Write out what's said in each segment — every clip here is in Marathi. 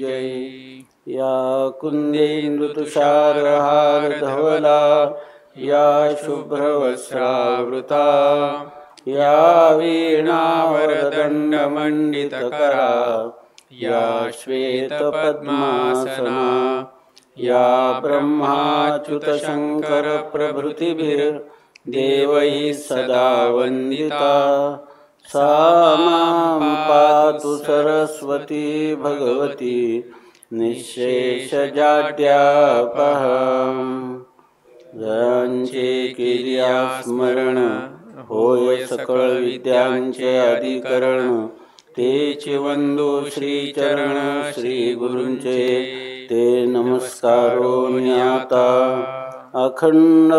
जय। या कुन्देन्दुतुषारहारधवला या शुभ्रवस्त्रावृता या वीणावरदण्डमण्डितकरा या श्वेतपद्मासना या ब्रह्माच्युतशङ्करप्रभृतिभिर्देवैः सदा वन्दिता सा मां पातु सरस्वती भगवती निःशेषजाड्यापः। जयांचे केलिया स्मरण होय सकळ विद्यांचे अधिकरण तेचे वंदो श्रीचरण श्री गुरूंचे ते नमस्कारो ज्ञाता। अखंडमंडलाकारं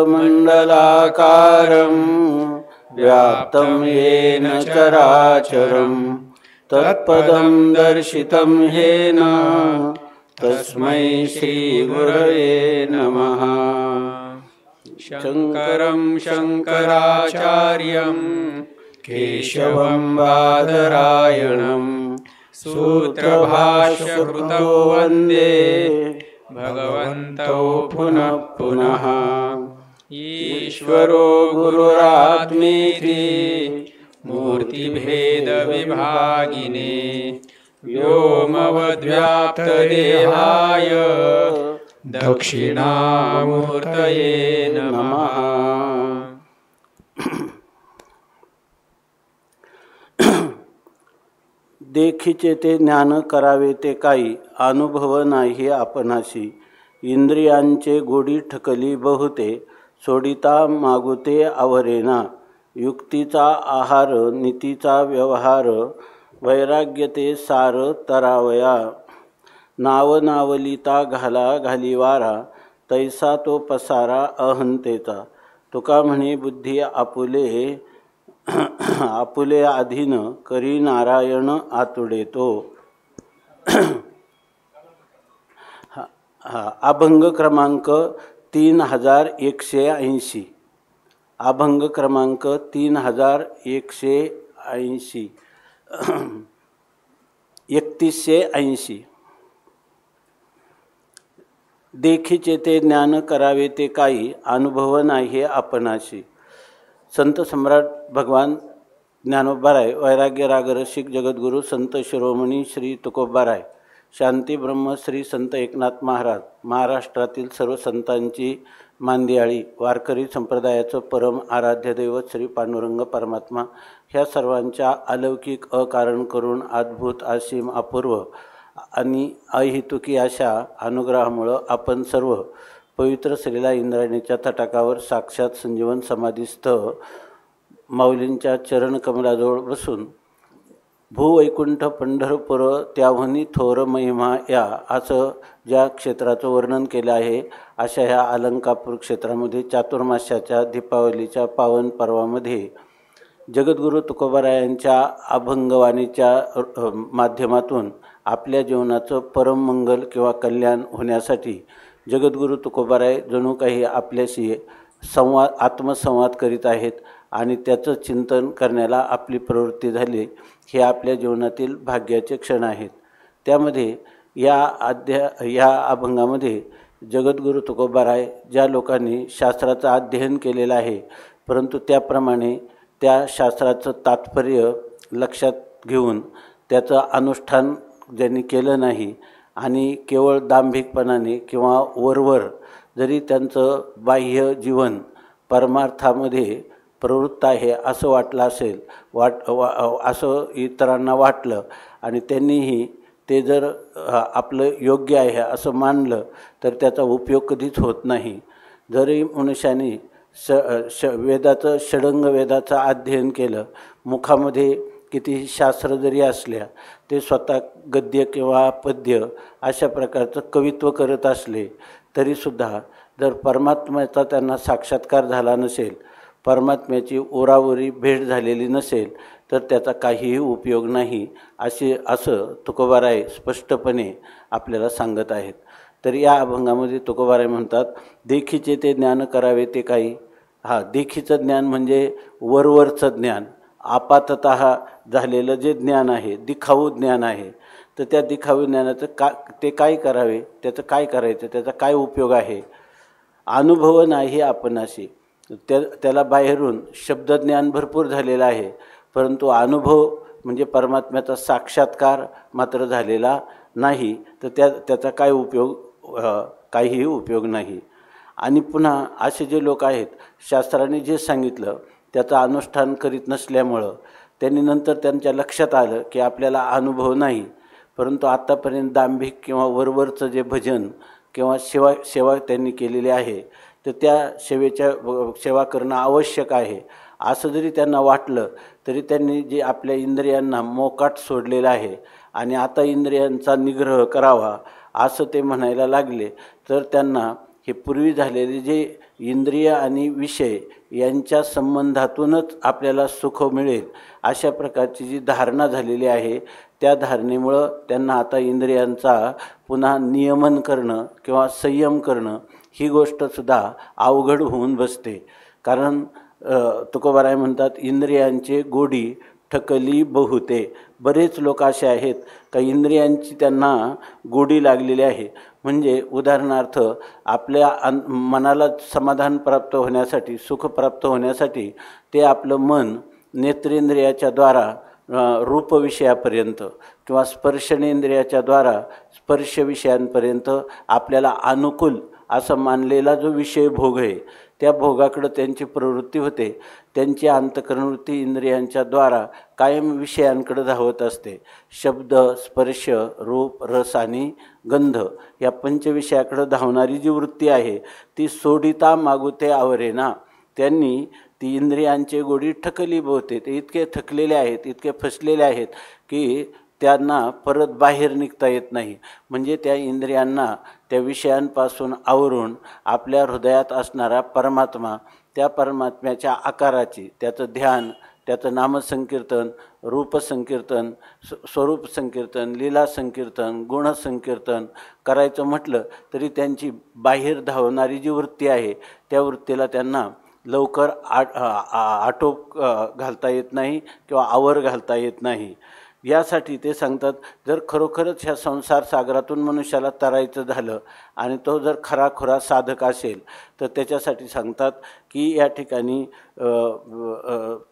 व्याप्तं येन चराचरं तत्पदं दर्शितं येन तस्मै श्री गुरवे नमः। शंकरं शंकराचार्यं केशवं बादरायणं सूत्रभाष्यकृतौ वन्दे भगवन्तौ पुनः पुनः। ईश्वरो गुरुरात्मेति मूर्तिभेदविभागिने व्योमवद्व्याप्तदेहाय दक्षिणामूर्तये नमः। देखीचे ते ज्ञान करावे ते काही अनुभव नाही आपणाशी। इंद्रियांचे गोडी ठकली बहुते सोडिता मागुते आवरेना। युक्तीचा आहार नीतीचा व्यवहार वैराग्य ते सार तरावया। नाव नावलिता घाला घालीवारा तैसा तो पसारा अहंतेचा। तुका म्हणे बुद्धी आपुले आपुले अधीन करी नारायण आतुडे तो। अभंग क्रमांक 3180। अभंग क्रमांक 3180 3180। देखीचे ते ज्ञान करावे ते काही अनुभव नाही आपणाशी। संत सम्राट भगवान ज्ञानोबाराय वैराग्य रागरसिक जगद्गुरु संत शिरोमणी श्री तुकोबाराय शांती ब्रह्म श्री संत एकनाथ महाराज महाराष्ट्रातील सर्व संतांची मांदियाळी वारकरी संप्रदायाचं परम आराध्य दैवत श्री पांडुरंग परमात्मा ह्या सर्वांच्या अलौकिक अकारण करून अद्भुत असीम अपूर्व आणि अहेतुकी अशा अनुग्रहामुळं आपण सर्व पवित्र श्रीला इंद्रायणीच्या तटाकावर साक्षात संजीवन समाधीस्थ माऊलींच्या चरणकमलाजवळ बसून भूवैकुंठ पंढरपूर त्याहूनही थोर महिमा या असं ज्या क्षेत्राचं वर्णन केलं आहे अशा ह्या अलंकापूर क्षेत्रामध्ये चातुर्मास्याच्या दीपावलीच्या पावन पर्वामध्ये जगद्गुरु तुकोबारायांच्या अभंगवाणीच्या माध्यमातून आपल्या जीवनाचं परम मंगल किंवा कल्याण होण्यासाठी जगद्गुरु तुकोबाराय जणू काही आपल्याशी आत्मसंवाद करीत आहेत आणि त्याचं चिंतन करण्याला आपली प्रवृत्ती झाली। हे आपल्या जीवनातील भाग्याचे क्षण आहेत। त्यामध्ये या अभंगामध्ये जगद्गुरु तुकोबाराय ज्या लोकांनी शास्त्राचं अध्ययन केलेलं आहे परंतु त्याप्रमाणे त्या शास्त्राचं तात्पर्य लक्षात घेऊन त्याचं अनुष्ठान ज्यांनी केलं नाही आणि केवळ दांभिकपणाने किंवा वरवर जरी त्यांचं बाह्य जीवन परमार्थामध्ये प्रवृत्त आहे असं वाटलं असेल असं इतरांना वाटलं आणि त्यांनीही ते जर आपलं योग्य आहे असं मानलं तर त्याचा उपयोग कधीच होत नाही। जरी मनुष्याने वेदाचं षडंग वेदाचं अध्ययन केलं मुखामध्ये कितीही शास्त्र जरी असल्या ते स्वतः गद्य किंवा पद्य अशा प्रकारचं कवित्व करत असले तरीसुद्धा जर परमात्म्याचा त्यांना साक्षात्कार झाला नसेल परमात्म्याची ओरावरी भेट झालेली नसेल तर त्याचा काहीही उपयोग नाही असं तुकोबाराय स्पष्टपणे आपल्याला सांगत आहेत। तर या अभंगामध्ये तुकोबाराय म्हणतात देखीचे ते ज्ञान करावे ते काही। देखीचं ज्ञान म्हणजे वरवरचं ज्ञान आपाततः झालेलं जे ज्ञान आहे दिखाऊ ज्ञान आहे तर त्या दिखाऊ ज्ञानाचं ते काय करावे, त्याचं काय करायचं, त्याचा काय उपयोग आहे. अनुभव नाही आपणाशी, त्याला बाहेरून शब्दज्ञान भरपूर झालेलं आहे, परंतु अनुभव म्हणजे परमात्म्याचा साक्षात्कार मात्र झालेला नाही. तर त्याचा काय उपयोग, काहीही उपयोग नाही. आणि पुन्हा असे जे लोक आहेत, शास्त्राने जे सांगितलं त्याचं अनुष्ठान करीत नसल्यामुळं त्यांनी नंतर त्यांच्या लक्षात आलं की आपल्याला अनुभव नाही, परंतु आत्तापर्यंत दांभिक किंवा वरवरचं जे भजन किंवा सेवा त्यांनी केलेली आहे, तर त्या सेवा करणं आवश्यक आहे असं जरी त्यांना वाटलं तरी त्यांनी जे आपल्या इंद्रियांना मोकाट सोडलेलं आहे आणि आता इंद्रियांचा निग्रह करावा असं ते म्हणायला लागले, तर त्यांना हे पूर्वी झालेले जे इंद्रिय आणि विषय यांच्या संबंधातूनच आपल्याला सुख मिळेल अशा प्रकारची जी धारणा झालेली आहे, त्या धारणेमुळं त्यांना आता इंद्रियांचा पुन्हा नियमन करणं किंवा संयम करणं ही गोष्टसुद्धा अवघड होऊन बसते. कारण तुकोबाराय म्हणतात, इंद्रियांचे गोडी ठकली बहुते. बरेच लोक असे आहेत का इंद्रियांची त्यांना गोडी लागलेली आहे. म्हणजे उदाहरणार्थ आपल्या मनाला समाधान प्राप्त होण्यासाठी, सुख प्राप्त होण्यासाठी ते आपलं मन नेत्रेंद्रियाच्या द्वारा रूपविषयापर्यंत किंवा स्पर्शनेंद्रियाच्या द्वारा स्पर्श विषयांपर्यंत आपल्याला अनुकूल असं मानलेला जो विषय भोग आहे, त्या भोगाकडे त्यांची प्रवृत्ती होते. त्यांची अंतःकरणवृत्ती इंद्रियांच्या द्वारा कायम विषयांकडे धावत असते. शब्द, स्पर्श, रूप, रस आणि गंध या पंचविषयाकडे धावणारी जी वृत्ती आहे ती सोडिता मागुते आवरेना. त्यांनी ती इंद्रियांचे गोडी ठकली बहुते. ते इतके थकलेले आहेत, इतके फसलेले आहेत की त्यांना परत बाहेर निघता येत नाही. म्हणजे त्या इंद्रियांना त्या विषयांपासून आवरून आपल्या हृदयात असणारा परमात्मा, त्या परमात्म्याच्या आकाराची, त्याचं ध्यान, त्याचं नामसंकीर्तन, रूपसंकीर्तन, स्वरूपसंकीर्तन, लीलासंकीर्तन, गुणसंकीर्तन करायचं म्हटलं तरी त्यांची बाहेर धावणारी जी वृत्ती आहे त्या वृत्तीला त्यांना लवकर आटोप घालता येत नाही किंवा आवर घालता येत नाही. यासाठी ते सांगतात, जर खरोखरच ह्या संसार सागरातून मनुष्याला तरायचं झालं आणि तो जर खराखुरा साधक असेल तर त्याच्यासाठी सांगतात की या ठिकाणी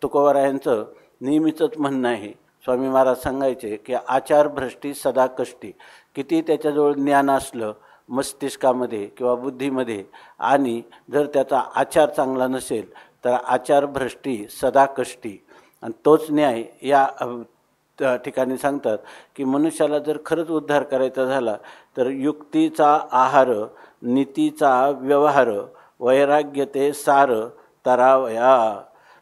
तुकोबारायांचं नेहमीचंच म्हणणं आहे. स्वामी महाराज सांगायचे की आचार भ्रष्टी सदा कष्टी. किती त्याच्याजवळ ज्ञान असलं मस्तिष्कामध्ये किंवा बुद्धीमध्ये आणि जर त्याचा आचार चांगला नसेल तर आचार भ्रष्टी सदा कष्टी. आणि तोच न्याय या ठिकाणी सांगतात की मनुष्याला जर खरंच उद्धार करायचा झाला तर युक्तीचा आहार, नीतीचा व्यवहार, वैराग्य ते सार तरावया.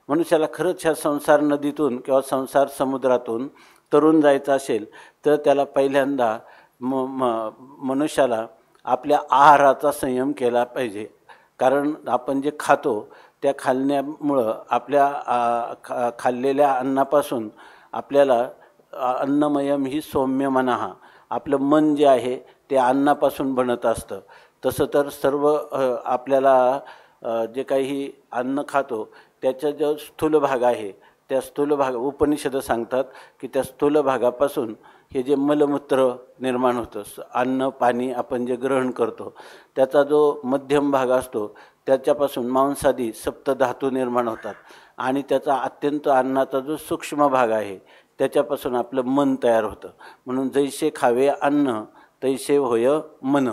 मनुष्याला खरंच ह्या संसार नदीतून किंवा संसार समुद्रातून तरून जायचं असेल तर त्याला पहिल्यांदा मनुष्याला आपल्या आहाराचा संयम केला पाहिजे. कारण आपण जे खातो त्या खाल्ल्यामुळं आपल्या खाल्लेल्या अन्नापासून आपल्याला अन्नमयम ही सौम्य मनः, आपलं मन जे आहे ते अन्नापासून बनत असतं. तसं तर सर्व आपल्याला जे काही अन्न खातो त्याचा जो स्थूल भाग आहे त्या स्थूल भाग, उपनिषद सांगतात की त्या स्थूल भागापासून हे जे मलमूत्र निर्माण होतं, अन्न पाणी आपण जे ग्रहण करतो त्याचा जो मध्यम भाग असतो त्याच्यापासून मांसादी सप्तधातू निर्माण होतात आणि त्याचा अत्यंत अन्नाचा जो सूक्ष्म भाग आहे त्याच्यापासून आपलं मन तयार होतं. म्हणून जैसे खावे अन्न तैसे होय मन.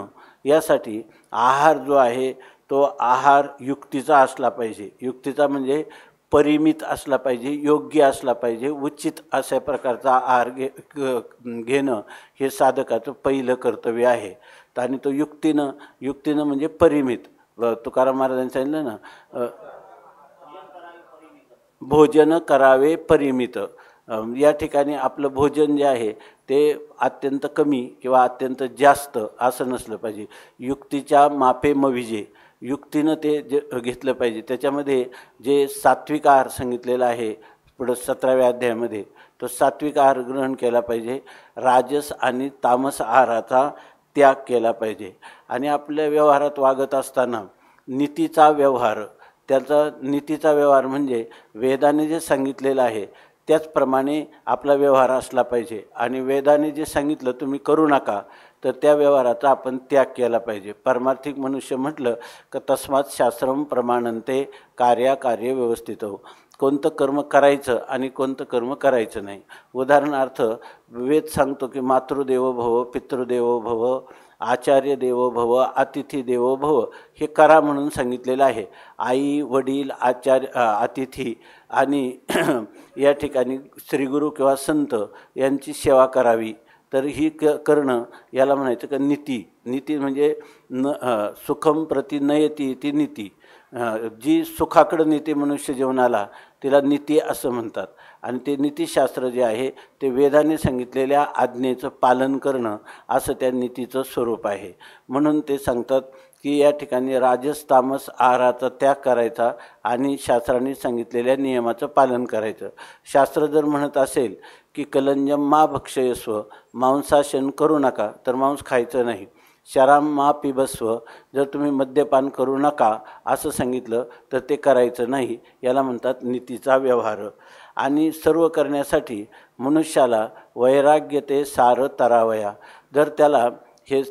यासाठी आहार जो आहे तो आहार युक्तीचा असला पाहिजे. युक्तीचा म्हणजे परिमित असला पाहिजे, योग्य असला पाहिजे, उचित अशा प्रकारचा आहार घेणं हे साधकाचं पहिलं कर्तव्य आहे. आणि तो युक्तीनं म्हणजे परिमित. तुकाराम महाराजांनी सांगितलं ना, भोजन करावे परिमित. या ठिकाणी आपलं भोजन जे आहे ते अत्यंत कमी किंवा अत्यंत जास्त असं नसलं पाहिजे. युक्तीच्या मापे मविजे, युक्तीनं ते घेतलं पाहिजे. त्याच्यामध्ये जे सात्विक आहार सांगितलेला आहे पुढं 17व्या अध्यायामध्ये, तो सात्विक आहार ग्रहण केला पाहिजे. राजस आणि तामस आहाराचा त्याग केला पाहिजे. आणि आपल्या व्यवहारात वागत असताना नीतीचा व्यवहार, त्याचा नीतीचा व्यवहार म्हणजे वेदाने जे सांगितलेलं आहे त्याचप्रमाणे आपला व्यवहार असला पाहिजे. आणि वेदाने जे सांगितलं तुम्ही करू नका, तर त्या व्यवहाराचा आपण त्याग केला पाहिजे. पारमार्थिक मनुष्य म्हटलं का तस्मात् शास्त्रम प्रमाणन्ते कार्य व्यवस्थित हो. कोणतं कर्म करायचं आणि कोणतं कर्म करायचं नाही. उदाहरणार्थ वेद सांगतो की मातृदेवो भव, पितृदेवो भव, आचार्य देवो भव, अतिथी देवो भव, हे करा म्हणून सांगितलेलं आहे. आई वडील अतिथी आणि या ठिकाणी श्रीगुरू किंवा संत यांची सेवा करावी. तर ही करणं याला म्हणायचं का नीती म्हणजे सुखम प्रति नयती ती नीती. जी सुखाकडं नेते मनुष्य जीवनाला तिला नीती असं म्हणतात. आणि ते नीतिशास्त्र जे आहे ते वेदाने सांगितलेल्या आज्ञेचं पालन करणं असं त्या नीतीचं स्वरूप आहे. म्हणून ते सांगतात की या ठिकाणी राजस तामस आहाराचा त्याग करायचा आणि शास्त्राने सांगितलेल्या नियमाचं पालन करायचं. शास्त्र जर म्हणत असेल की कलंजम मा भक्षयस्व, मांसाशन करू नका, तर मांस खायचं नाही. शराम मा पिबस्व, जर तुम्ही मद्यपान करू नका असं सांगितलं तर ते करायचं नाही. याला म्हणतात नीतीचा व्यवहार. आणि सर्व करण्यासाठी मनुष्याला वैराग्य ते सार तरावया. जर त्याला हे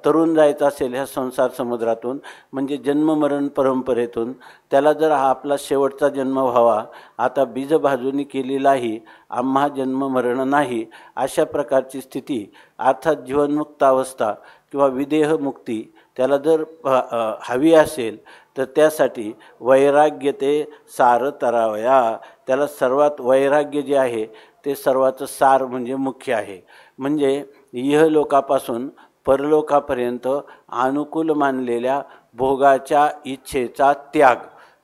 तरुण जायचं असेल ह्या संसार समुद्रातून, म्हणजे जन्ममरण परंपरेतून, त्याला जर हा आपला शेवटचा जन्म व्हावा, आता बीजभाजूनी केलेलाही आम्हा जन्ममरण नाही, अशा प्रकारची स्थिती अर्थात जीवनमुक्त अवस्था किंवा विदेहमुक्ती त्याला जर हवी असेल तर त्यासाठी वैराग्य ते सार तरावया. त्याला सर्वात वैराग्य जे आहे ते सर्वाचं सार म्हणजे मुख्य आहे. म्हणजे इहलोकापासून परलोकापर्यंत अनुकूल मानलेल्या भोगाच्या इच्छेचा त्याग,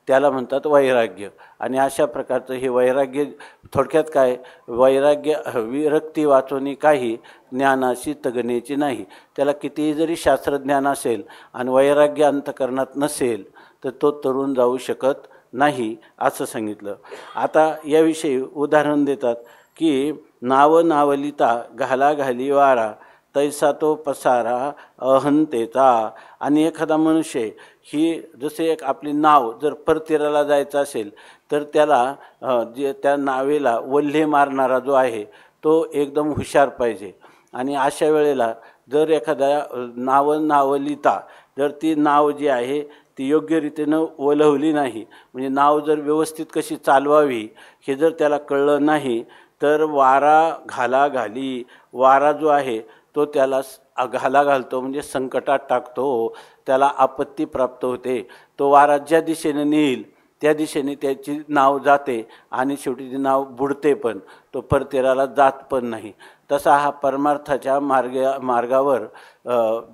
त्याला म्हणतात वैराग्य. आणि अशा प्रकारचं हे वैराग्य थोडक्यात काय, वैराग्य विरक्ती वाचोनी काही ज्ञानाशी तगण्याची नाही. त्याला कितीही जरी शास्त्रज्ञान असेल आणि वैराग्य अंतकरणात नसेल तर तो तरुण जाऊ शकत नाही असं सांगितलं. आता याविषयी उदाहरण देतात की नावलिता घाला घाली वारा, तैसा तो पसारा अहंतेचा. आणि एखादा मनुष्य ही जसे एक आपली नाव जर परतीराला जायचं असेल तर त्याला जे त्या नावेला वल्हे मारणारा जो आहे तो एकदम हुशार पाहिजे. आणि अशा वेळेला जर एखाद्या नावलिता जर ती नाव जी आहे ती योग्य रीतीनं वलवली नाही, म्हणजे नाव जर व्यवस्थित कशी चालवावी हे जर त्याला कळलं नाही तर वारा जो आहे तो त्याला घाला घालतो, म्हणजे संकटात टाकतो, त्याला आपत्ती प्राप्त होते. तो वारा ज्या दिशेने नेईल त्या दिशेने त्याची नाव जाते आणि शेवटी ती नाव बुडते पण, तो परतीराला जात पण नाही. तसा हा परमार्थाच्या मार्गावर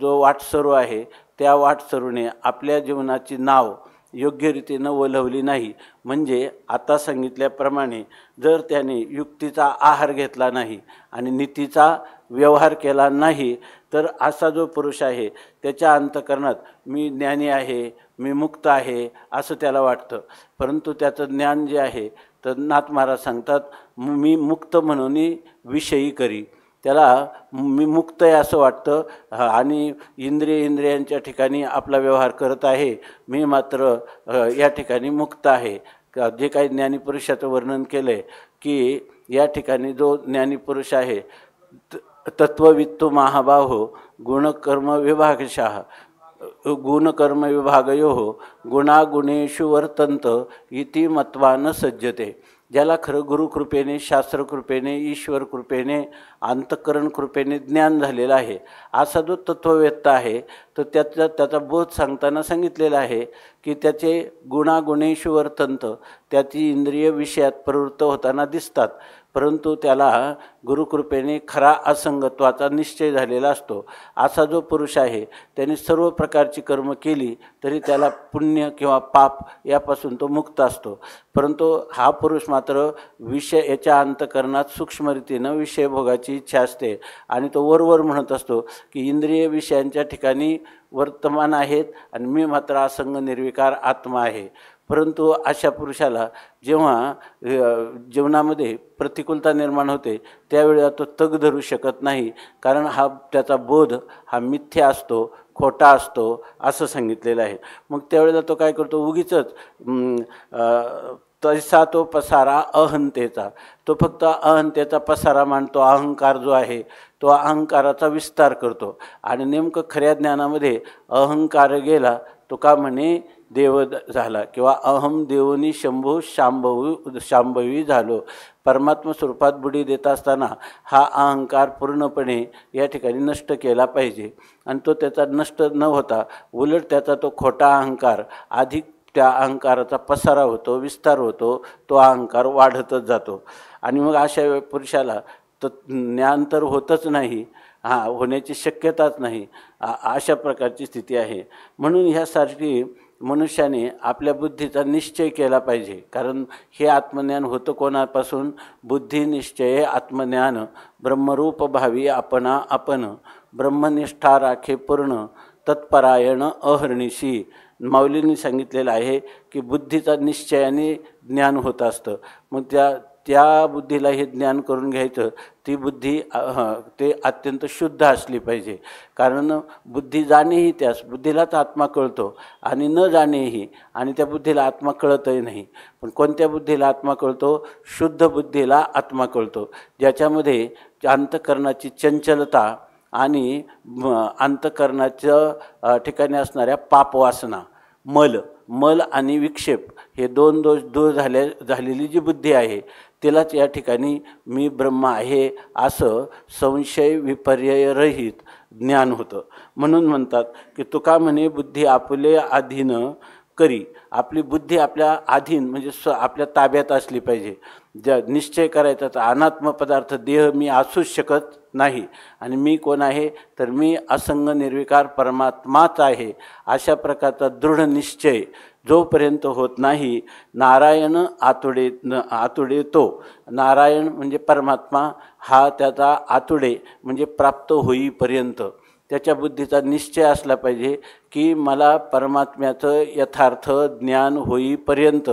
जो वाटसरू आहे त्या वाटसरूने आपल्या जीवनाची नाव योग्य रीतीनं वलवली नाही, म्हणजे आता सांगितल्याप्रमाणे जर त्याने युक्तीचा आहार घेतला नाही आणि नीतीचा व्यवहार केला नाही तर असा जो पुरुष आहे त्याच्या अंतःकरणात मी ज्ञानी आहे, मी मुक्त आहे असं त्याला वाटतं. परंतु त्याचं ज्ञान जे आहे तर नाथ महाराज सांगतात मी मुक्त म्हणून विषयी करी. त्याला मी मुक्त आहे असं वाटतं आणि इंद्रियांच्या ठिकाणी आपला व्यवहार करत आहे, मी मात्र या ठिकाणी मुक्त आहे. जे काही ज्ञानीपुरुषाचं वर्णन केलं आहे की या ठिकाणी जो ज्ञानीपुरुष आहे तत्ववित्तो महाबाहो गुणकर्म विभागयो गुणागुणेषु वर्तन्त इति मत्वा न सज्जते. ज्याला खरं गुरुकृपेने, शास्त्रकृपेने, ईश्वर कृपेने, अंतःकरण कृपेने ज्ञान झालेलं आहे असा जो तत्ववेत्ता आहे तो त्याचा बोध सांगताना सांगितलेला आहे की त्याचे गुणागुणेषु वर्तन्त, त्याची इंद्रिय विषयात प्रवृत्त होताना दिसतात, परंतु त्याला गुरुकृपेने खरा असंगत्वाचा निश्चय झालेला असतो. असा जो पुरुष आहे त्याने सर्व प्रकारची कर्म केली तरी त्याला पुण्य किंवा पाप यापासून तो मुक्त असतो. परंतु हा पुरुष मात्र याच्या अंतःकरणात सूक्ष्मरीतीनं विषयभोगाची इच्छा असते आणि तो वरवर म्हणत असतो की इंद्रिय विषयांच्या ठिकाणी वर्तमान आहेत आणि मी मात्र असंग निर्विकार आत्मा आहे. परंतु अशा पुरुषाला जेव्हा जीवनामध्ये प्रतिकूलता निर्माण होते त्यावेळेला तो तग धरू शकत नाही, कारण त्याचा बोध हा मिथ्या असतो, खोटा असतो असं सांगितलेलं आहे. मग त्यावेळेला तो काय करतो, उगीचच तसा तो पसारा अहंतेचा, तो फक्त अहंतेचा पसारा मांडतो. अहंकार जो आहे तो अहंकाराचा विस्तार करतो. आणि नेमकं खऱ्या ज्ञानामध्ये अहंकार गेला तो का म्हणे देव झाला, किंवा अहम देवनी शंभू शांभवी झालो. परमात्मा स्वरूपात बुडी देत असताना हा अहंकार पूर्णपणे या ठिकाणी नष्ट केला पाहिजे. आणि तो त्याचा नष्ट न होता उलट त्याचा तो खोटा अहंकार अधिक त्या अहंकाराचा पसारा होतो, विस्तार होतो, तो अहंकार वाढतच जातो. आणि मग अशा पुरुषाला तर ज्ञान तर होतच नाही, होण्याची शक्यताच नाही. अशा प्रकारची स्थिती आहे. म्हणून ह्यासाठी मनुष्याने आपल्या बुद्धीचा निश्चय केला पाहिजे. कारण हे आत्मज्ञान होतं कोणापासून? बुद्धी निश्चय आत्मज्ञान ब्रह्मरूप भावी आपणा आपण ब्रह्मनिष्ठा राखे पूर्ण तत्परायण अहर्निशी. माऊलींनी सांगितलेलं आहे की बुद्धीचा निश्चयाने ज्ञान होत असतं. मग त्या बुद्धीला हे ज्ञान करून घ्यायचं. ती बुद्धी ते अत्यंत शुद्ध असली पाहिजे. कारण बुद्धी जाणेही त्यास, बुद्धीलाच आत्मा कळतो, आणि न जाणेही, आणि त्या बुद्धीला आत्मा कळतही नाही. पण कोणत्या बुद्धीला आत्मा कळतो? शुद्ध बुद्धीला आत्मा कळतो, ज्याच्यामध्ये अंतःकरणाची चंचलता आणि अंतःकरणाच्या ठिकाणी असणाऱ्या पापवासना, मल आणि विक्षेप हे दोन दोष दूर झालेली जी बुद्धी आहे तिलाच या ठिकाणी मी ब्रह्म आहे असं संशय विपर्ययरहित ज्ञान होतं. म्हणून म्हणतात की तुका म्हणे बुद्धी आपले अधीन करी. आपली बुद्धी आपल्या अधीन म्हणजे आपल्या ताब्यात असली पाहिजे. निश्चय करायचा तर अनात्म पदार्थ देह मी असूच शकत नाही, आणि मी कोण आहे तर मी असंग निर्विकार परमात्माच आहे. अशा प्रकारचा दृढ निश्चय जोपर्यंत होत नाही, नारायण आतुडे तो, नारायण म्हणजे परमात्मा, हा त्याचा आतुडे म्हणजे प्राप्त होईपर्यंत त्याच्या बुद्धीचा निश्चय असला पाहिजे की मला परमात्म्याचं यथार्थ ज्ञान होईपर्यंत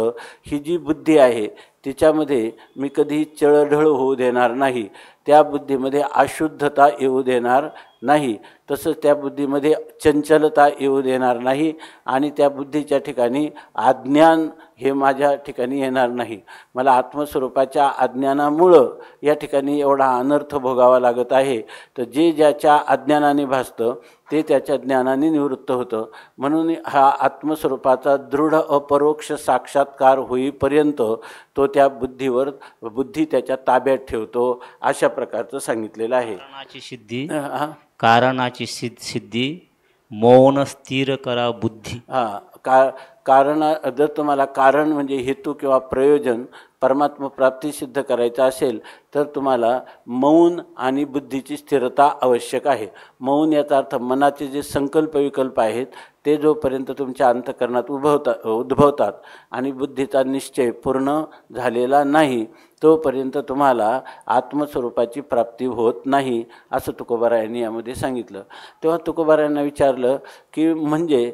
ही जी बुद्धी आहे तिच्यामध्ये मी कधी चळढळ होऊ देणार नाही, त्या बुद्धीमध्ये अशुद्धता येऊ देणार नाही, तसंच त्या बुद्धीमध्ये चंचलता येऊ देणार नाही, आणि त्या बुद्धीच्या ठिकाणी अज्ञान हे माझ्या ठिकाणी येणार नाही. मला आत्मस्वरूपाच्या अज्ञानामुळं या ठिकाणी एवढा अनर्थ भोगावा लागत आहे. तर जे ज्याच्या अज्ञानाने भासतं ते त्याच्या ज्ञानाने निवृत्त होतं. म्हणून हा आत्मस्वरूपाचा दृढ अपरोक्ष साक्षात्कार होईपर्यंत तो त्या बुद्धी त्याच्या ताब्यात ठेवतो. अशा प्रकारचं सांगितलेलं आहे. कारणाची सिद्धी मौन स्थिर करा बुद्धी. कारण जर तुम्हाला कारण म्हणजे हेतू किंवा प्रयोजन परमात्मा प्राप्ती सिद्ध करायचं असेल तर तुम्हाला मौन आणि बुद्धीची स्थिरता आवश्यक आहे. मौन याचा अर्थ मनाचे जे संकल्प विकल्प आहेत ते जोपर्यंत तुमच्या अंतःकरणात उद्भवतात आणि बुद्धीचा निश्चय पूर्ण झालेला नाही तोपर्यंत तुम्हाला आत्मस्वरूपाची प्राप्ती होत नाही, असं तुकोबारायांनी यामध्ये सांगितलं. तेव्हा तुकोबारायांना विचारलं की म्हणजे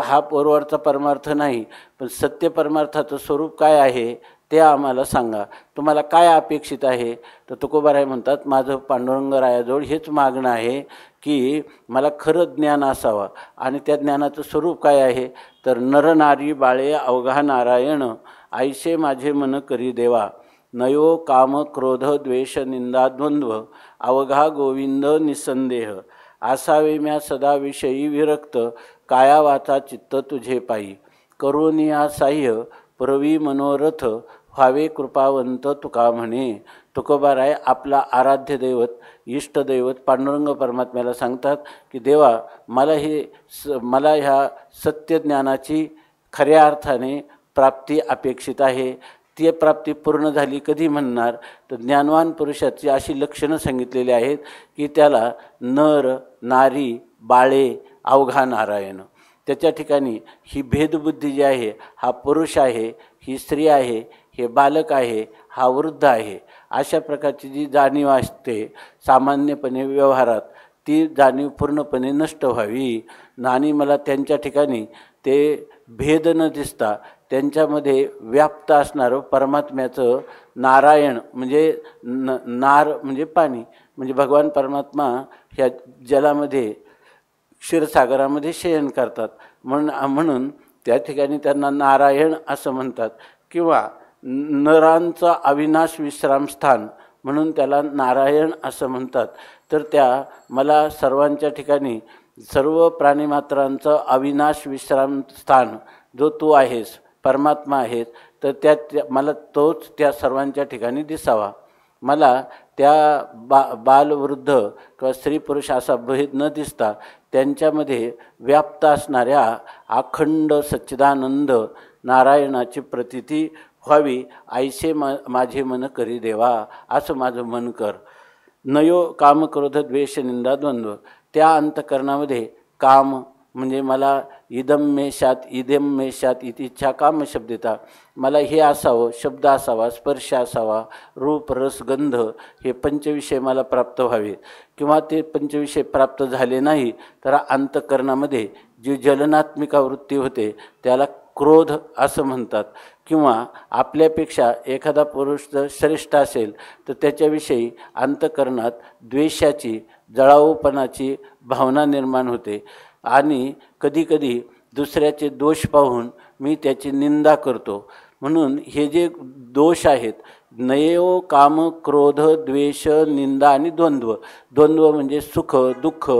हा पोरवरचा परमार्थ नाही, पण सत्य परमार्थाचं स्वरूप काय आहे ते आम्हाला सांगा, तुम्हाला काय अपेक्षित आहे. तर तुकोबाराय म्हणतात, माझं पांडुरंगरायाजवळ हेच मागणं आहे की मला खरं ज्ञान असावं. आणि त्या ज्ञानाचं स्वरूप काय आहे तर नरनारी बाळे अवघा नारायण आईशे माझे मन करी देवा. नयो काम क्रोध द्वेष निंदा द्वंद्व अवघा गोविंद निसंदेह. असावे म्या सदा विषयी विरक्त काया वाचा चित्त तुझे पायी. करुनिया साह्य पुरवी मनोरथ व्हावे कृपावंत तुका म्हणे. तुकोबाराय आपला आराध्य दैवत इष्टदैवत पांडुरंग परमात्म्याला सांगतात की देवा मला ह्या सत्यज्ञानाची खऱ्या अर्थाने प्राप्ती अपेक्षित आहे. ती प्राप्ती पूर्ण झाली कधी म्हणणार तर ज्ञानवान पुरुषाची अशी लक्षणं सांगितलेली आहेत की त्याला नर नारी बाळे अवघा नारायण. त्याच्या ठिकाणी ही भेदबुद्धी जी आहे, हा पुरुष आहे, ही स्त्री आहे, हे बालक आहे, हा वृद्ध आहे, अशा प्रकारची जी जाणीव असते सामान्यपणे व्यवहारात ती जाणीव पूर्णपणे नष्ट व्हावी. आणि मला त्यांच्या ठिकाणी ते भेद न दिसता त्यांच्यामध्ये व्याप्त असणारं परमात्म्याचं नारायण म्हणजे नार म्हणजे पाणी म्हणजे भगवान परमात्मा ह्या जलामध्ये क्षीरसागरामध्ये शयन करतात म्हणून त्या ठिकाणी त्यांना नारायण असं म्हणतात. किंवा नरांचं अविनाश विश्रामस्थान म्हणून त्याला नारायण असं म्हणतात. तर त्या मला सर्वांच्या ठिकाणी सर्व प्राणीमात्रांचं अविनाश विश्रामस्थान जो तू आहेस, परमात्मा आहेस, तर मला तोच त्या सर्वांच्या ठिकाणी दिसावा. मला त्या बालवृद्ध किंवा स्त्री पुरुष असा भेद न दिसता त्यांच्यामध्ये व्याप्त असणाऱ्या अखंड सच्चिदानंद नारायणाची प्रतीती व्हावी, ऐसे माझे मन करी देवा, असं माझं मन कर. नयो काम क्रोध द्वेष निंदा द्वंद्व. त्या अंतकरणामध्ये काम म्हणजे मला इदम मेशात इदम मेशात इच्छा काम शब्दिता, मला हे असावं, शब्द असावा, स्पर्श असावा, रूप रस गंध, हे पंचविषय मला प्राप्त व्हावे. किंवा ते पंचविषय प्राप्त झाले नाही तर अंतकरणामध्ये जी जलनात्मिका वृत्ती होते त्याला क्रोध असं म्हणतात. किंवा आपल्यापेक्षा एखादा पुरुष जर श्रेष्ठ असेल तर त्याच्याविषयी अंतकरणात द्वेषाची, जळाऊपणाची भावना निर्माण होते. आणि कधीकधी दुसऱ्याचे दोष पाहून मी त्याची निंदा करतो. म्हणून हे जे दोष आहेत, नयो काम क्रोध द्वेष निंदा आणि द्वंद्व. द्वंद्व म्हणजे सुख दुःख,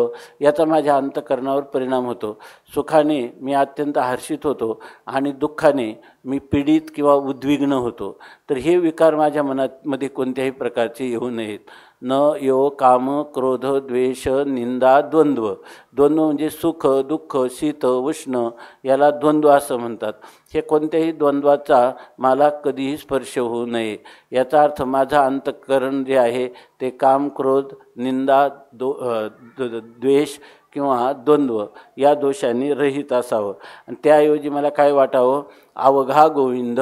याचा माझ्या अंतकरणावर परिणाम होतो. सुखाने मी अत्यंत हर्षित होतो आणि दुःखाने मी पीडित किंवा उद्विग्न होतो. तर हे विकार माझ्या मनामध्ये कोणत्याही प्रकारचे येऊ नयेत. न यो काम क्रोध द्वेष निंदा द्वंद्व. द्वंद्व म्हणजे सुख दुःख शीत उष्ण, याला द्वंद्व असं म्हणतात. हे कोणत्याही द्वंद्वाचा मला कधीही स्पर्श होऊ नये. याचा अर्थ माझं अंतःकरण जे आहे ते काम क्रोध निंदा द्वेष किंवा द्वंद्व या दोषांनी रहित असावं. आणि त्याऐवजी मला काय वाटावं, अवघा गोविंद,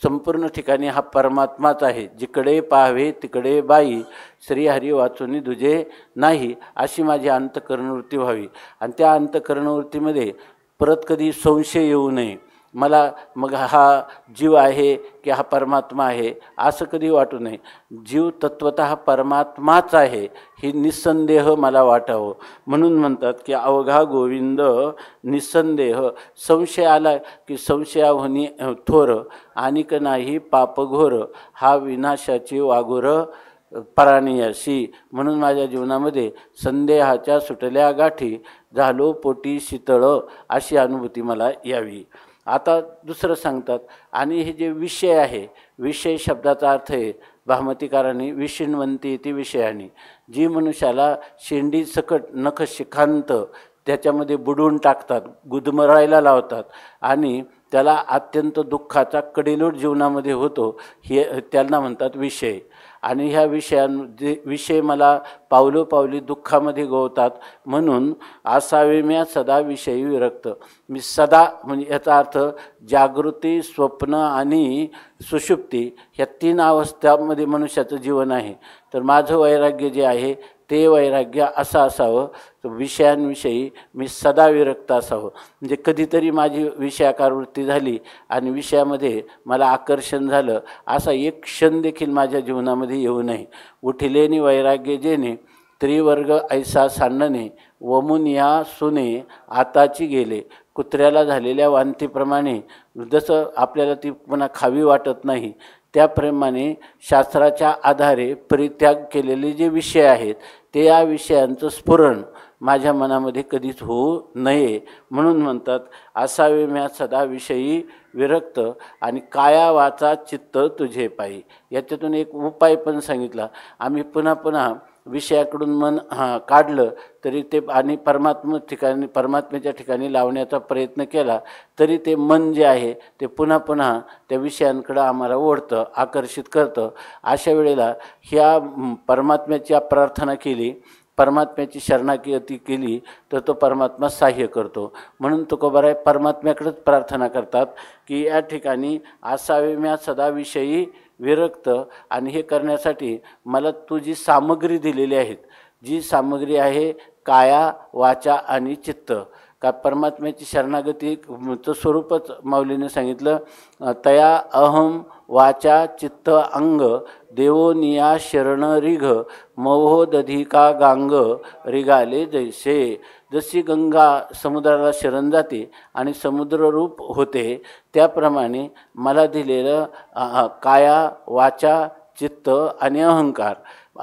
संपूर्ण ठिकाणी हा परमात्माच आहे, जिकडे पाहावे तिकडे बाई, श्रीहरी वाचुनी दुजे नाही, अशी माझी अंतःकरणवृत्ती व्हावी. आणि त्या अंतःकरणवृत्तीमध्ये परत कधी संशय येऊ नये. मला मग हा जीव आहे की हा परमात्मा आहे असं कधी वाटू नये. जीव तत्वतः परमात्माच आहे ही निस्संदेह मला वाटावं. म्हणून म्हणतात की अवघा गोविंद निस्संदेह. संशय आला की संशयाहोनी थोर, आणिक नाही पापघोर, हा विनाशाची वाघोर पराणीयाशी. म्हणून माझ्या जीवनामध्ये संदेहाच्या सुटल्या गाठी, झालो पोटी शीतळ, अशी अनुभूती मला यावी. आता दुसरं सांगतात, आणि हे जे विषय आहे, विषय शब्दाचा अर्थ आहे भामतीकारांनी विषिणवंती ती विषयानी, जी मनुष्याला शेंडी सकट नख शिखांत त्याच्यामध्ये बुडवून टाकतात, गुदमरायला लावतात आणि त्याला अत्यंत दुःखाचा कडेलोट जीवनामध्ये होतो, हे त्यांना म्हणतात विषय. आणि ह्या विषय मला पावलोपावली दुःखामध्ये गोवतात. म्हणून असावे म्या सदा विषयी विरक्त. मी सदा म्हणजे याचा अर्थ जागृती, स्वप्न आणि सुषुप्ती ह्या तीन अवस्थांमध्ये मनुष्याचं जीवन आहे. तर माझं वैराग्य जे आहे ते वैराग्य असं असावं, तर विषयांविषयी मी सदा विरक्त असावं. म्हणजे कधीतरी माझी विषयाकार वृत्ती झाली आणि विषयामध्ये मला आकर्षण झालं, असा एक क्षण देखील माझ्या जीवनामध्ये येऊ नये. उठिलेनी वैराग्य जेणे, त्रिवर्ग ऐसा सांडणे, वमुन या सुने आताची गेले. कुत्र्याला झालेल्या वांतीप्रमाणे जसं आपल्याला ती पुन्हा खावी वाटत नाही, त्याप्रमाणे शास्त्राच्या आधारे परित्याग केलेले जे विषय आहेत ते या विषयांचं स्फुरण माझ्या मनामध्ये कधीच होऊ नये. म्हणून म्हणतात असावे म्या सदा विषयी विरक्त, आणि काया वाचा चित्त तुझे पायी. याच्यातून एक उपाय पण सांगितला. आम्ही पुन्हा पुन्हा विषयाकडून मन काढलं तरी ते आणि परमात्म्याच्या ठिकाणी लावण्याचा प्रयत्न केला तरी ते मन जे आहे ते पुन्हा पुन्हा त्या विषयांकडं आम्हाला ओढतं, आकर्षित करतं. अशा वेळेला ह्या परमात्म्याची प्रार्थना केली, परमात्म्याची शरणागती केली तर तो परमात्मा सहाय्य करतो. म्हणून तुकोबाराय परमात्म्याकडेच प्रार्थना करतात की या ठिकाणी असावे म्या सदा विषयी विरक्त. आणि हे करण्यासाठी मला तू जी सामग्री दिलेली आहेत, जी सामग्री आहे काया वाचा आणि चित्त, का परमात्म्याची शरणागतीचं स्वरूपच माऊलीने सांगितलं, तया अहम वाचा चित्त अंग देवो निया शरण रिघ मवो दधिका गांग रिगाले जैसे. जशी गंगा समुद्राला शरण जाते आणि समुद्ररूप होते, त्याप्रमाणे मला दिलेलं काया वाचा चित्त आणि अहंकार,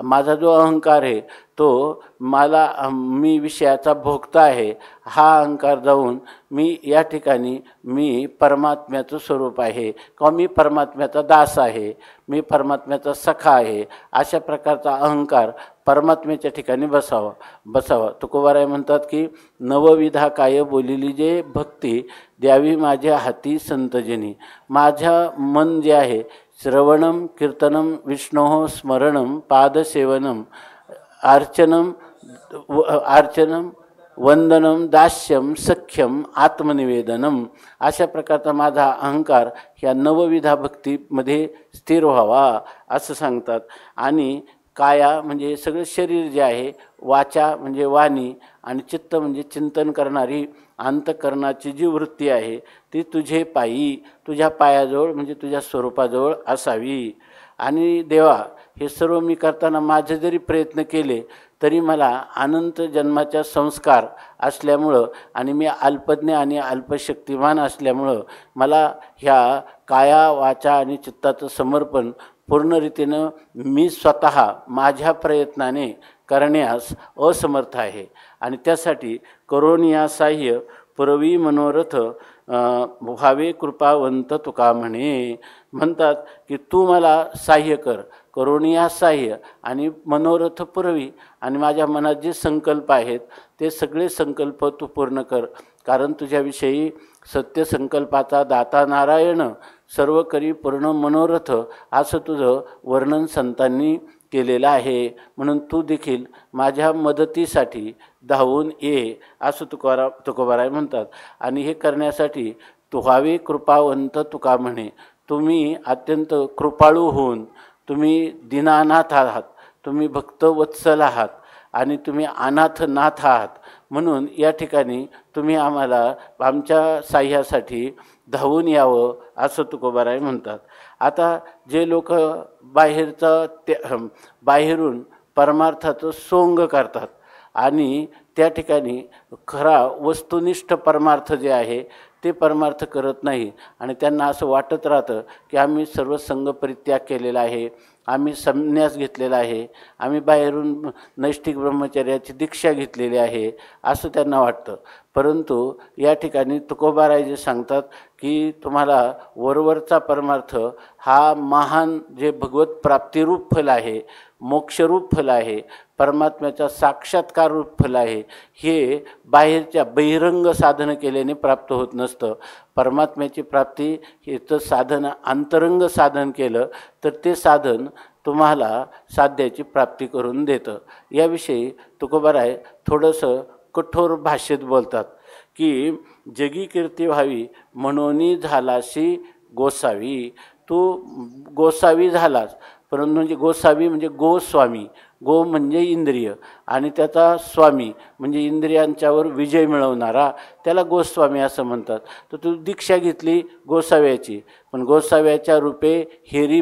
माझा जो अहंकार आहे तो मी विषयाचा भोगता आहे, हा अहंकार जाऊन मी या ठिकाणी मी परमात्म्याचं स्वरूप आहे किंवा मी परमात्म्याचा दास आहे, मी परमात्म्याचा सखा आहे, अशा प्रकारचा अहंकार परमात्म्याच्या ठिकाणी बसावा. तुकोबाराय म्हणतात की नवविधा काय बोलिली जे भक्ती द्यावी माझ्या हाती संतजनी. माझ्या मन जे आहे श्रवणम कीर्तनम विष्णोः स्मरणम पादसेवनम अर्चनम वंदनम दास्यम सख्यम आत्मनिवेदनम, अशा प्रकारचा माझा अहंकार ह्या नवविधा भक्तीमध्ये स्थिर व्हावा असं सांगतात. आणि काया म्हणजे सगळं शरीर जे आहे, वाचा म्हणजे वाणी आणि चित्त म्हणजे चिंतन करणारी अंतःकरणाची जी वृत्ती आहे ती तुझे पायी, तुझ्या पायाजवळ म्हणजे तुझ्या स्वरूपाजवळ असावी. आणि देवा, हे सर्व मी करताना माझे जरी प्रयत्न केले तरी मला अनंत जन्माच्या संस्कार असल्यामुळं आणि मी अल्पज्ञ आणि अल्पशक्तिमान असल्यामुळं मला ह्या काया वाचा आणि चित्ताचं समर्पण पूर्ण रीतीनं मी स्वतः माझ्या प्रयत्नाने करण्यास असमर्थ आहे. आणि त्यासाठी करोनिया साह्य पुरवी मनोरथ व्हावे कृपावंत तुका म्हणतात की तू मला साह्य कर, करोनिया साह्य आणि मनोरथ पुरवी, आणि माझ्या मनात जे संकल्प आहेत ते सगळे संकल्प तू पूर्ण कर, कारण तुझ्याविषयी सत्य संकल्पाचा दाता नारायण सर्व करी पूर्ण मनोरथ असं तुझं वर्णन संतांनी केलेलं आहे. म्हणून तू देखील माझ्या मदतीसाठी धावून ये असं तुकोबाराय म्हणतात. आणि हे करण्यासाठी तू व्हावे कृपावंत तुका म्हणे. तुम्ही अत्यंत कृपाळू होऊन तुम्ही दीनानाथ आहात, तुम्ही भक्तवत्सल आहात आणि तुम्ही अनाथनाथ आहात. म्हणून या ठिकाणी तुम्ही आम्हाला आमच्या साह्यासाठी धावून यावं असं तुकोबाराय म्हणतात. आता जे लोक बाहेरून परमार्थाचं सोंग करतात आणि त्या ठिकाणी खरा वस्तुनिष्ठ परमार्थ जे आहे ते परमार्थ करत नाही आणि त्यांना असं वाटत राहतं की आम्ही सर्व संघ परित्याग केलेला आहे, आम्ही संन्यास घेतलेला आहे, आम्ही बाहेरून नैष्ठिक ब्रह्मचर्याची दीक्षा घेतलेली आहे असं त्यांना वाटतं. परंतु या ठिकाणी तुकोबाराय जे सांगतात की तुम्हाला वरवरचा परमार्थ हा महान जे भगवत प्राप्तिरूप फल आहे, मोक्षरूप फल आहे, परमात्म्याचा साक्षात्कार रूप फल आहे, हे बाहेरच्या बहिरंग साधन केल्याने प्राप्त होत नसतं. परमात्म्याची प्राप्ती हेचं साधन अंतरंग साधन केलं तर ते साधन तुम्हाला साध्याची प्राप्ती करून देतं. याविषयी तुकोबाराय थोडंसं कठोर भाषेत बोलतात की जगी कीर्ती व्हावी म्हणून झालाशी गोसावी. तू गोसावी झालास, परंतु म्हणजे गोसावी म्हणजे गोस्वामी, गो म्हणजे इंद्रिय आणि त्याचा स्वामी म्हणजे इंद्रियांच्यावर विजय मिळवणारा, त्याला गोस्वामी असं म्हणतात. तर तू दीक्षा घेतली गोसाव्याची, पण गोसाव्याच्या रूपे हेरी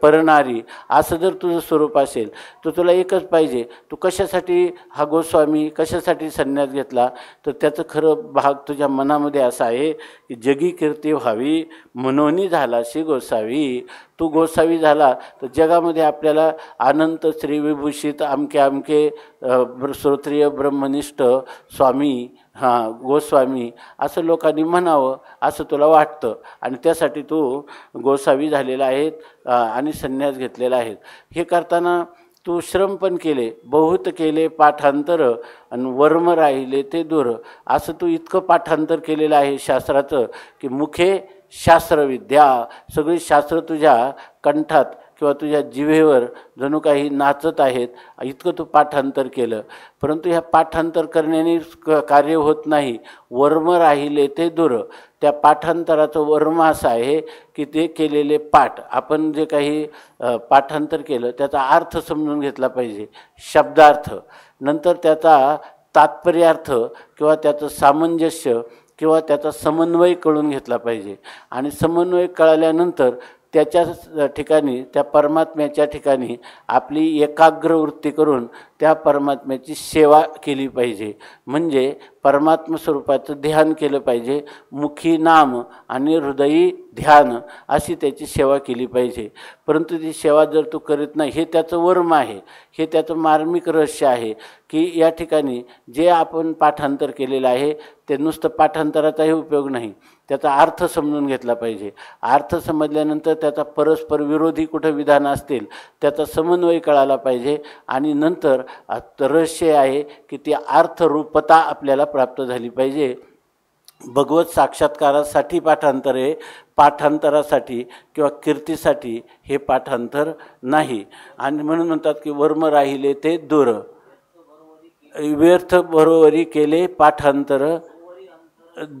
परणारी असं जर तुझं स्वरूप असेल तर तुला एकच पाहिजे, तू कशासाठी हा गोस्वामी, कशासाठी संन्यास घेतला, तर त्याचं खरं भाग तुझ्या मनामध्ये असा आहे की जगी कीर्ती व्हावी म्हणून झालाशी गोसावी. तू गोसावी झाला तर जगामध्ये आपल्याला अनंत श्रीविभूषित अमके श्रोत्रिय ब्रह्मनिष्ठ स्वामी, गोस्वामी असं लोकांनी म्हणावं असं तुला वाटतं आणि त्यासाठी तू गोसावी झालेला आहेत आणि संन्यास घेतलेला आहे. हे करताना तू श्रम पण केले, बहुत केले पाठांतर आणि वर्म राहिले ते दूर. असं तू इतकं पाठांतर केलेलं आहे शास्त्राचं की मुखे शास्त्रविद्या, सगळी शास्त्र तुझ्या कंठात किंवा तुझ्या जिभेवर जणू काही नाचत आहेत, इतकं तू पाठांतर केलं. परंतु ह्या पाठांतर करण्याने कार्य होत नाही, वर्म राहिले ते दूर. त्या पाठांतराचं वर्म असं आहे की ते केलेले पाठ, आपण जे काही पाठांतर केलं त्याचा अर्थ समजून घेतला पाहिजे, शब्दार्थ, नंतर त्याचा तात्पर्यार्थ किंवा त्याचं सामंजस्य किंवा त्याचा समन्वय कळून घेतला पाहिजे. आणि समन्वय कळाल्यानंतर त्याच्या ठिकाणी, त्या परमात्म्याच्या ठिकाणी आपली एकाग्र वृत्ती करून त्या परमात्म्याची सेवा केली पाहिजे. म्हणजे परमात्म स्वरूपाचं ध्यान केलं पाहिजे. मुखी नाम आणि हृदयी ध्यान अशी त्याची सेवा केली पाहिजे. परंतु ती सेवा जर तू करीत नाही, हे त्याचं वर्म आहे, हे त्याचं मार्मिक रहस्य आहे की या ठिकाणी जे आपण पाठांतर केलेलं आहे ते नुसतं पाठांतराचाही उपयोग नाही, त्याचा अर्थ समजून घेतला पाहिजे. अर्थ समजल्यानंतर त्याचा परस्पर विरोधी कुठं विधान असतील त्याचा समन्वय कळाला पाहिजे. आणि नंतर रहस्य आहे की ती अर्थरूपता आपल्याला प्राप्त झाली पाहिजे. भगवत साक्षात्कारासाठी पाठांतर आहे, पाठांतरासाठी किंवा कीर्तीसाठी हे पाठांतर नाही. आणि म्हणून म्हणतात की वर्म राहिले ते दूर, व्यर्थ बरोबरी केले पाठांतर,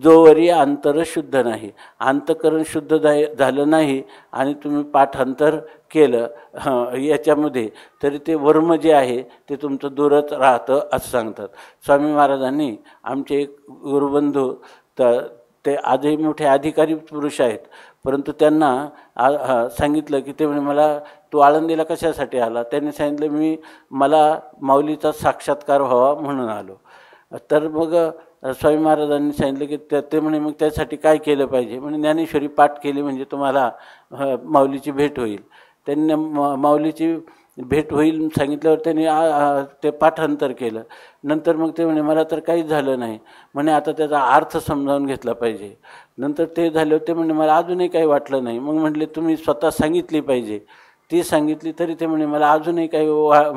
जोवरी अंतर शुद्ध नाही. अंतकरण शुद्ध झालं नाही आणि तुम्ही पाठांतर केलं याच्यामध्ये, तरी ते वर्म जे आहे ते तुमचं दूरच राहतं असं सांगतात. स्वामी महाराजांनी आमचे एक गुरुबंधू ते आजही मोठे अधिकारी पुरुष आहेत, परंतु त्यांना सांगितलं की ते म्हणे मला तू आळंदीला कशासाठी आला. त्यांनी सांगितलं मला माऊलीचा साक्षात्कार व्हावा म्हणून आलो. तर मग स्वामी महाराजांनी सांगितलं की ते म्हणे मग त्यासाठी काय केलं पाहिजे. म्हणे ज्ञानेश्वरी पाठ केली म्हणजे तुम्हाला माऊलीची भेट होईल. त्यांनी माऊलीची भेट होईल सांगितल्यावर त्यांनी ते पाठांतर केलं. नंतर मग ते म्हणे मला तर काहीच झालं नाही, म्हणे आता त्याचा अर्थ समजावून घेतला पाहिजे. नंतर ते झाल्यावर ते म्हणे मला अजूनही काही वाटलं नाही. मग म्हटले तुम्ही स्वतः सांगितली पाहिजे. ती सांगितली तरी ते म्हणे मला अजूनही काही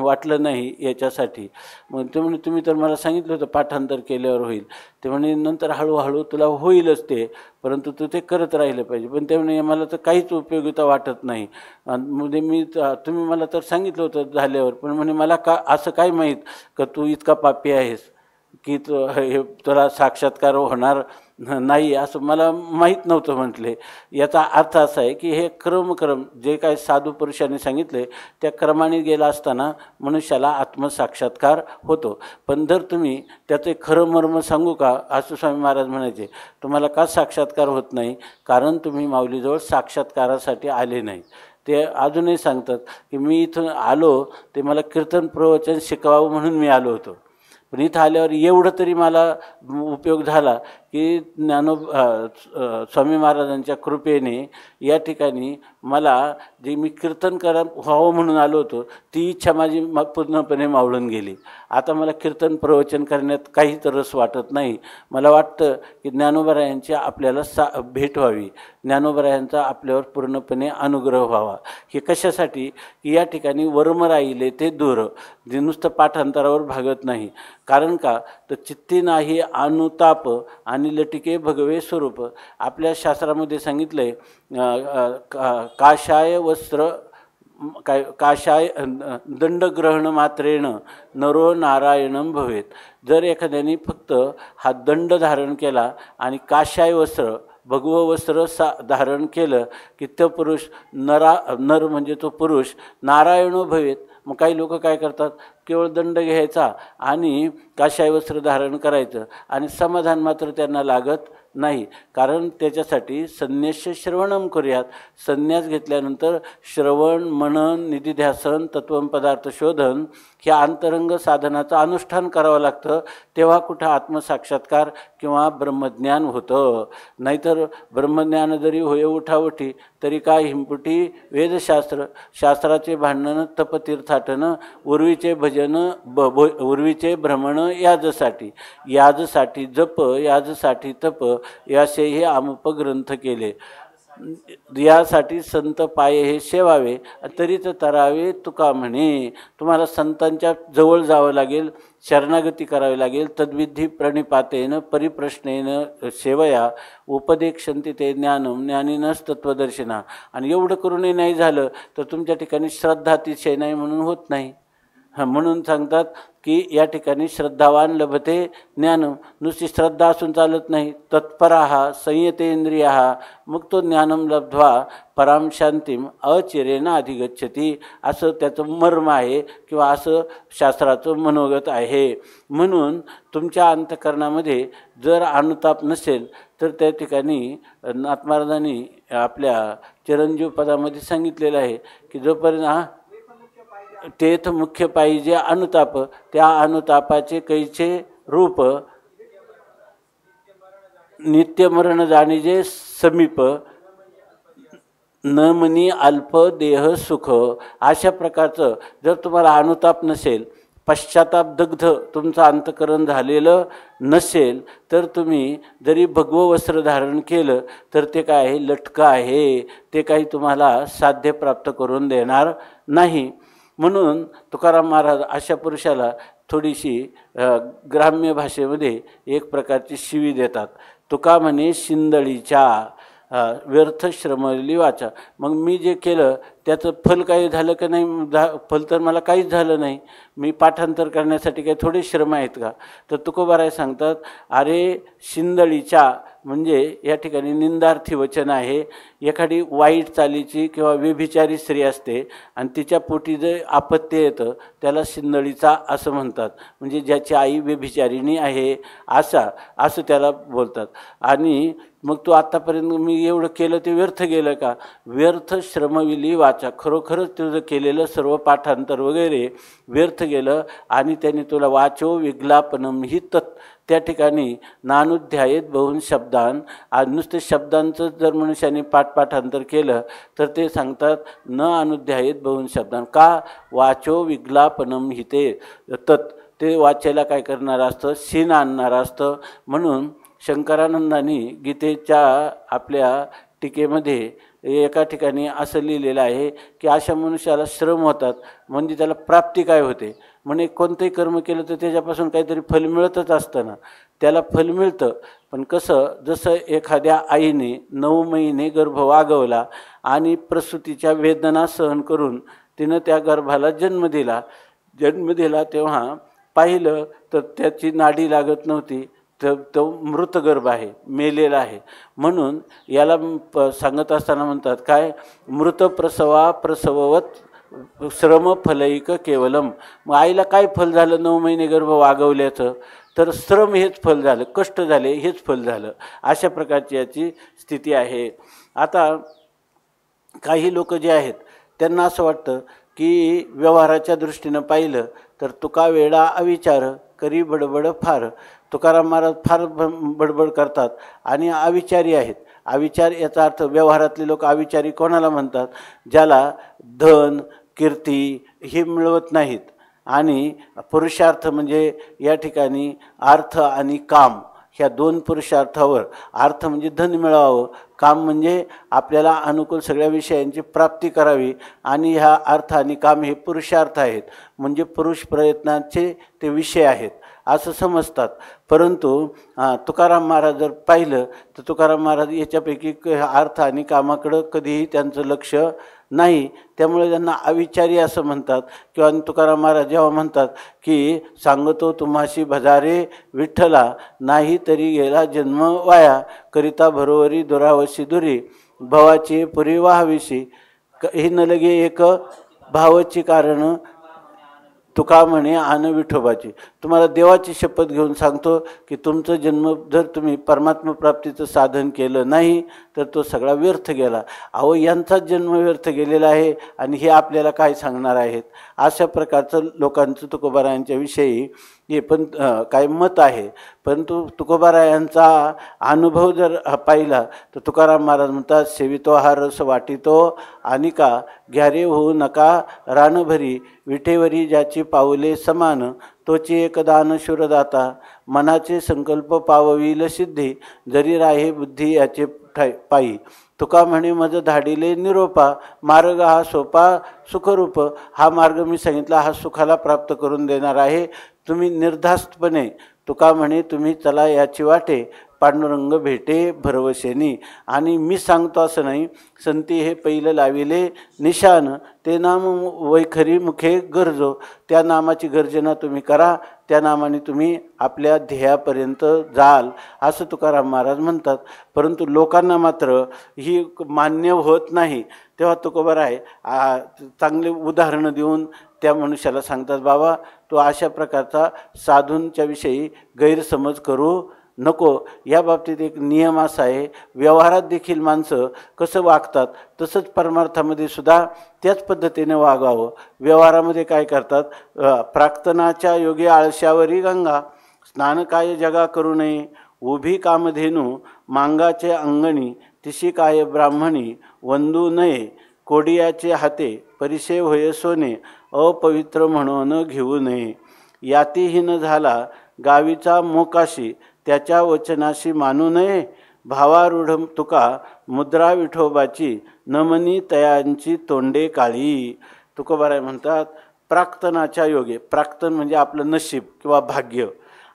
वाटलं नाही याच्यासाठी. मग ते म्हणे तुम्ही तर मला सांगितलं होतं पाठांतर केल्यावर होईल. ते म्हणे नंतर हळूहळू तुला होईलच ते, परंतु तू ते करत राहिलं पाहिजे. पण ते म्हणे मला तर काहीच उपयोगिता वाटत नाही. म्हणजे तुम्ही मला तर सांगितलं होतं झाल्यावर, पण म्हणे मला असं काय माहीत का तू इतका पापी आहेस की तुला साक्षात्कार होणार नाही असं मला माहीत नव्हतं म्हटले. याचा अर्थ असा आहे की हे क्रम जे काय साधू पुरुषांनी सांगितले त्या क्रमाने गेला असताना मनुष्याला आत्मसाक्षात्कार होतो. पण जर तुम्ही त्याचे खरं मर्म सांगू का असं स्वामी महाराज म्हणायचे, तुम्हाला का साक्षात्कार होत नाही, कारण तुम्ही माऊलीजवळ साक्षात्कारासाठी आले नाही. ते अजूनही सांगतात की मी इथून आलो ते मला कीर्तन प्रवचन शिकवावं म्हणून मी आलो होतो, पण इथं आल्यावर एवढं तरी मला उपयोग झाला की स्वामी महाराजांच्या कृपेने या ठिकाणी मला जे मी कीर्तन व्हावं म्हणून आलो होतो ती इच्छा माझी पूर्णपणे मावळून गेली. आता मला कीर्तन प्रवचन करण्यात काहीच रस वाटत नाही. मला वाटतं की ज्ञानोबरायांची आपल्याला भेट व्हावी, ज्ञानोबरायांचा आपल्यावर पूर्णपणे अनुग्रह व्हावा. हे कशासाठी की या ठिकाणी वर्म राहिले ते दूर, जे नुसतं पाठांतरावर भागत नाही. कारण का तर चित्ती नाही अनुताप आणि लटिके भगवे स्वरूप. आपल्या शास्त्रामध्ये सांगितलं आहे काषाय वस्त्र काषाय दंडग्रहण मात्रेण नरो नारायणं भवेत. जर एखाद्याने फक्त हा दंड धारण केला आणि काषाय वस्त्र भगवं वस्त्र धारण केलं की तो पुरुष नर म्हणजे तो पुरुष नारायणो भवेत. मग काही लोक काय करतात, केवळ दंड घ्यायचा आणि काषाय वस्त्र धारण करायचं आणि समाधान मात्र त्यांना लागत नाही. कारण त्याच्यासाठी संन्यास श्रवणम करूयात. संन्यास घेतल्यानंतर श्रवण मनन निधिध्यासन तत्वम पदार्थ शोधन ह्या अंतरंग साधनाचं अनुष्ठान करावं लागतं. तेव्हा कुठं आत्मसाक्षात्कार किंवा ब्रह्मज्ञान होतं. नाहीतर ब्रह्मज्ञान जरी होय उठावठी तरी काय हिंपुटी वेदशास्त्र, शास्त्राचे भांडण तपतीर्थाटन, उर्वीचे भजन उर्वीचे भ्रमण याजसाठी जप याजसाठी तप यासे हे आमुप ग्रंथ केले. यासाठी संत पाये हे सेवावे तरीच तरावे तुका म्हणे. तुम्हाला संतांच्या जवळ जावं लागेल, शरणागती करावी लागेल. तद्विधी प्रणिपातेन परिप्रश्नेन सेवया उपदेक्षन्ति ते ज्ञानम ज्ञानिनस तत्वदर्शिना. आणि एवढं करूनही नाही झालं तर तुमच्या ठिकाणी श्रद्धातिशय नाही म्हणून होत नाही. म्हणून सांगतात की या ठिकाणी श्रद्धावान लभते ज्ञान. नुसती श्रद्धा असून चालत नाही. तत्पराः संयतेंद्रियाः मुक्तो ज्ञानं लब्ध्वा पराम शांतीम अचिरेण अधिगच्छति, असं त्याचं मर्म आहे किंवा असं शास्त्राचं मनोगत आहे. म्हणून तुमच्या अंतःकरणामध्ये जर अनुताप नसेल तर त्या ठिकाणी नाथ महाराजांनी आपल्या चिरंजीव पदामध्ये सांगितलेलं आहे की जोपर्यंत तेथ मुख्य पाहिजे अनुताप, त्या अनुतापाचे कैचे रूप नित्य मरण जाणीजे समीप न मनी अल्प देह सुख. अशा प्रकारचं जर तुम्हाला अनुताप नसेल, पश्चाताप दग्ध तुमचं अंतकरण झालेलं नसेल, तर तुम्ही जरी भगवं वस्त्र धारण केलं तर ते काय आहे, लटकं आहे, ते काही तुम्हाला साध्य प्राप्त करून देणार नाही. म्हणून तुकाराम महाराज अशा पुरुषाला थोडीशी ग्राम्य भाषेमध्ये एक प्रकारची शिवी देतात. तुका म्हणे शिंदळीच्या व्यर्थ श्रमली वाचा. मग मी जे केलं त्याचं फल काही झालं का नाही? फल तर मला काहीच झालं नाही. मी पाठांतर करण्यासाठी काही थोडे श्रम आहेत का? तर तुकोबाराय सांगतात, अरे शिंदळीच्या म्हणजे या ठिकाणी निंदार्थी वचन आहे. एखादी वाईट चालीची किंवा व्यभिचारी स्त्री असते आणि तिच्या पोटी जे आपत्य येतं त्याला शिंदळीचा असं म्हणतात. म्हणजे ज्याची आई व्यभिचारिणी आहे असं त्याला बोलतात. आणि मग तू आत्तापर्यंत मी एवढं केलं ते व्यर्थ गेलं का? व्यर्थ श्रमविली वाचा. खरोखरच तुझं केलेलं सर्व पाठांतर वगैरे व्यर्थ गेलं आणि त्याने तुला वाचो विग्लापनम ही त्या ठिकाणी नानुध्यायेत बहुन शब्दान. आज नुसते शब्दांचं जर मनुष्याने पाठांतर केलं तर ते सांगतात न अनुध्यायेत बहुन शब्दान. का? वाचो विग्लापनम हिते ते वाचायला काय करणार असतं? शीन आणणार असतं. म्हणून शंकरानंदांनी गीतेच्या आपल्या टीकेमध्ये एका ठिकाणी असं लिहिलेलं आहे की अशा मनुष्याला श्रम होतात म्हणजे त्याला प्राप्ती काय होते? म्हणे कोणतंही कर्म केलं तर त्याच्यापासून काहीतरी फल मिळतच असतं ना. त्याला फल मिळतं, पण कसं? जसं एखाद्या आईने 9 महिने गर्भ वागवला आणि प्रसूतीच्या वेदना सहन करून तिनं त्या गर्भाला जन्म दिला तेव्हा पाहिलं तर त्याची नाडी लागत नव्हती. तो मृत गर्भ आहे, मेलेला आहे. म्हणून याला सांगत असताना म्हणतात काय? मृत प्रसववत श्रम फलैक केवलम. मग आईला काय फल झालं 9 महिने गर्भ वागवल्याचं? तर श्रम हेच फल झालं, कष्ट झाले हेच फल झालं. अशा प्रकारची याची स्थिती आहे. आता काही लोक जे आहेत त्यांना असं वाटतं की व्यवहाराच्या दृष्टीनं पाहिलं तर तुका वेडा अविचार करी बडबड फार. तुकाराम महाराज फार बडबड करतात आणि अविचारी आहेत. अविचार याचा अर्थ व्यवहारातले लोक अविचारी कोणाला म्हणतात? ज्याला धन कीर्ती हे मिळवत नाहीत आणि पुरुषार्थ म्हणजे या ठिकाणी अर्थ आणि काम ह्या 2 पुरुषार्थावर, अर्थ म्हणजे धन मिळवावं, काम म्हणजे आपल्याला अनुकूल सगळ्या विषयांची प्राप्ती करावी, आणि ह्या अर्थ आणि काम हे पुरुषार्थ आहेत. म्हणजे पुरुष प्रयत्नाचे ते विषय आहेत असं समजतात. परंतु तुकाराम महाराज जर पाहिलं तर तुकाराम महाराज याच्यापैकी अर्थ आणि कामाकडं कधीही त्यांचं लक्ष नाही. त्यामुळे त्यांना अविचारी असं म्हणतात. किंवा तुकाराम महाराज जेव्हा म्हणतात की सांगतो तुम्हाशी भजारे विठ्ठला, नाही तरी गेला जन्म वाया, करिता भरोवरी दुरावशी दुरी, भवाची पुरी वाहविशी, ही न लगे एक भावाची कारण तुका म्हणे आन विठोबाची. तुम्हाला देवाची शपथ घेऊन सांगतो की तुमचं जन्म जर तुम्ही परमात्मा प्राप्तीचं साधन केलं नाही तर तो सगळा व्यर्थ गेला. अहो यांचाच जन्म व्यर्थ गेलेला आहे आणि हे आपल्याला काय सांगणार आहेत? अशा प्रकारचं लोकांचं तुकोबारायांच्या विषयी हे पण काय मत आहे. परंतु तुकोबारायांचा अनुभव जर पाहिला तर तुकाराम महाराज म्हणतात सेवितो हा रस वाटितो आणि का घ्यारे होऊ नका रानभरी, विठेवरी ज्याची पाऊले समान, तोची एक दान शूरदाता, मनाचे संकल्प पावविल सिद्धी, जरी राहे बुद्धी याचे पायी. तुका म्हणे मज धाडिले निरोपा, मार्ग हा सोपा सुखरूप. हा मार्ग मी सांगितला हा सुखाला प्राप्त करून देणार आहे. तुम्ही निर्धास्तपणे तुका म्हणे तुम्ही चला याची वाटे, पांडुरंग भेटे भरवशेनी. आणि मी सांगतो असं नाही, संती हे पहिलं लाविले निशान, ते नाम वैखरी मुखे गरजो. त्या नामाची गर्जना तुम्ही करा, त्या नामाने तुम्ही आपल्या ध्येयापर्यंत जाल, असं तुकाराम महाराज म्हणतात. परंतु लोकांना मात्र ही मान्य होत नाही. तेव्हा तुकोबाराय चांगले उदाहरणं देऊन त्या मनुष्याला सांगतात, बाबा तो अशा प्रकारचा साधूंच्या विषयी गैरसमज करू नको. या बाबतीत एक नियम असा आहे, व्यवहारात देखील माणसं कसं वागतात तसंच परमार्थामध्ये सुद्धा त्याच पद्धतीने वागावं. व्यवहारामध्ये काय करतात, प्राक्तनाच्या योगी आळशावरी गंगा, स्नान काय जगा करू नये, उभी कामधेनू मांगाचे अंगणी, तिशी काय ब्राह्मणी वंदू नये, कोडियाचे हाते परिसे होय सोने, अपवित्र म्हणून घेऊ नये. यातीहीन झाला गावीचा मोकाशी, त्याच्या वचनाशी मानू नये, भावारूढ तुका मुद्रा विठोबाची, नमनी तयांची तोंडे काळी. तुकोबाराय म्हणतात, प्राक्तनाच्या योगे, प्राक्तन म्हणजे आपलं नशीब किंवा भाग्य,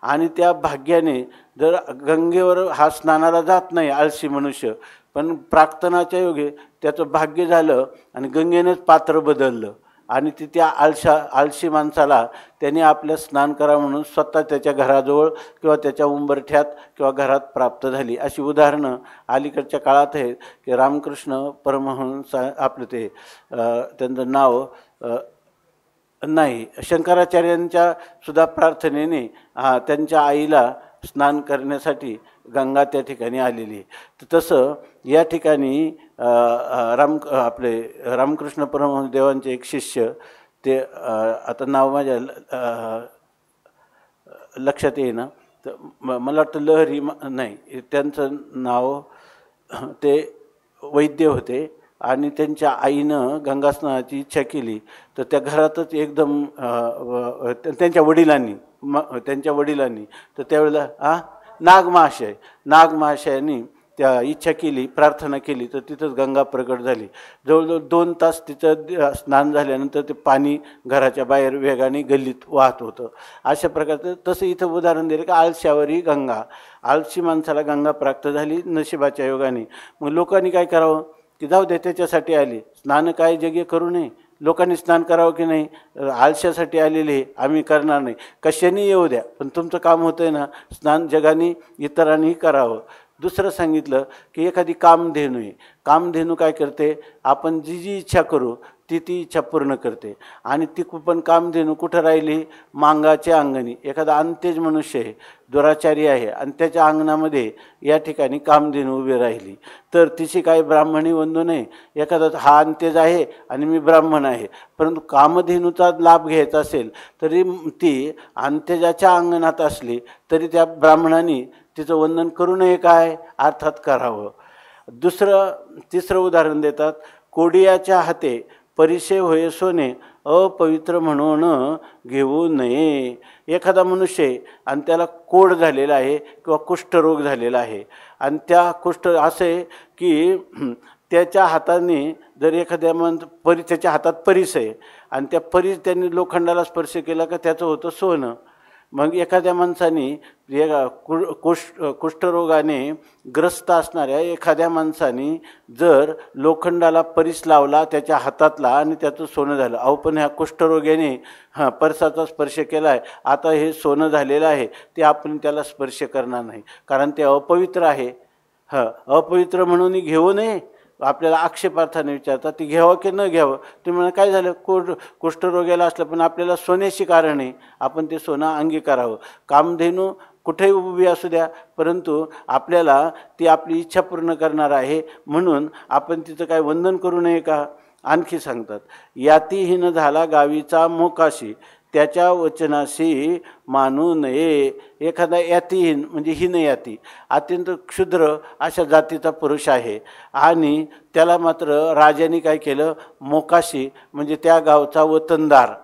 आणि त्या भाग्याने जर गंगेवर हा स्नानाला जात नाही आळशी मनुष्य, पण प्राक्तनाच्या योगे त्याचं भाग्य झालं आणि गंगेनेच पात्र बदललं, आणि ती त्या आळशी माणसाला त्याने आपल्या स्नान करा म्हणून स्वतः त्याच्या घराजवळ किंवा त्याच्या उंबरठ्यात किंवा घरात प्राप्त झाली. अशी उदाहरणं अलीकडच्या काळात आहेत की रामकृष्ण परमहंस आपलं ते त्यांचं नाव नाही, शंकराचार्यांच्या सुद्धा प्रार्थनेने त्यांच्या आईला स्नान करण्यासाठी गंगा त्या ठिकाणी आलेली आहे. तर तसं या ठिकाणी आपले रामकृष्ण परमहंस देवांचे एक शिष्य, ते आता नाव माझ्या लक्षात येईना, तर मला वाटतं लहरी नाही, त्यांचं नाव, ते वैद्य होते आणि त्यांच्या आईनं गंगास्नानाची इच्छा केली. तर त्या घरातच एकदम त्यांच्या वडिलांनी तर त्यावेळेला नागमहाशयांनी त्या इच्छा केली, प्रार्थना केली, तर तिथंच गंगा प्रकट झाली. जवळजवळ 2 तास तिचं स्नान झाल्यानंतर ते पाणी घराच्या बाहेर वेगाने गल्लीत वाहत होतं. अशा प्रकारचं तसं इथं उदाहरण दिलं की आळशावरी गंगा, आळशी माणसाला गंगा प्राप्त झाली नशिबाच्या योगाने. मग लोकांनी काय करावं की जाऊ दे, त्याच्यासाठी आले, स्नान काय जगे करू नये, लोकांनी स्नान करावं की नाही, आळशासाठी आलेले आम्ही करणार नाही, कशाने येऊ द्या, पण तुमचं काम होतं आहे ना, स्नान जगाने इतरांनी करावं. दुसरं सांगितलं की एखादी कामधेनू आहे, कामधेनू काय करते, आपण जी इच्छा करू ती इच्छा पूर्ण करते. आणि ती पण कामधेनू कुठं राहिली, मांगाच्या अंगणी. एखादा अंत्यज मनुष्य आहे, दुराचारी आहे, आणि त्याच्या अंगणामध्ये या ठिकाणी कामधेनू उभी राहिली, तर तिची काही ब्राह्मणी वंदू नये. एखादा हा अंत्यज आहे आणि मी ब्राह्मण आहे, परंतु कामधेनूचा लाभ घ्यायचा असेल तरी ती अंत्यजाच्या अंगणात असली तरी त्या ब्राह्मणाने तिचं वंदन करू नये, काय अर्थात करावं. तिसरं उदाहरण देतात, कोडियाच्या हाते परिसे होय सोने, अपवित्र म्हणून घेऊ नये. एखादा मनुष्य आहे आणि त्याला कोड झालेला आहे किंवा कुष्ठरोग झालेला आहे, आणि त्या कुष्ठ असे की त्याच्या हाताने जर एखाद्या त्याच्या हातात परीस आहे आणि त्या परीस त्यांनी लोखंडाला स्पर्श केला का त्याचं होतं सोनं. मग एखाद्या माणसाने कुष्ठरोगाने ग्रस्त असणाऱ्या एखाद्या माणसाने जर लोखंडाला परीस लावला त्याच्या हातातला आणि त्याचं सोनं झालं, अहो पण ह्या कुष्ठरोग्याने परसाचा स्पर्श केला आहे, आता हे सोनं झालेलं आहे, ते आपण त्याला स्पर्श करणार नाही, कारण ते अपवित्र आहे. अपवित्र म्हणून घेऊ नये. आपल्याला आक्षेपार्थाने विचारतात ती घ्यावं की न घ्यावं. तुम्ही म्हणा काय झालं, कुष्ठरोग्याला असलं पण आपल्याला सोन्याशी कारण आहे, आपण ते सोनं अंगी करावं. कामधेनू कुठेही उभी असू द्या, परंतु आपल्याला ती आपली इच्छा पूर्ण करणार आहे म्हणून आपण तिचं काय वंदन करू नये का. आणखी सांगतात, यातीहीन झाला गावीचा मोकाशी, त्याच्या वचनाशी मानू नये. एखादा यातीहीन म्हणजे हीनयाती, अत्यंत क्षुद्र अशा जातीचा पुरुष आहे आणि त्याला मात्र राजाने काय केलं, मोकाशी म्हणजे त्या गावचा वतनदार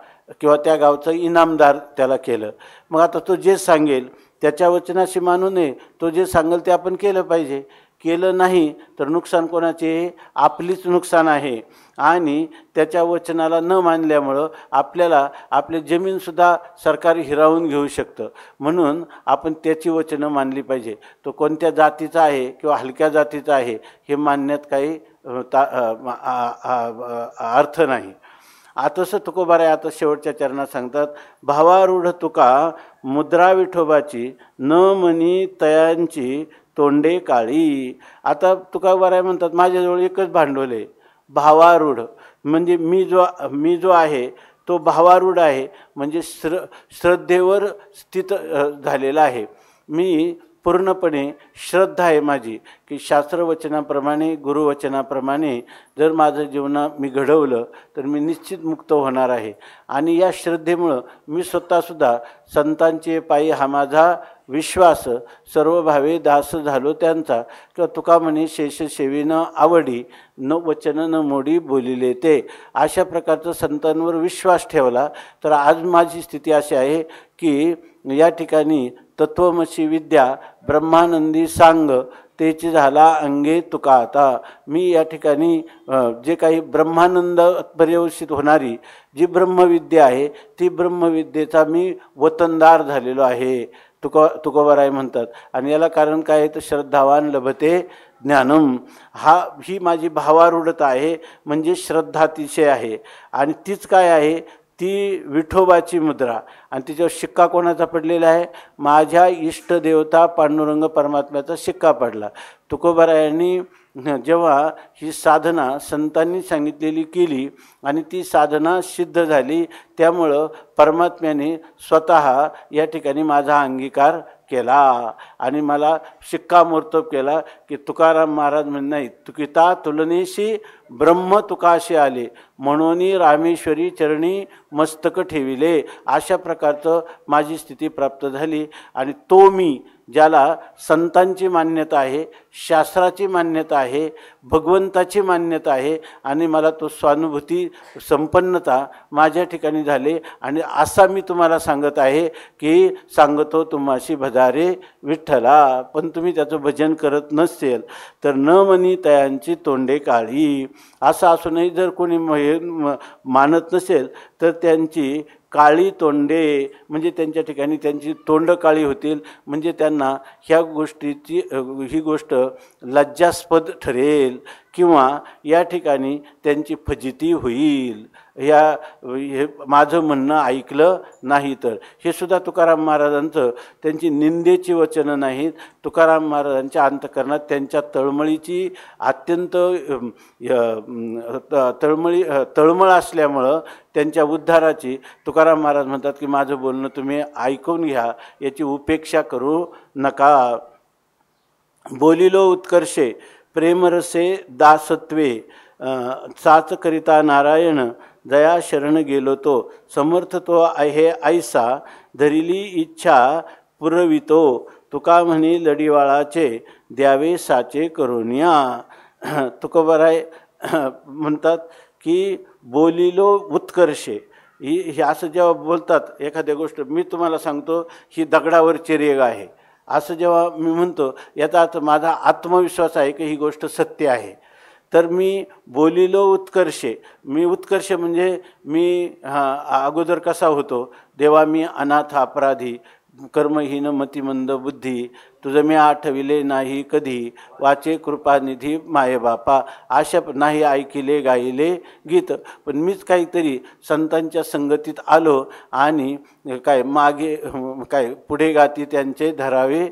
किंवा त्या गावचा इनामदार त्याला केलं. मग आता तो जे सांगेल त्याच्या वचनाशी मानू नये, तो जे सांगेल ते आपण केलं पाहिजे. केलं नाही तर नुकसान कोणाचे? आपलीच नुकसान आहे. आणि त्याच्या वचनाला न मानल्यामुळं आपल्याला आपली जमीनसुद्धा सरकार हिरावून घेऊ शकतं. म्हणून आपण त्याची वचनं मानली पाहिजे. तो कोणत्या जातीचा आहे किंवा हलक्या जातीचा आहे हे मानण्यात काही अर्थ नाही. तसं तुकोबाराय आता शेवटच्या चरणात सांगतात, भावारूढ तुका मुद्रा विठोबाची न मनी तयांची तोंडे काळी. आता तुकोबाराय म्हणतात माझ्याजवळ एकच भांडवल आहे, भावारूढ. म्हणजे मी जो आहे तो भावारूढ आहे, म्हणजे श्रद्धेवर स्थित झालेला आहे. मी पूर्णपणे श्रद्धा आहे माझी की शास्त्रवचनाप्रमाणे गुरुवचनाप्रमाणे जर माझं जीवन मी घडवलं तर मी निश्चित मुक्त होणार आहे. आणि या श्रद्धेमुळं मी स्वतःसुद्धा संतांचे पायी हा माझा विश्वास, सर्व भावे दास झालो त्यांचा. किंवा तुका म्हणे शेष सेवीनं आवडी, न वचन न मोडी बोलिले ते. अशा प्रकारचं संतांवर विश्वास ठेवला तर आज माझी स्थिती अशी आहे की या ठिकाणी तत्वमसी विद्या ब्रह्मानंदी सांग तेची झाला अंगे तुका. आता मी या ठिकाणी जे काही ब्रह्मानंद पर्यवसित होणारी जी ब्रह्मविद्या आहे ती ब्रह्मविद्येचा मी वतनदार झालेलो आहे, तुकोबाराय म्हणतात. आणि याला कारण काय आहे तर श्रद्धावान लभते ज्ञानम. ही माझी भावारूढता आहे, म्हणजे श्रद्धातिशय आहे. आणि तीच काय आहे? ती विठोबाची मुद्रा. आणि तिच्यावर शिक्का कोणाचा पडलेला आहे? माझ्या इष्टदेवता पांडुरंग परमात्म्याचा शिक्का पडला. तुकोबारायांनी जेव्हा ही साधना संतांनी सांगितलेली केली आणि ती साधना सिद्ध झाली, त्यामुळं परमात्म्याने स्वतः या ठिकाणी माझा अंगीकार केला आणि मला शिक्कामोर्तब केला की तुकाराम महाराज म्हणत नाही, तुकिता तुलनेशी ब्रह्म तुकाशी आले, म्हणून रामेश्वरी चरणी मस्तक ठेविले. अशा प्रकारचं माझी स्थिती प्राप्त झाली. आणि तो मी ज्याला संतांची मान्यता आहे, शास्त्राची मान्यता आहे, भगवंताची मान्यता आहे आणि मला तो स्वानुभूती संपन्नता माझ्या ठिकाणी झाले. आणि असा मी तुम्हाला सांगत आहे की सांगतो तुम्हाशी भजारे विठ्ठला. पण तुम्ही त्याचं भजन करत नसेल तर न मनी तयांची तोंडे काळी. असं असूनही जर कोणी मानत नसेल तर त्यांची काळी तोंडे, म्हणजे त्यांच्या ठिकाणी त्यांची तोंड काळी होतील. म्हणजे त्यांना ही गोष्ट लज्जास्पद ठरेल किंवा या ठिकाणी त्यांची फजिती होईल. हे माझं म्हणणं ऐकलं नाही तर. हे सुद्धा तुकाराम महाराजांचं त्यांची निंदेची वचनं नाहीत. तुकाराम महाराजांच्या अंतःकरणात त्यांच्या तळमळीची अत्यंत तळमळ असल्यामुळं त्यांच्या उद्धाराची तुकाराम महाराज म्हणतात की माझं बोलणं तुम्ही ऐकून घ्या, याची उपेक्षा करू नका. बोलिलो उत्कर्षे प्रेमरसे दासत्वे, साच करिता नारायण दया शरण गेलो तो. समर्थ तो आहे ऐसा धरिली इच्छा पुरवितो. तुका म्हणे लढीवाळाचे द्यावे साचे करुनिया. तुकोबाराय म्हणतात की बोलिलो उत्कर्षे, ही असं जेव्हा बोलतात एखाद्या गोष्ट, मी तुम्हाला सांगतो ही दगडावरची रेघ आहे असं जेव्हा मी म्हणतो, याचा अर्थ माझा आत्मविश्वास आहे की ही गोष्ट सत्य आहे. तर मी बोलिलो उत्कर्षे, मी उत्कर्ष म्हणजे मी अगोदर कसा होतो, देवा मी अनाथ अपराधी कर्महीन मतिमंद बुद्धी, तुझं मी आठविले नाही कधी, वाचे कृपानिधी मायबापा. अशा नाही ऐकिले गायले गीत. पण मीच काहीतरी संतांच्या संगतीत आलो आणि पुढे गाती त्यांचे धरावे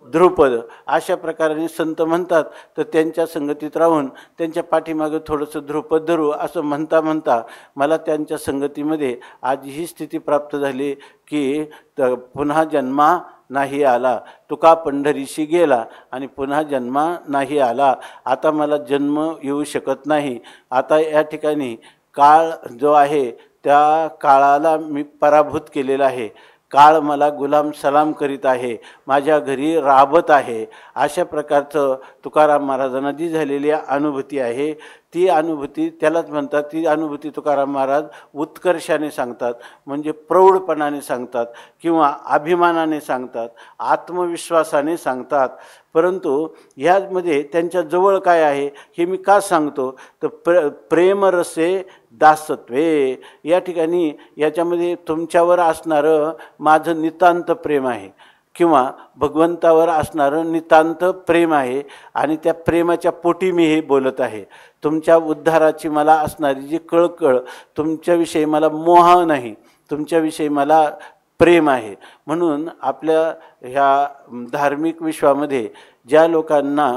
ध्रुपद. अशा प्रकारे संत म्हणतात. तर त्यांच्या संगतीत राहून त्यांच्या पाठीमागं थोडंसं ध्रुपद धरू असं म्हणता म्हणता मला त्यांच्या संगतीमध्ये आज ही स्थिती प्राप्त झाली की पुन्हा जन्मा नाही आला. तुका पंढरीशी गेला आणि पुन्हा जन्मा नाही आला. आता मला जन्म येऊ शकत नाही. आता या ठिकाणी काळ जो आहे त्या काळाला मी पराभूत केलेला आहे. काळ मला गुलाम सलाम करीत आहे, माझ्या घरी राबत आहे. अशा प्रकारचं तुकाराम महाराजांना जी झालेली अनुभूती आहे ती अनुभूती त्यालाच म्हणतात, ती अनुभूती तुकाराम महाराज उत्कर्षाने सांगतात, म्हणजे प्रौढपणाने सांगतात किंवा अभिमानाने सांगतात, आत्मविश्वासाने सांगतात. परंतु ह्यामध्ये त्यांच्या जवळ काय आहे हे मी का सांगतो, तर प्रेमरसे दासत्वे, या ठिकाणी याच्यामध्ये तुमच्यावर असणारं माझं नितांत प्रेम आहे किंवा भगवंतावर असणारं नितांत प्रेम आहे आणि त्या प्रेमाच्या पोटी मी हे बोलत आहे. तुमच्या उद्धाराची मला असणारी जी कळकळ, तुमच्याविषयी मला मोह नाही, तुमच्याविषयी मला प्रेम आहे. म्हणून आपल्या ह्या धार्मिक विश्वामध्ये ज्या लोकांना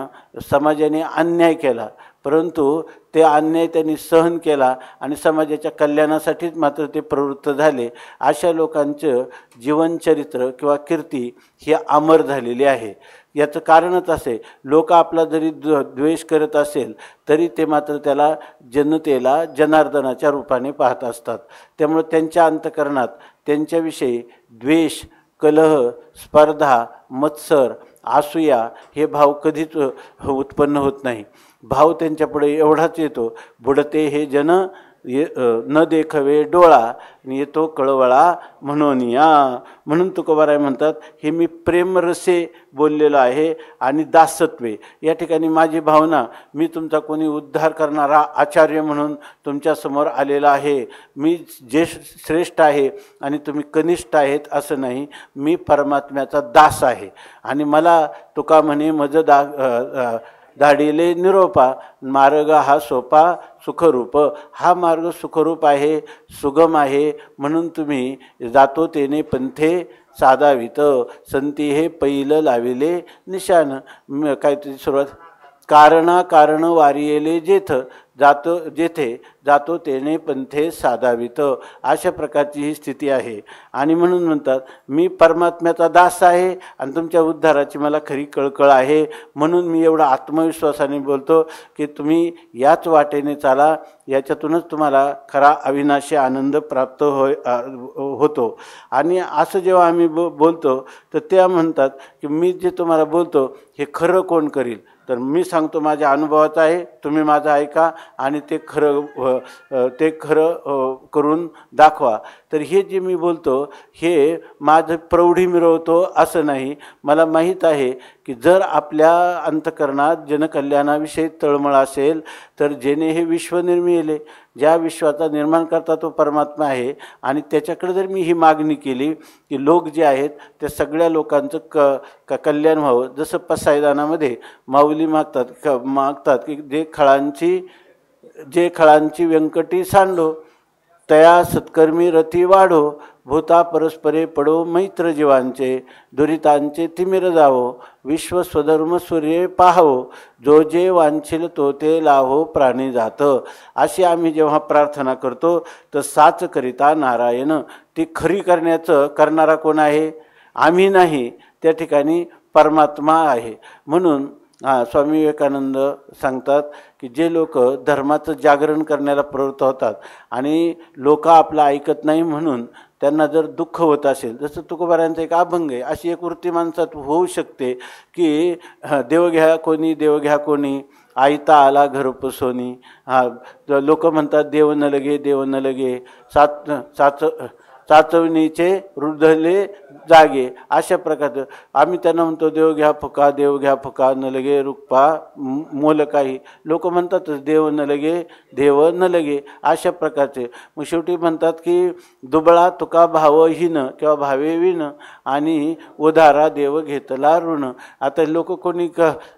समाजाने अन्याय केला, परंतु ते अन्याय त्यांनी सहन केला आणि समाजाच्या कल्याणासाठीच मात्र ते प्रवृत्त झाले, अशा लोकांचं जीवनचरित्र किंवा कीर्ती ही अमर झालेली आहे. याचं कारणच असे, लोक आपला जरी द्वेष करत असेल तरी ते मात्र त्याला जनतेला जनार्दनाच्या रूपाने पाहत असतात. त्यामुळे त्यांच्या अंतःकरणात त्यांच्याविषयी द्वेष, कलह, स्पर्धा, मत्सर, असूया हे भाव कधीच उत्पन्न होत नाही. भाव त्यांच्यापुढे एवढाच येतो, बुडते हे जन न देखवे डोळा, येतो कळवळा म्हणून या. म्हणून तुकोबाराय म्हणतात, हे मी प्रेमरसे बोललेलो आहे आणि दासत्वे. या ठिकाणी माझी भावना, मी तुमचा कोणी उद्धार करणारा आचार्य म्हणून तुमच्यासमोर आलेला आहे. मी जे श्रेष्ठ आहे आणि तुम्ही कनिष्ठ आहेत असं नाही, मी परमात्म्याचा दास आहे. आणि मला तुका म्हणे मज धाडिले निरोपा, मार्ग हा सोपा सुखरूप. हा मार्ग सुखरूप आहे, सुगम आहे, म्हणून तुम्ही जातो तेने पंथे साधावित, संती हे पैल लाविले निशान. काय तुझी सुरुवात, कारण वारियेले जेथे जातो तेने पंथे साधावित, अशा प्रकारची ही स्थिती आहे. आणि म्हणून म्हणतात, मी परमात्म्याचा दास आहे आणि तुमच्या उद्धाराची मला खरी कळकळ आहे. म्हणून मी एवढा आत्मविश्वासाने बोलतो की तुम्ही याच वाटेने चाला, याच्यातूनच तुम्हाला खरा अविनाशी आनंद प्राप्त होतो. आणि असं जेव्हा आम्ही बोलतो तर त्या म्हणतात की मी जे तुम्हाला बोलतो हे खरं कोण करील, तर मी सांगतो माझ्या अनुभवाचं आहे, तुम्ही माझं ऐका आणि ते खरं करून दाखवा. तर हे जे मी बोलतो हे माझं प्रौढी मिरवतो असं नाही. मला माहीत आहे की जर आपल्या अंतःकरणात जनकल्याणाविषयी तळमळ असेल तर जेणे हे विश्व निर्मिले, ज्या विश्वाचा निर्माण करता तो परमात्मा आहे, आणि त्याच्याकडे जर मी ही मागणी केली की लोक जे आहेत त्या सगळ्या लोकांचं कल्याण व्हावं, जसं पसायदानामध्ये माऊली मागतात की जे खळांची व्यंकटी सांडो, तया सत्कर्मी रथी वाढो, भूता परस्परे पडो मैत्र जीवांचे, दुरितांचे तिमिर जावो, विश्व स्वधर्म सूर्य पाहावो, जो जे वांछिल तो ते लाहो प्राणी जात. अशी आम्ही जेव्हा प्रार्थना करतो तर साच करिता नारायण, ती खरी करणारा कोण आहे? आम्ही नाही, त्या ठिकाणी परमात्मा आहे. म्हणून स्वामी विवेकानंद सांगतात की जे लोक धर्माचं जागरण करण्याला प्रवृत्त होतात आणि लोक आपलं ऐकत नाही म्हणून त्यांना जर दुःख होत असेल, जसं तुकोबारायांचा एक अभंग आहे, अशी एक वृत्ती माणसात होऊ शकते की देव घ्या कोणी आयता आला घरपसोनी. लोक म्हणतात देव न लगे चाचवणीचे रुदले जागे, अशा प्रकारचं आम्ही त्यांना म्हणतो देव घ्या फुका न लगे रुक्पा मोल काही. लोक म्हणतात देव न लगे अशा प्रकारचे. मग शेवटी म्हणतात की दुबळा तुका भावहीन किंवा भावे विन, आणि उधारा देव घेतला ऋण. आता लोक कोणी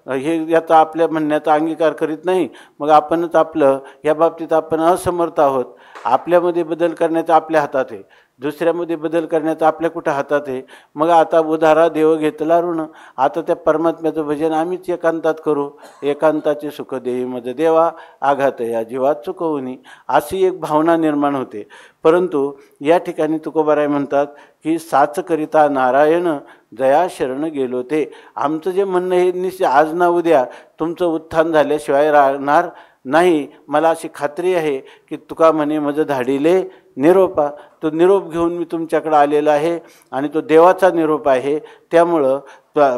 हे याचा आपल्या म्हणण्याचा अंगीकार करीत नाही, मग आपणच आपलं या बाबतीत आपण असमर्थ आहोत. आपल्यामध्ये बदल करण्याचं आपल्या हातात आहे, दुसऱ्यामध्ये बदल करण्याचं आपल्या कुठं हातात आहे. मग आता उधारा देव घेतला ऋण, आता त्या परमात्म्याचं भजन आम्हीच एकांतात करू. एकांताचे सुख देई मज देवा, आघात या जीवात चुकवणी, अशी एक भावना निर्माण होते. परंतु या ठिकाणी तुकोबाराय म्हणतात की साच करिता नारायण, जया शरण गेलो ते. आमचं जे म्हणणं हे आज ना उद्या तुमचं उत्थान झाल्याशिवाय राहणार नाही. मला अशी खात्री आहे की तुका म्हणे मज धाडिले निरोपा, तो निरोप घेऊन मी तुमच्याकडे आलेला आहे आणि तो देवाचा निरोप आहे. त्यामुळं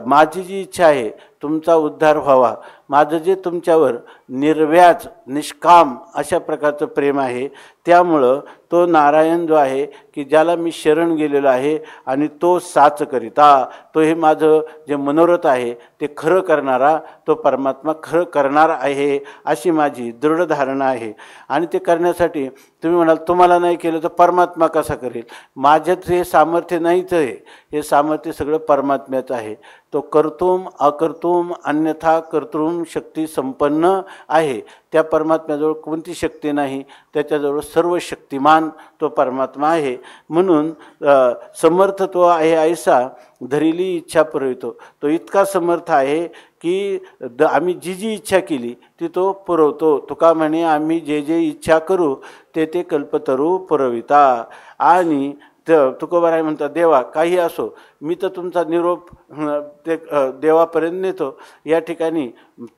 माझी जी इच्छा आहे तुमचा उद्धार व्हावा. माझं जे तुमच्यावर निर्व्याज निष्काम अशा प्रकारचं प्रेम आहे, त्यामुळं तो नारायण जो आहे की ज्याला मी शरण गेलेलो आहे आणि तो साच करिता, तो हे माझं जे मनोरथ आहे ते खरं करणारा तो परमात्मा खरं करणार आहे अशी माझी दृढ धारणा आहे. आणि ते करण्यासाठी तुम्ही म्हणाल तुम्हाला नाही केलं तर परमात्मा कसा करेल? माझ्यात हे सामर्थ्य नाहीच आहे, हे सामर्थ्य सगळं परमात्म्याचं आहे. तो कर्तुम अकर्तुम अन्यथा कर्तृम शक्ती संपन्न आहे. त्या परमात्म्याजवळ कोणती शक्ती नाही, त्याच्याजवळ सर्व शक्तिमान तो परमात्मा आहे. म्हणून समर्थ तो आहे ऐसा धरिली इच्छा पुरवितो. तो इतका समर्थ आहे की आम्ही जी जी इच्छा केली ती तो पुरवतो. तुका म्हणे आम्ही जे जे इच्छा करू ते ते कल्पतरू पुरविता. आणि तुकोबाराय म्हणतात देवा काही असो मी तर तुमचा निरोप ते देवापर्यंत नेतो. या ठिकाणी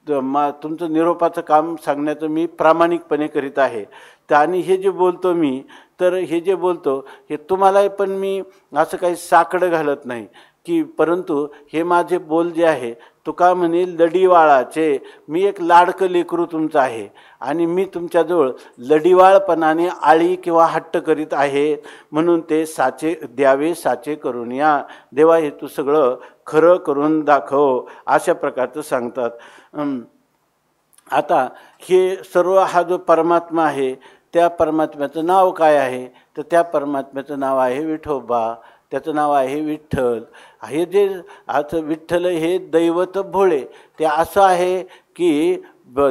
तुमचं निरोपाचं काम सांगण्याचं मी प्रामाणिकपणे करीत आहे. आणि हे जे बोलतो मी, तर हे जे बोलतो हे तुम्हाला पण मी असं काही साकडं घालत नाही की, परंतु हे माझे बोल जे आहे तुका म्हणे लढीवाळाचे, मी एक लाडकं लेकरू तुमचं आहे आणि मी तुमच्याजवळ लढीवाळपणाने आळी किंवा हट्ट करीत आहे. म्हणून ते साचे द्यावे साचे करून या. देवा हे तू सगळं खरं करून दाखव अशा प्रकारचं सांगतात. आता हे सर्व हा जो परमात्मा आहे त्या परमात्म्याचं नाव काय आहे? तर त्या परमात्म्याचं नाव आहे विठोबा, त्याचं नाव आहे विठ्ठल. हे जे आता विठ्ठल हे दैवत भोळे, ते असं आहे की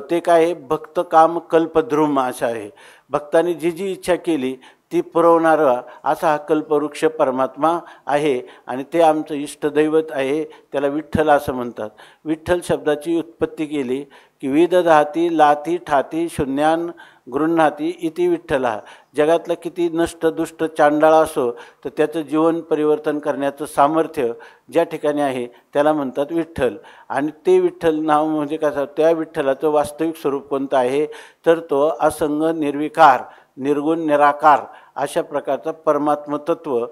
ते काय भक्त काम कल्पद्रुम असं आहे. भक्तांनी जी जी इच्छा केली ती पुरवणारा असा हा कल्पवृक्ष परमात्मा आहे. आणि ते आमचं इष्टदैवत आहे, त्याला विठ्ठल असं म्हणतात. विठ्ठल शब्दाची उत्पत्ती केली की विदधाती लाती ठाती शून्यान गृह्णाती इति विठ्ठला. जगातला किती नष्ट दुष्ट चांडाळा असो तर त्याचं जीवन परिवर्तन करण्याचं सामर्थ्य ज्या ठिकाणी आहे त्याला म्हणतात विठ्ठल. आणि ते विठ्ठल नाव म्हणजे कसं, त्या विठ्ठलाचं वास्तविक स्वरूप कोणतं आहे तर तो असंग निर्विकार निर्गुण निराकार अशा प्रकारचा परमात्मतत्व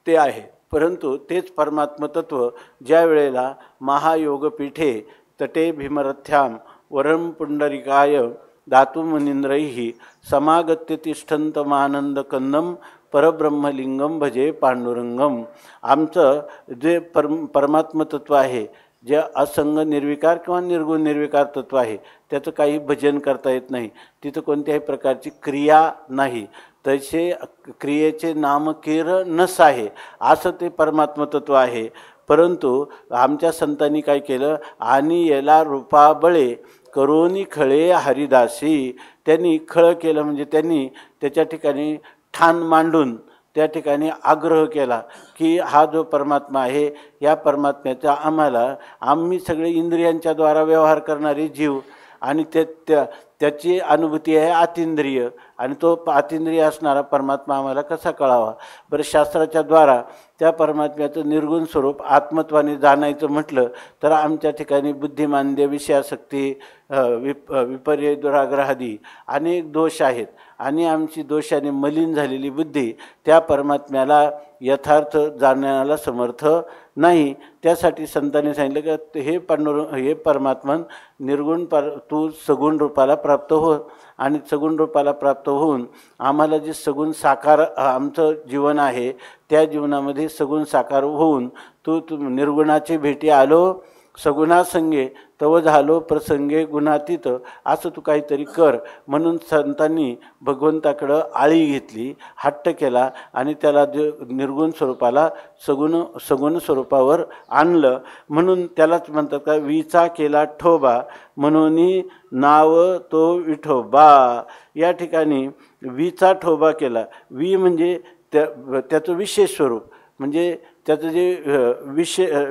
ते आहे. परंतु तेच परमात्मतत्व ज्या वेळेला महायोगपीठे तटे भीमरथ्याम वरम पुंडरिकाय धातुमुनींद्रैः समागत्य तिष्ठन्तमानंद कंदम परब्रह्मलिंगम भजे पांडुरंगम. आमचं जे परमात्मतत्व आहे, जे असंग निर्विकार किंवा निर्गुण निर्विकार तत्व आहे, त्याचं काही भजन करता येत नाही. तिथं कोणत्याही प्रकारची क्रिया नाही, तसे क्रियेचे नामकेर नस आहे असं ते परमात्मतत्व आहे. परंतु आमच्या संतांनी काय केलं, आणि याला रूपाबळे करोनी खळे हरिदासी. त्यांनी खळ केलं म्हणजे त्यांनी त्याच्या ठिकाणी ठाण मांडून त्या ठिकाणी आग्रह केला की हा जो परमात्मा आहे या परमात्म्याचा आम्ही सगळे इंद्रियांच्या द्वारा व्यवहार करणारे जीव आणि त्याची अनुभूती आहे आतींद्रिय, आणि तो आतींद्रिय असणारा परमात्मा आम्हाला कसा कळावा? बरं, शास्त्राच्या द्वारा त्या परमात्म्याचं निर्गुण स्वरूप आत्मत्वाने जाणायचं म्हटलं तर आमच्या ठिकाणी बुद्धिमांद्य विषयासक्ती विपर्य दुराग्रहादी अनेक दोष आहेत. आणि आमची दोषाने मलिन झालेली बुद्धी त्या परमात्म्याला यथार्थ जाणण्याला समर्थ नाही. त्यासाठी संतांनी सांगितलं की हे परमात्मन निर्गुण तू सगुण रूपाला प्राप्त हो, आणि सगुण रूपाला प्राप्त होऊन आम्हाला जे सगुण साकार आमचं जीवन आहे त्या जीवनामध्ये सगुण साकार होऊन तू निर्गुणाची भेटी आलो सगुणासंगे तव झालो प्रसंगे गुणातीत, असं तू काहीतरी कर. म्हणून संतांनी भगवंताकडं आळी घेतली, हट्ट केला आणि त्याला जे निर्गुण स्वरूपाला सगुण स्वरूपावर आणलं. म्हणून त्यालाच म्हणतात का विचा केला ठोबा म्हणून नाव तो विठोबा. या ठिकाणी विचा ठोबा केला. वी म्हणजे त्याचं विशेष स्वरूप, म्हणजे त्याचं जे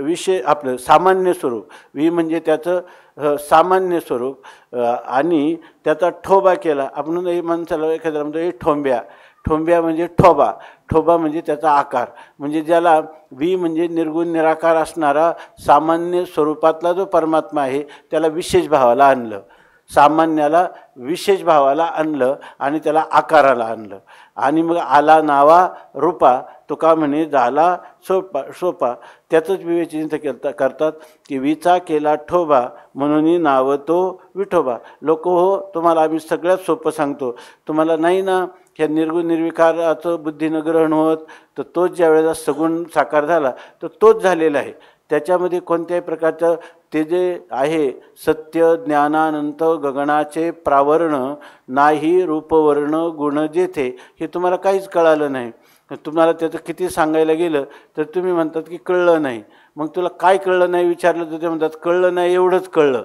विषय आपलं सामान्य स्वरूप. वी म्हणजे त्याचं सामान्य स्वरूप आणि त्याचा ठोबा केला. आपण हे माणसाला एखाद्याला म्हणतो हे ठोंब्या. ठोंब्या म्हणजे ठोबा. ठोबा म्हणजे त्याचा आकार. म्हणजे ज्याला वी म्हणजे निर्गुण निराकार असणारा सामान्य स्वरूपातला जो परमात्मा आहे त्याला विशेष भावाला आणलं. सामान्याला विशेष भावाला आणलं आणि त्याला आकाराला आणलं. आणि मग आला नावा रूपा तुका म्हणे झाला सोपा. त्याचंच विवेचन करतात की विचा केला ठोबा म्हणून नाव तो विठोबा. लोक हो तुम्हाला आम्ही सगळ्यात सोपं सांगतो, तुम्हाला नाही ना ह्या निर्गुण निर्विकाराचं बुद्धीनं ग्रहण होत, तर तोच ज्या वेळेला सगुण साकार झाला तर तोच झालेला आहे. त्याच्यामध्ये कोणत्याही प्रकारचं ते जे आहे सत्य ज्ञानानंत गगनाचे प्रावरण नाही रूपवर्ण गुण जेथे, हे तुम्हाला काहीच कळालं नाही. तुम्हाला त्याचं किती सांगायला गेलं तर तुम्ही म्हणतात की कळलं नाही. मग तुला काय कळलं नाही विचारलं तर ते म्हणतात कळलं नाही, एवढंच कळलं.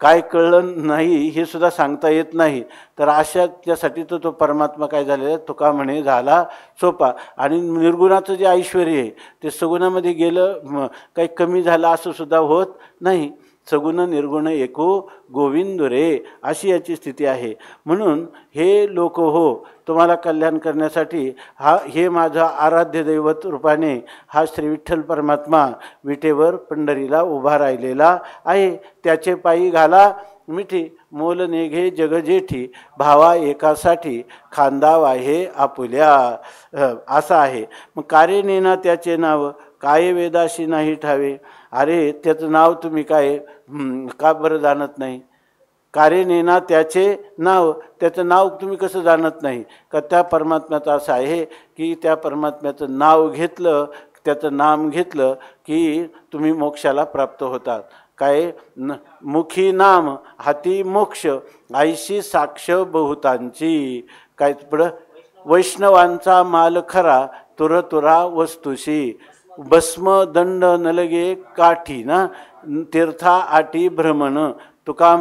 काय कळलं नाही हे सुद्धा सांगता येत नाही. तर अशाच्यासाठी तो परमात्मा काय झालेला तुका म्हणे झाला सोपा. आणि निर्गुणाचं जे ऐश्वर आहे ते सगुणामध्ये गेलं काही कमी झालं असं सुद्धा होत नाही. सगुण निर्गुण एको गोविंद रे, अशी याची स्थिती आहे. म्हणून हे लोक हो तुम्हाला कल्याण करण्यासाठी हे माझा आराध्य दैवत रूपाने हा श्री विठ्ठल परमात्मा विटेवर पंढरीला उभा राहिलेला आहे. त्याचे पायी घाला मिठी मोल नेघे जग जेठी भावा एकासाठी खांदा वाहे आपुल्या, असं आहे. मग कार्य नेना त्याचे नाव काय वेदाशी नाही ठावे. अरे त्याचं नाव तुम्ही काय का बरं जाणत नाही? कार्य नेना त्याचे नाव, त्याचं नाव तुम्ही कसं जाणत नाही? का त्या परमात्म्याचं असं आहे की त्या परमात्म्याचं नाव घेतलं, त्याचं नाम घेतलं की तुम्ही मोक्षाला प्राप्त होतात. काय मुखी नाम हाती मोक्ष आईशी साक्ष बहुतांची. काय पुढं वैष्णवांचा माल खरा तुरा वस्तुशी भस्म दंड नलगे काठी ना तीर्था आटी भ्रमण तुका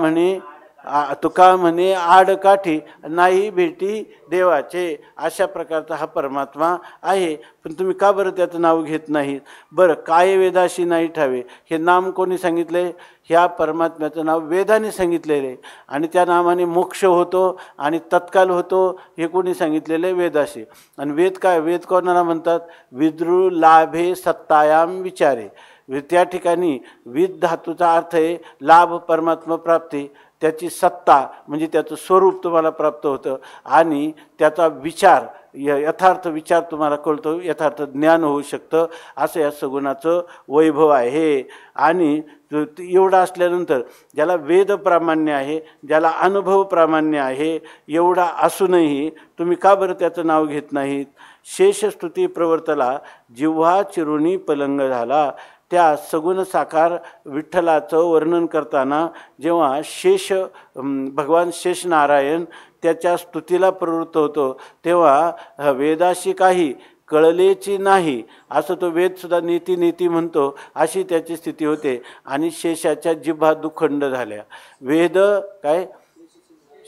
म्हणे आडकाठी नाही भेटी देवाचे. अशा प्रकारचा हा परमात्मा आहे. पण तुम्ही का बरं त्याचं नाव घेत नाही? बरं काय वेदाशी नाही ठावे, हे नाम कोणी सांगितले? ह्या परमात्म्याचं नाव वेदाने सांगितलेलं आहे. आणि त्या नामाने मोक्ष होतो आणि तत्काल होतो हे कोणी सांगितलेलं आहे? वेदाशी. आणि वेद काय? वेद कोणाला म्हणतात? विद्रू लाभे सत्तायाम विचारे. त्या ठिकाणी विद धातूचा अर्थ आहे लाभ, परमात्मा प्राप्ती. त्याची सत्ता म्हणजे त्याचं स्वरूप तुम्हाला प्राप्त होतं आणि त्याचा विचार यथार्थ विचार तुम्हाला कळतो, यथार्थ ज्ञान होऊ शकतं. असं या सगुणाचं वैभव आहे. आणि एवढं असल्यानंतर ज्याला वेद प्रामाण्य आहे, ज्याला अनुभव प्रामाण्य आहे, एवढा असूनही तुम्ही का बरं त्याचं नाव घेत नाहीत? शेषस्तुती प्रवर्तला जिव्हा चिरुणी पलंग झाला. त्या सगुण साकार विठ्ठलाचं वर्णन करताना जेव्हा भगवान शेष नारायण त्याच्या स्तुतीला प्रवृत्त होतो तेव्हा वेदाशी काही कळलेची नाही असं तो वेदसुद्धा नीती म्हणतो. अशी त्याची स्थिती होते. आणि शेषाच्या जिव्हा दुखंड झाल्या. वेद काय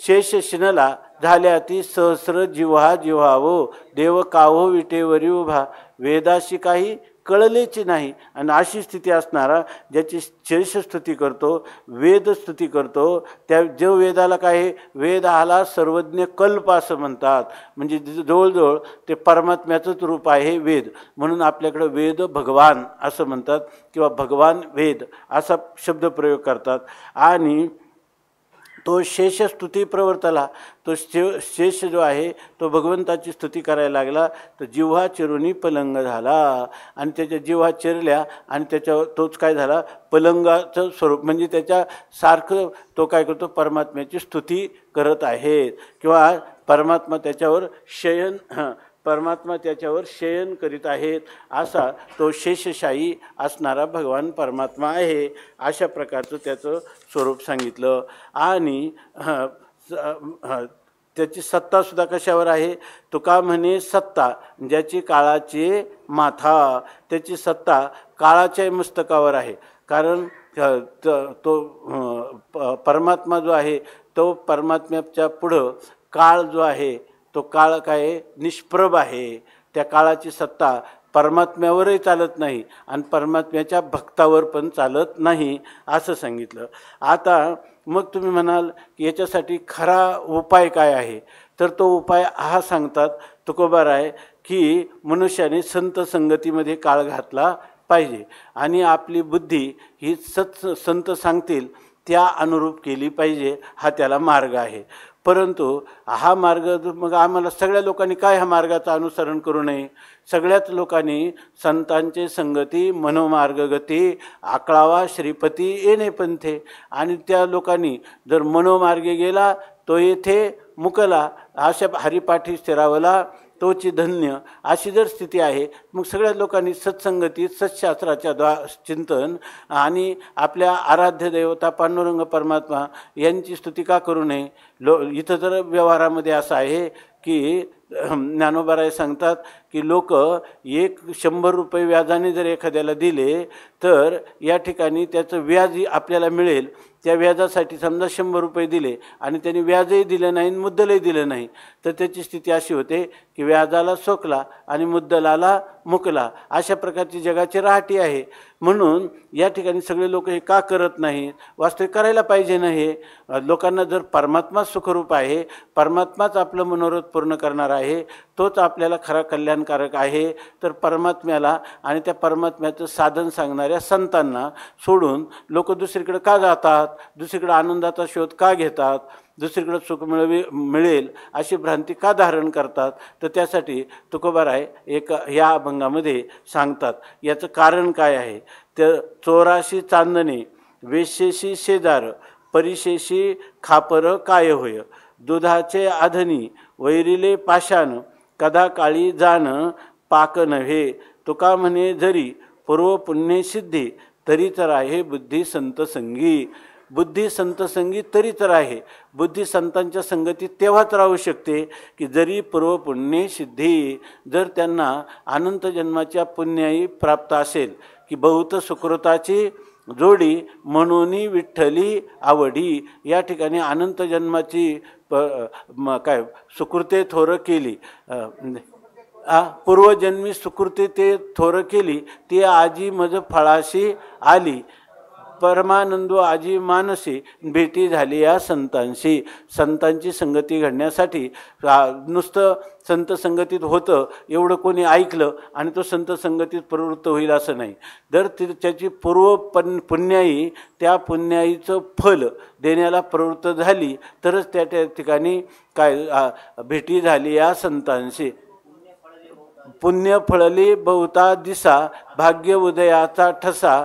शेष शिनला झाल्या ती सहस्र जिव्हावो देव कावो विटेवरी उभा. वेदाशी काही कळलेची नाही. आणि अशी स्थिती असणारा ज्याची शेषस्तुती करतो, वेदस्तुती करतो, त्या जो वेदाला काय वेद आला सर्वज्ञ कल्प असं म्हणतात. म्हणजे जवळजवळ ते परमात्म्याचंच रूप आहे वेद. म्हणून आपल्याकडं वेद भगवान असं म्हणतात किंवा भगवान वेद असा शब्दप्रयोग करतात. आणि तो शेषस्तुती प्रवर्तला, तो शेष जो आहे तो भगवंताची स्तुती करायला लागला तर जिव्हा चिरुणी पलंग झाला. आणि त्याच्या जिव्हा चिरल्या आणि त्याच्यावर तोच काय झाला पलंगाचं स्वरूप. म्हणजे त्याच्यासारखं तो काय करतो परमात्म्याची स्तुती करत आहे किंवा परमात्मा त्याच्यावर शयन करीत आहेत. असा तो शेषशाही असणारा भगवान परमात्मा आहे. अशा प्रकारचं त्याचं स्वरूप सांगितलं. आणि त्याची सत्तासुद्धा कशावर आहे? तुका म्हणे सत्ता ज्याची काळाची माथा, त्याची सत्ता काळाच्या मस्तकावर आहे. कारण तो परमात्मा जो आहे तो परमात्म्याच्या पुढं काळ जो आहे तो काळ काय निष्प्रभ आहे. त्या काळाची सत्ता परमात्म्यावरही चालत नाही आणि परमात्म्याच्या भक्तावर पण चालत नाही असं सांगितलं. आता मग तुम्ही म्हणाल की याच्यासाठी खरा उपाय काय आहे? तर तो उपाय हा सांगतात तुकोबाराय की मनुष्याने संत संगतीमध्ये काळ घातला पाहिजे. आणि आपली बुद्धी ही संत सांगतील त्या अनुरूप केली पाहिजे, हा त्याला मार्ग आहे. परंतु हा मार्ग मग आम्हाला सगळ्या लोकांनी काय ह्या मार्गाचं अनुसरण करू नये? सगळ्याच लोकांनी संतांचे संगती मनोमार्गगती आकळावा श्रीपती येणे पंथे. आणि त्या लोकांनी जर मनोमार्गे गेला तो येथे मुकला, अशा हरिपाठी स्थिरावला तोची धन्य, अशी जर स्थिती आहे. मग सगळ्या लोकांनी सत्संगती सत्शास्त्राच्या चिंतन आणि आपल्या आराध्य देवता पांडुरंग परमात्मा यांची स्तुती का करू नये? इथं तर व्यवहारामध्ये असं आहे की ज्ञानोबाराय सांगतात की लोक 100 रुपये व्याजाने जर एखाद्याला दिले तर या ठिकाणी त्याचं व्याज आपल्याला मिळेल. त्या व्याजासाठी समजा 100 रुपये दिले आणि त्यांनी व्याजही दिलं नाही मुद्दलही दिलं नाही, तर त्याची स्थिती अशी होते की व्याजाला सोकला आणि मुद्दलाला मुकला. अशा प्रकारची जगाची राहटी आहे. म्हणून या ठिकाणी सगळे लोक हे का करत नाहीत? वास्तविक करायला पाहिजे ना. हे लोकांना जर परमात्मा सुखरूप आहे, परमात्माच आपलं मनोरथ पूर्ण करणार आहे, तोच आपल्याला खरा कल्याणकारक आहे, तर परमात्म्याला आणि त्या परमात्म्याचं साधन सांगणाऱ्या संतांना सोडून लोक दुसरीकडे का जातात? दुसरीकडे आनंदाचा शोध का घेतात? दुसरीकडे सुख मिळेल अशी भ्रांती का धारण करतात? तर त्यासाठी तुकोबाराय एक या अभंगामध्ये सांगतात. याचं कारण काय आहे? तर 84 चांदणे वेशेशी शेजार परिशेशी खापर काय होय, दुधाचे आधनी वैरिले पाषाण कदा काळी जाण पाक नव्हे. तुका म्हणे जरी पूर्व पुण्य सिद्धी तरी तर आहे बुद्धी संत संगी. बुद्धी संत संगी तरी तर आहे. बुद्धी संतांच्या संगतीत तेव्हाच राहू शकते की जरी पूर्व पुण्य सिद्धी, जर त्यांना अनंत जन्माच्या पुण्याई प्राप्त असेल की बहुत सुकृताची जोडी म्हणून विठ्ठली आवडी. या ठिकाणी अनंत जन्माची काय सुकृते थोर केली, पूर्वजन्मी सुकृती ते थोर केली, ती आजी मज फळाशी आली. परमानंदो आजी मानसी भेटी झाली या संतांशी. संतांची संगती घडण्यासाठी नुसतं संत संगतीत होतं एवढं कोणी ऐकलं आणि तो संत संगतीत प्रवृत्त होईल असं नाही. जर त्याची पुण्याई त्या पुण्याईचं फल देण्याला प्रवृत्त झाली तरच त्या ठिकाणी काय भेटी झाली या संतांशी. पुण्य फळली बहुता दिसा भाग्य उदयाचा ठसा,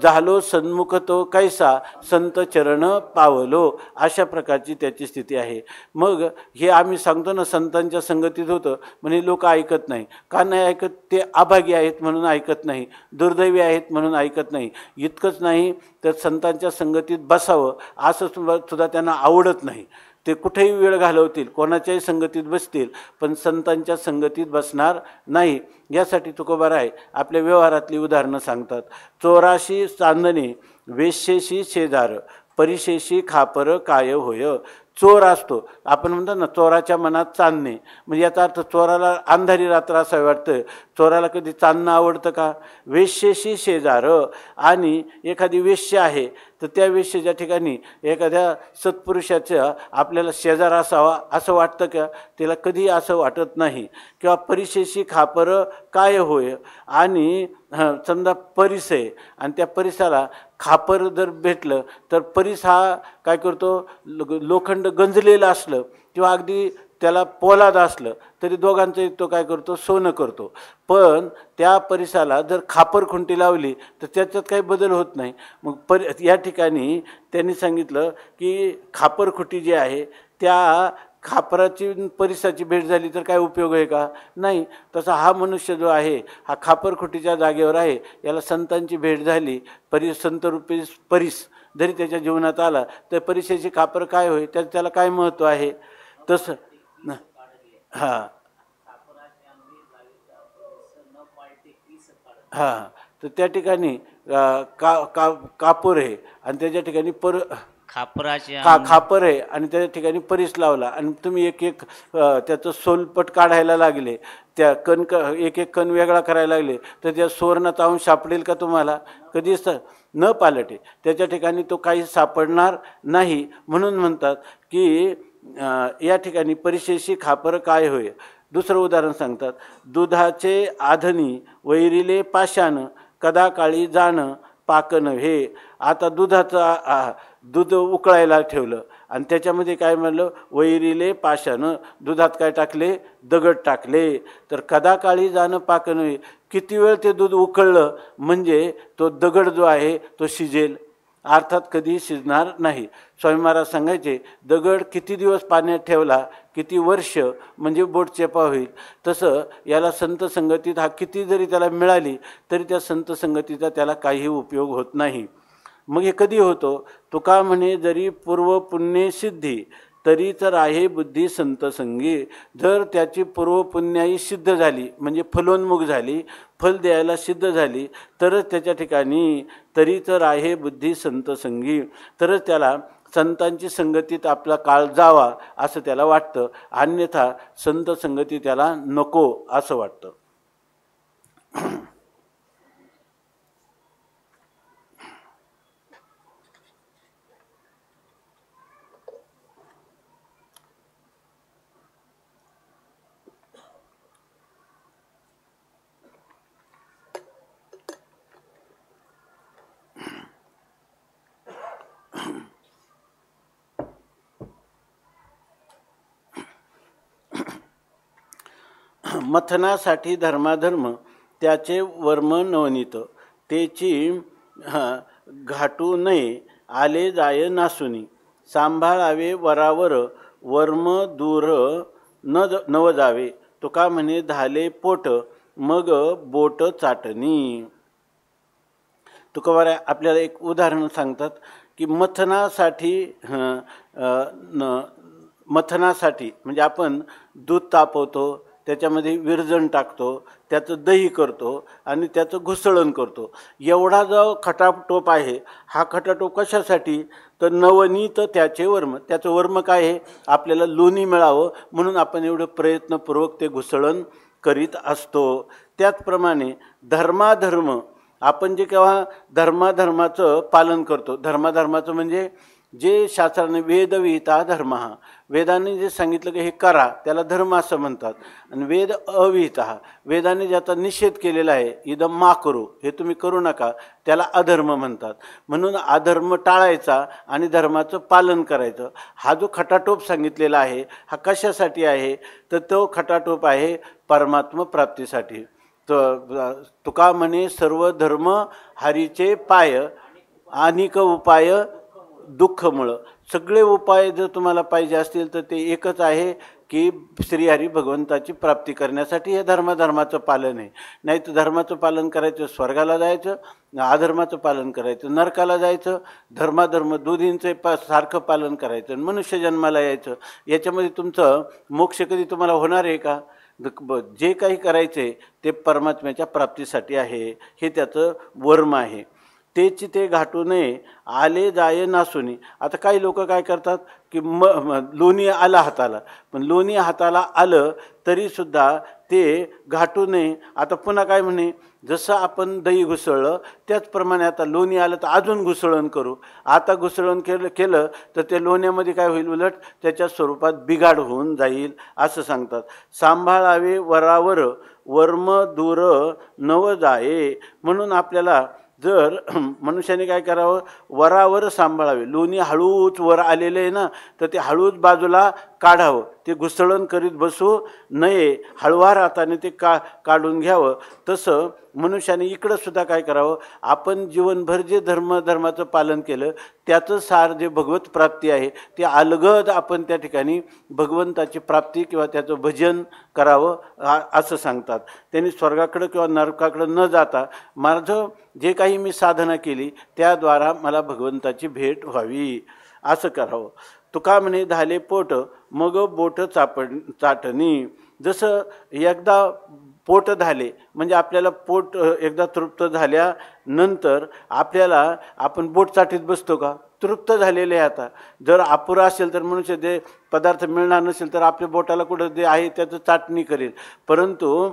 झालो सन्मुख तो कैसा संत चरण पावलो. अशा प्रकारची त्याची स्थिती आहे. मग हे आम्ही सांगतो ना संतांच्या संगतीत होतं म्हणजे लोक ऐकत नाही. का नाही ऐकत? ते अभागी आहेत म्हणून ऐकत नाही, दुर्दैवी आहेत म्हणून ऐकत नाही. इतकंच नाही तर संतांच्या संगतीत बसावं असं सुद्धा त्यांना आवडत नाही. ते कुठेही वेळ घालवतील, कोणाच्याही संगतीत बसतील, पण संतांच्या संगतीत बसणार नाही. यासाठी तुकोबाराय आपल्या व्यवहारातली उदाहरणं सांगतात. 84 चांदणे वेश्येशी शेजार परिशेशी खापर काय होय. चोर असतो, आपण म्हणतो ना चोराच्या मनात चांदणे, म्हणजे याचा अर्थ चोराला अंधारी रात्र असं वाटतं. चोराला कधी चांदणं आवडतं का? वेश्येशी शेजार, आणि एखादी वेश्या आहे तर त्या वेश्येच्या ठिकाणी एखाद्या सत्पुरुषाचं आपल्याला शेजार असावा असं वाटतं का? तिला कधी असं वाटत नाही. किंवा परिशेशी खापर काय होय, आणि समजा परिस आहे आणि त्या परिसाला खापर जर भेटलं तर परिस हा काय करतो? लोखंड गंजलेलं असलं किंवा अगदी त्याला पोलाद असलं तरी दोघांचं तो काय करतो? सोनं करतो. पण त्या परिसाला जर खापर खुंटी लावली तर त्याच्यात काही बदल होत नाही. मग या ठिकाणी त्यांनी सांगितलं की खापरखुटी जी आहे त्या खापराची परिसाची भेट झाली तर काय उपयोग आहे का? नाही. तसा हा मनुष्य जो आहे हा खापरखुटीच्या जागेवर आहे. याला संतांची भेट झाली, संतरूपी परिस जरी त्याच्या जीवनात आला तर परिसेची खापर काय होईल, त्याला काय महत्त्व आहे? तसं हां हां तर त्या ठिकाणी कापूर आहे आणि त्याच्या ठिकाणी खापर आहे आणि त्या ठिकाणी परिस लावला आणि तुम्ही एक एक त्याचं सोलपट काढायला लागले, त्या एक एक कण वेगळा करायला लागले तर त्या सुवर्णाचा अंश सापडेल का तुम्हाला? कधीच न पालटे. त्याच्या ठिकाणी तो काही सापडणार नाही. म्हणून म्हणतात की या ठिकाणी परिशेशी खापर काय होय. दुसरं उदाहरण सांगतात. दुधाचे आधनी वैरिले पाषाण कदा काळी जाण पाक नव्हे. आता दुधाचं दूध उकळायला ठेवलं आणि त्याच्यामध्ये काय म्हणलं, वैरिले पाशानं, दुधात काय टाकले, दगड टाकले. तर कदाकाळी जाणं पाक नव्हे, किती वेळ ते दूध उकळलं म्हणजे तो दगड जो आहे तो शिजेल, अर्थात कधी शिजणार नाही. स्वामी महाराज सांगायचे, दगड किती दिवस पाण्यात ठेवला, किती वर्ष म्हणजे बोट चेपा होईल. तसं याला संत संगतीत हा किती जरी त्याला मिळाली तरी त्या संत संगतीचा त्याला काही उपयोग होत नाही. मग हे कधी होतो, तुका म्हणे जरी पूर्व पुण्य सिद्धी तरी तर आहे बुद्धी संत संगी. जर त्याची पूर्वपुण्याई सिद्ध झाली म्हणजे फलोन्मुख झाली, फल द्यायला सिद्ध झाली, तरच त्याच्या ठिकाणी तरी तर आहे बुद्धी संत संगी, तरच त्याला संतांची संगतीत आपला काळ जावा असं त्याला वाटतं. अन्यथा संत संगती त्याला नको असं वाटतं. मथनासाठी धर्माधर्म त्याचे वर्म नवनीत, त्याची घाटू नये आले जाय नासुनी. सांभाळावे वरावर वर्म दूर नव जावे. तुका म्हणे धाले पोट मग बोट चाटणी. तुकोबाराय आपल्याला एक उदाहरण सांगतात की मथनासाठी म्हणजे आपण दूध तापवतो, त्याच्यामध्ये विरजण टाकतो, त्याचं दही करतो आणि त्याचं घुसळण करतो. एवढा जो खटाटोप आहे, हा खटाटोप कशासाठी, तर नवनीत त्याचे वर्म. त्याचं वर्म काय आहे, आपल्याला लोणी मिळावं म्हणून आपण एवढं प्रयत्नपूर्वक ते घुसळण करीत असतो. त्याचप्रमाणे धर्माधर्म, आपण जे केव्हा धर्माधर्माचं पालन करतो, धर्माधर्माचं म्हणजे जे शास्त्राने वेदविहिता धर्म, हा वेदाने जे सांगितलं की हे करा त्याला धर्म असं म्हणतात. आणि वेद अविहित, वेदाने ज्याचा निषेध केलेला आहे, इदम मा करू, हे तुम्ही करू नका, त्याला अधर्म म्हणतात. म्हणून अधर्म टाळायचा आणि धर्माचं पालन करायचं. हा जो खटाटोप सांगितलेला आहे हा कशासाठी आहे, तर तो खटाटोप आहे परमात्मा प्राप्तीसाठी. तुका म्हणे सर्व धर्म हरीचे पाय, अनिक उपाय दुःखमुळं. सगळे उपाय जर तुम्हाला पाहिजे असतील तर ते एकच आहे की श्रीहरी भगवंताची प्राप्ती करण्यासाठी हे धर्माचं पालन आहे. नाही तर धर्माचं पालन करायचं स्वर्गाला जायचं, अधर्माचं पालन करायचं नरकाला जायचं, धर्माधर्म दोन्हींचे सारखं पालन करायचं आणि मनुष्य जन्माला यायचं. याच्यामध्ये तुमचं मोक्ष कधी तुम्हाला होणार आहे का? जे काही करायचे ते परमात्म्याच्या प्राप्तीसाठी आहे, हे त्याचं वर्म आहे. तेची ते घाटू नये आले जाय नासुनी. आता काही लोक काय करतात की लोणी आलं हाताला, पण लोणी हाताला आलं तरीसुद्धा ते घाटू नये. आता पुन्हा काय म्हणे, जसं आपण दही घुसळलं त्याचप्रमाणे आता लोणी आलं तर अजून घुसळण करू. आता घुसळण केलं तर ते लोण्यामध्ये काय होईल, उलट त्याच्या स्वरूपात बिघाड होऊन जाईल असं सांगतात. सांभाळावे वरावर वर्म दूर नव जाये. म्हणून आपल्याला जर मनुष्याने काय करावं, वरावर सांभाळावे. लोणी हळूच वर आलेलं आहे ना, तर ते हळूच बाजूला काढावं, ते घुसळण करीत बसू नये, हळुवार हाताने ते काढून घ्यावं. तसं मनुष्याने इकडं सुद्धा काय करावं, आपण जीवनभर जे धर्माचं पालन केलं त्याचं सार जे भगवत प्राप्ती आहे ते अलगद आपण त्या ठिकाणी भगवंताची प्राप्ती किंवा त्याचं भजन करावं असं सांगतात. त्यांनी स्वर्गाकडं किंवा नरकाकडं न जाता माझं जे काही मी साधना केली त्याद्वारा मला भगवंताची भेट व्हावी असं करावं. तुका म्हणे धाले पोट मग बोट चाटणी. जसं एकदा पोट झाले म्हणजे आपल्याला पोट एकदा तृप्त झाल्यानंतर आपल्याला आपण बोट चाटीत बसतो का? तृप्त झालेले आहे. आता जर अपुरा असेल तर मनुष्य जे पदार्थ मिळणार नसेल तर आपल्या बोटाला कुठं जे आहे त्याचं चाटणी करेल. परंतु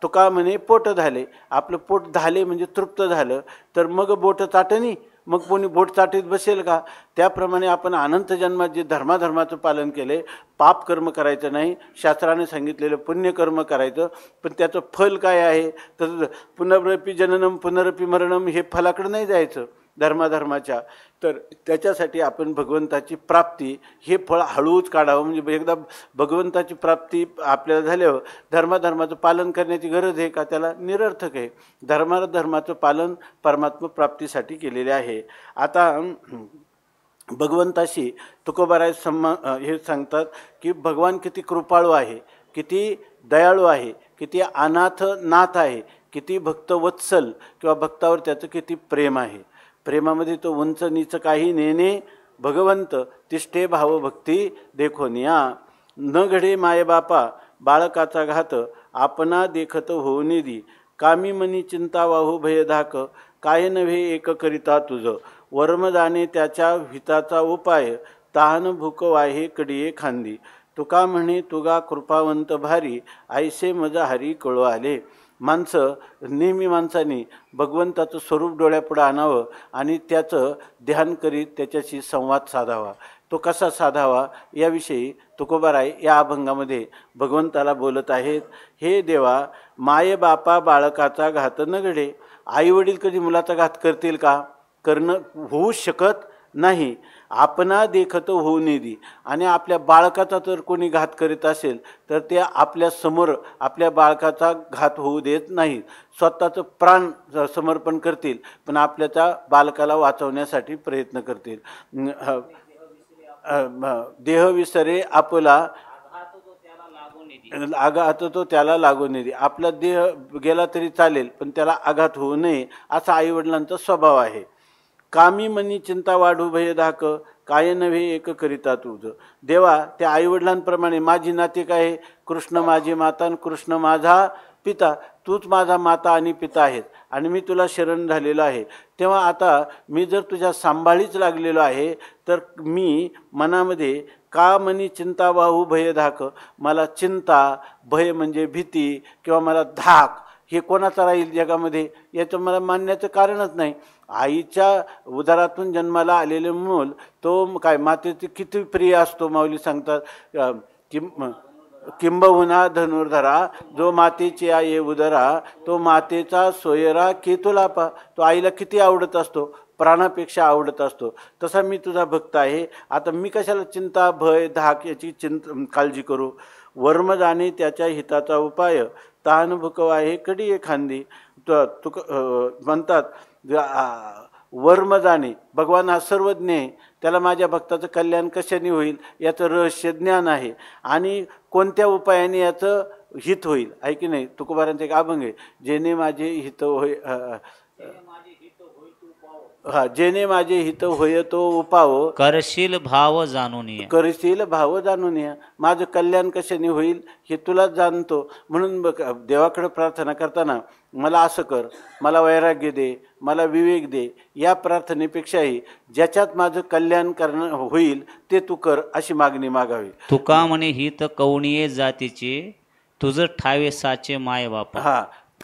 तुका म्हणे पोट झाले, आपलं पोट झाले म्हणजे तृप्त झालं तर मग बोट चाटणी, मग कोणी बोट चाटीत बसेल का? त्याप्रमाणे आपण अनंत जन्मात जे धर्माधर्माचं पालन केले, पाप कर्म करायचं नाही, शास्त्राने सांगितलेलं पुण्यकर्म करायचं. पण त्याचं फल काय आहे? तर पुनरपी जननम पुनरपी मरणम, हे फलाकडं नाही जायचं धर्माधर्माच्या. तर त्याच्यासाठी आपण भगवंताची प्राप्ती हे फळ हळूच काढावं. म्हणजे एकदा भगवंताची प्राप्ती आपल्याला झाल्यावर धर्माधर्माचं पालन करण्याची गरज आहे का? त्याला निरर्थक आहे. धर्माचं पालन परमात्मा प्राप्तीसाठी केलेले आहे. आता भगवंताशी तुकोबाराय हे सांगतात की भगवान किती कृपाळू आहे, किती दयाळू आहे, किती अनाथ नाथ आहे, किती भक्तवत्सल किंवा भक्तावर त्याचं किती प्रेम आहे. प्रेमामध्ये तो उंच नीच काही नेणे भगवंत तिष्ठे भावभक्ती देखोनिया. न घडे मायबापा बाळकाचा घात आपणा देखत होऊ निधी. कामी मनी चिंता वाहू भयधाक काय नव्हे एक करिता तुझ. वर्म जाणे त्याच्या हिताचा उपाय तहान भूक वाहे कडिये खांदी. तुका म्हणे तुगा कृपावंत भारी ऐसे मजा हरी कळू आले. नेहमी माणसाने भगवंताचं स्वरूप डोळ्यापुढं आणावं आणि त्याचं ध्यान करीत त्याच्याशी संवाद साधावा. तो कसा साधावा याविषयी तुकोबाराय या अभंगामध्ये भगवंताला बोलत आहेत. हे देवा, माये बापा बाळकाचा घात न घडे. आईवडील कधी मुलाचा घात करतील का? करणं होऊ शकत नाही. आपणा देखत होऊ निधी. आणि आपल्या बाळकाचा जर कोणी घात करीत असेल तर ते आपल्या समोर आपल्या बाळकाचा घात होऊ देत नाही. स्वतःचं प्राण समर्पण करतील, पण आपल्याच्या बालकाला वाचवण्यासाठी प्रयत्न करतील. देह विसरे आपला आघात तो त्याला लागू नये. आपला देह गेला तरी चालेल, पण त्याला आघात होऊ नये असा आईवडिलांचा स्वभाव आहे. कामी मनी चिंता वाढू भयधाक काय नव्हे एक करिता तुझ. देवा, त्या आईवडिलांप्रमाणे माझी नाती काय आहे? कृष्ण माझी माता आणि कृष्ण माझा पिता. तूच माझा माता आणि पिता आहेत आणि मी तुला शरण झालेलो आहे. तेव्हा आता मी जर तुझ्या सांभाळीच लागलेलो आहे तर मी मनामध्ये का मनी चिंता वाहू भयधाक. मला चिंता, भय म्हणजे भीती किंवा मला धाक हे कोणाचा राहील जगामध्ये? याचं मला मानण्याचं कारणच नाही. आईच्या उदरातून जन्माला आलेले मूल तो काय मातेचे किती प्रिय असतो. माऊली सांगतात किंबहुना धनुर्धरा जो मातेची आई उदरा तो मातेचा सोयरा केतुलापा. तो आईला किती आवडत असतो, प्राणापेक्षा आवडत असतो. तसा मी तुझा भक्त आहे. आता मी कशाला चिंता, भय, धाक याची काळजी करू. वर्म जाणे त्याच्या हिताचा उपाय तहान भूक आहे कडी एखांदी. तुक म्हणतात वर्म जाणे, भगवान हा सर्वज्ञ आहे. त्याला माझ्या भक्ताचं कल्याण कशाने होईल याचं रहस्य ज्ञान आहे आणि कोणत्या उपायाने याचं हित होईल आहे की नाही. तुकोबारांचे एक अभंग आहे, जेणे माझे हित होय जेणे माझे हित होय तो उपाव करशील भाव जाणून ये. करशील भाव जाणून या. माझं कल्याण कशाने होईल हे तुलाच जाणतो. म्हणून देवाकडे प्रार्थना करताना मला असं कर, मला वैराग्य दे, मला विवेक दे, या प्रार्थनेपेक्षाही ज्याच्यात माझं कल्याण करणं होईल ते तू कर अशी मागणी मागावी. तुका म्हणे हित कवणीये जातीचे तुझं ठावे साचे माय बाप.